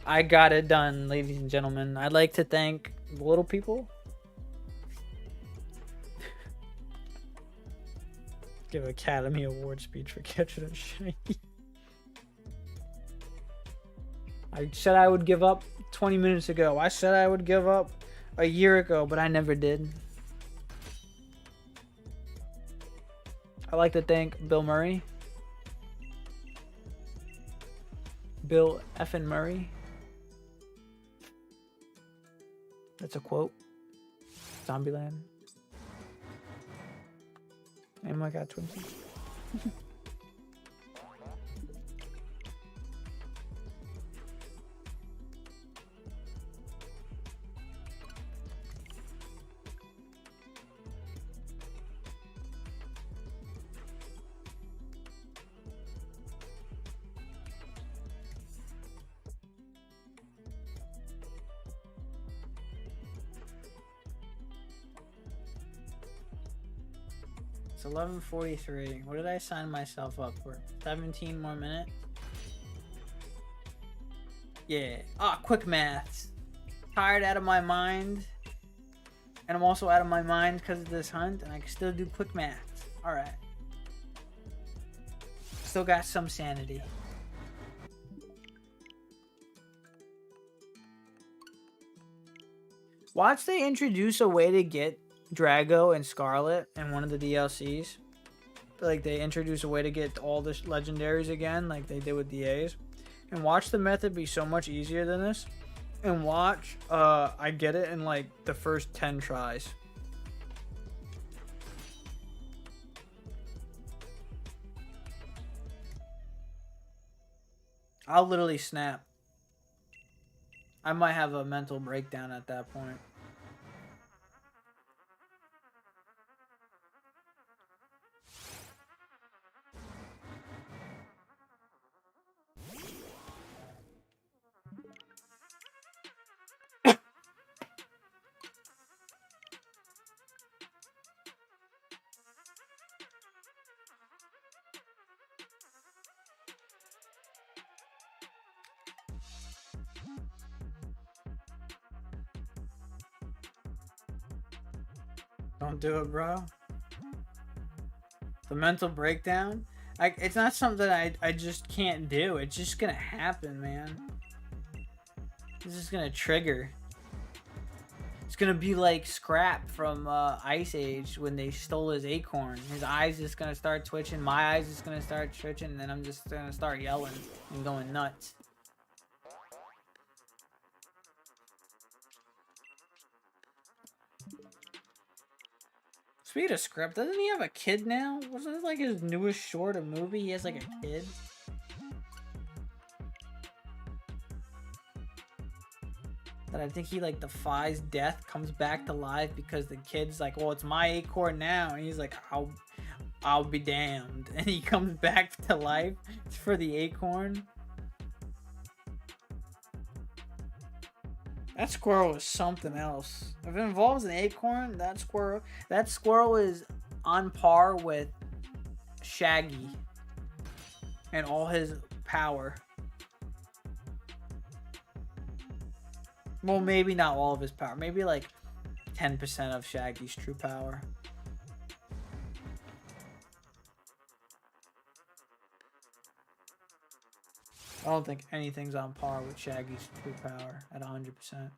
[SPEAKER 1] I got it done, ladies and gentlemen. I'd like to thank the little people. Give Academy Award speech for catching a shiny. I said I would give up 20 minutes ago. I said I would give up a year ago, but I never did. I like to thank Bill Murray. Bill effing Murray. That's a quote. Zombieland. Oh my god, Twinsies. It's 11:43. What did I sign myself up for? 17 more minutes? Yeah. Ah, quick maths. Tired out of my mind. And I'm also out of my mind because of this hunt, and I can still do quick maths. Alright. Still got some sanity. Watch they introduce a way to get Drago and Scarlet in one of the DLCs. Like they introduce a way to get all the legendaries again, like they did with DAs. And watch the method be so much easier than this. And watch, I get it in like the first 10 tries. I'll literally snap. I might have a mental breakdown at that point. Don't do it, bro. The mental breakdown? It's not something I just can't do. It's just gonna happen, man. This is gonna trigger. It's gonna be like Scrap from Ice Age when they stole his acorn. His eyes just gonna start twitching. My eyes just gonna start twitching, and then I'm just gonna start yelling and going nuts. Speaking of Script, doesn't he have a kid now? Wasn't it like his newest short a movie? He has like a kid. That I think he like defies death, comes back to life because the kid's like, well, it's my acorn now, and he's like, I'll be damned, and he comes back to life for the acorn. That squirrel is something else. If it involves an acorn, that squirrel is on par with Shaggy and all his power. Well, maybe not all of his power. Maybe like 10% of Shaggy's true power. I don't think anything's on par with Shaggy's true power at 100%.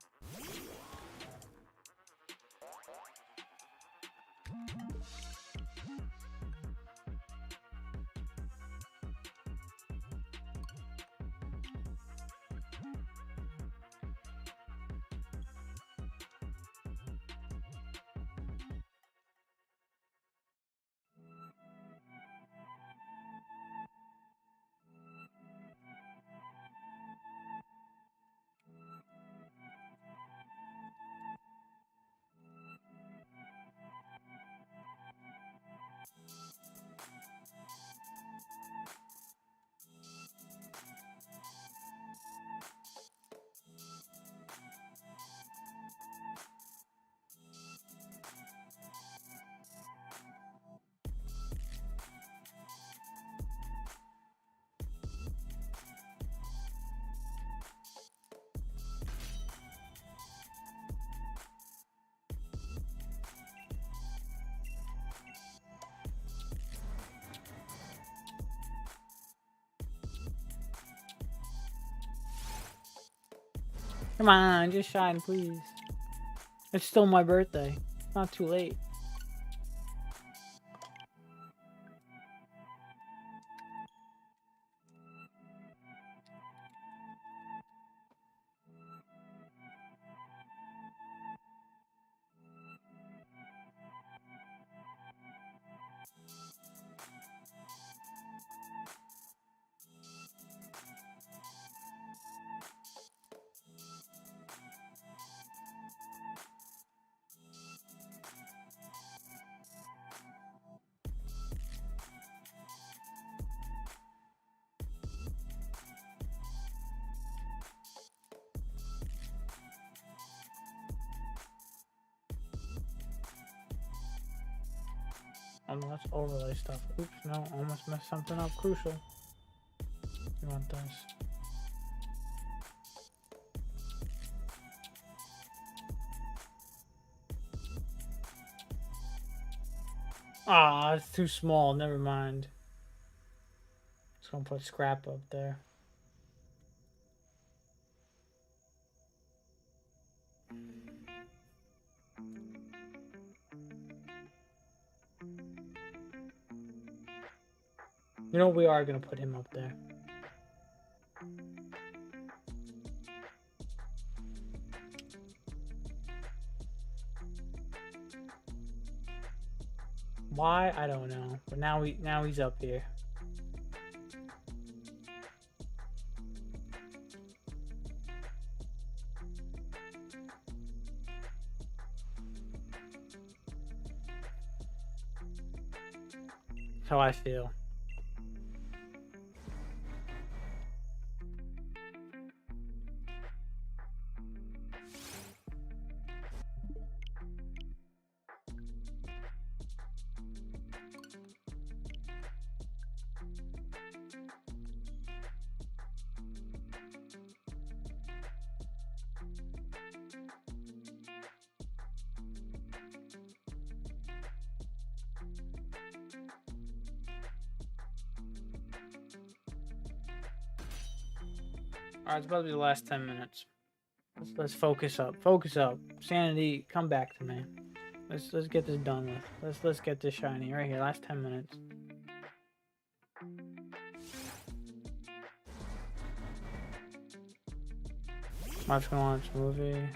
[SPEAKER 1] Come on, just shine, please. It's still my birthday. It's not too late. Oh no, that's overlay stuff. Oops, no, almost messed something up crucial. You want this? Ah, it's too small. Never mind. Just gonna put scrap up there. You know, we are gonna put him up there. Why? I don't know. But now he's up here. That's how I feel. Alright, it's about to be the last 10 minutes. Let's focus up. Focus up. Sanity, come back to me. Let's get this done with. Let's get this shiny right here. Last 10 minutes. I'm just gonna watch the movie.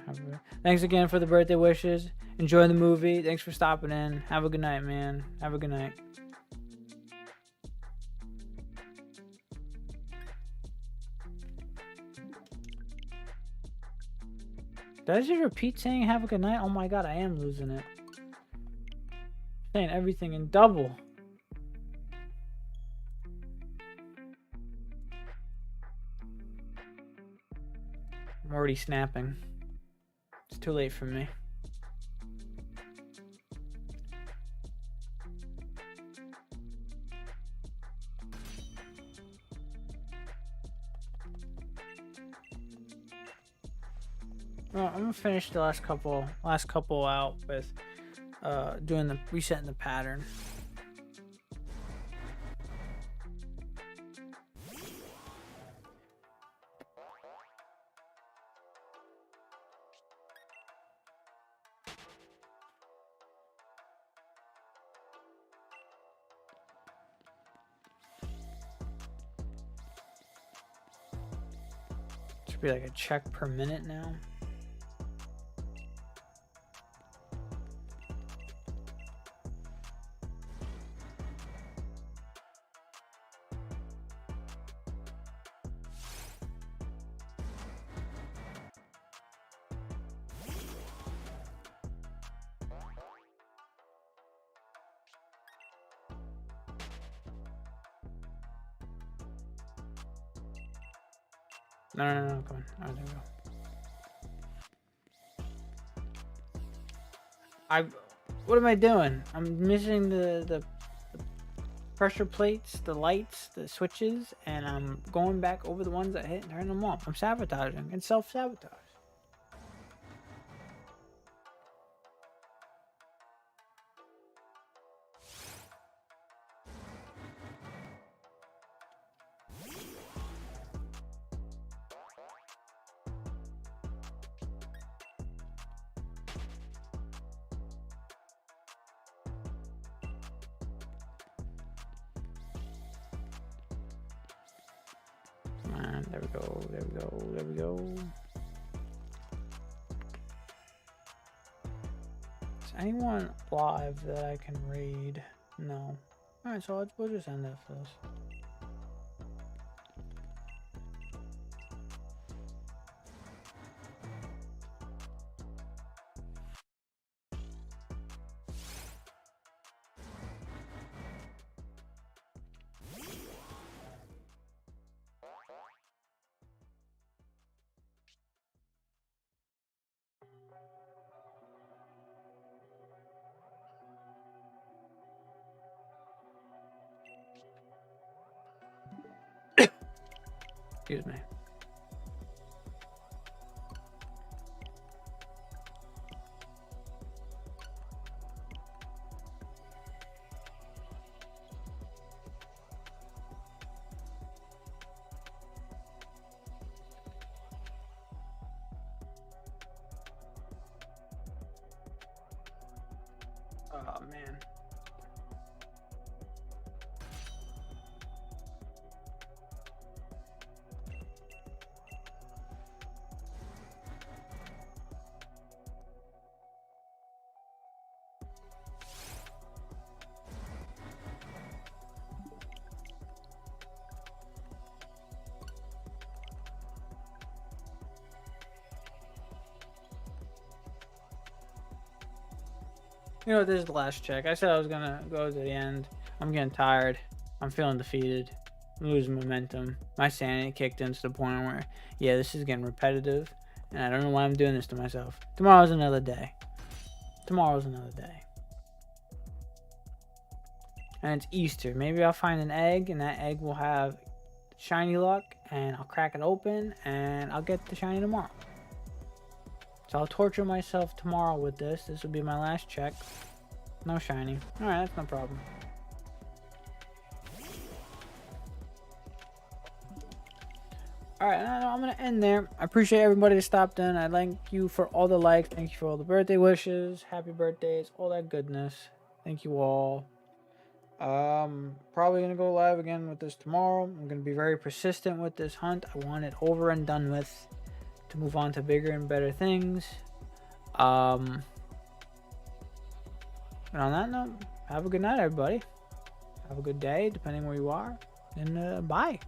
[SPEAKER 1] Thanks again for the birthday wishes. Enjoy the movie. Thanks for stopping in. Have a good night, man. Have a good night. Did I just repeat saying have a good night? Oh my god, I am losing it. Saying everything in double. I'm already snapping. It's too late for me. Well, I'm gonna finish the last couple out with doing resetting the pattern. Should be like a check per minute now. No, come on. Oh, there we go. What am I doing? I'm missing the pressure plates, the lights, the switches, and I'm going back over the ones that hit and turning them off. I'm sabotaging and self-sabotage. There we go. There we go. There we go. Is anyone live that I can raid? No. Alright, so we'll just end that for this. Excuse me. Oh man. You know what, this is the last check. I said I was gonna go to the end. I'm getting tired. I'm feeling defeated. I'm losing momentum. My sanity kicked in to the point where, yeah, this is getting repetitive. And I don't know why I'm doing this to myself. Tomorrow's another day. Tomorrow's another day. And it's Easter. Maybe I'll find an egg, and that egg will have shiny luck, and I'll crack it open, and I'll get the shiny tomorrow. So I'll torture myself tomorrow with this. This will be my last check. No shiny. Alright, that's no problem. Alright, I'm going to end there. I appreciate everybody that stopped in. I thank you for all the likes. Thank you for all the birthday wishes. Happy birthdays. All that goodness. Thank you all. Probably going to go live again with this tomorrow. I'm going to be very persistent with this hunt. I want it over and done with, to move on to bigger and better things. And on that note, have a good night, everybody. Have a good day, depending where you are. And bye.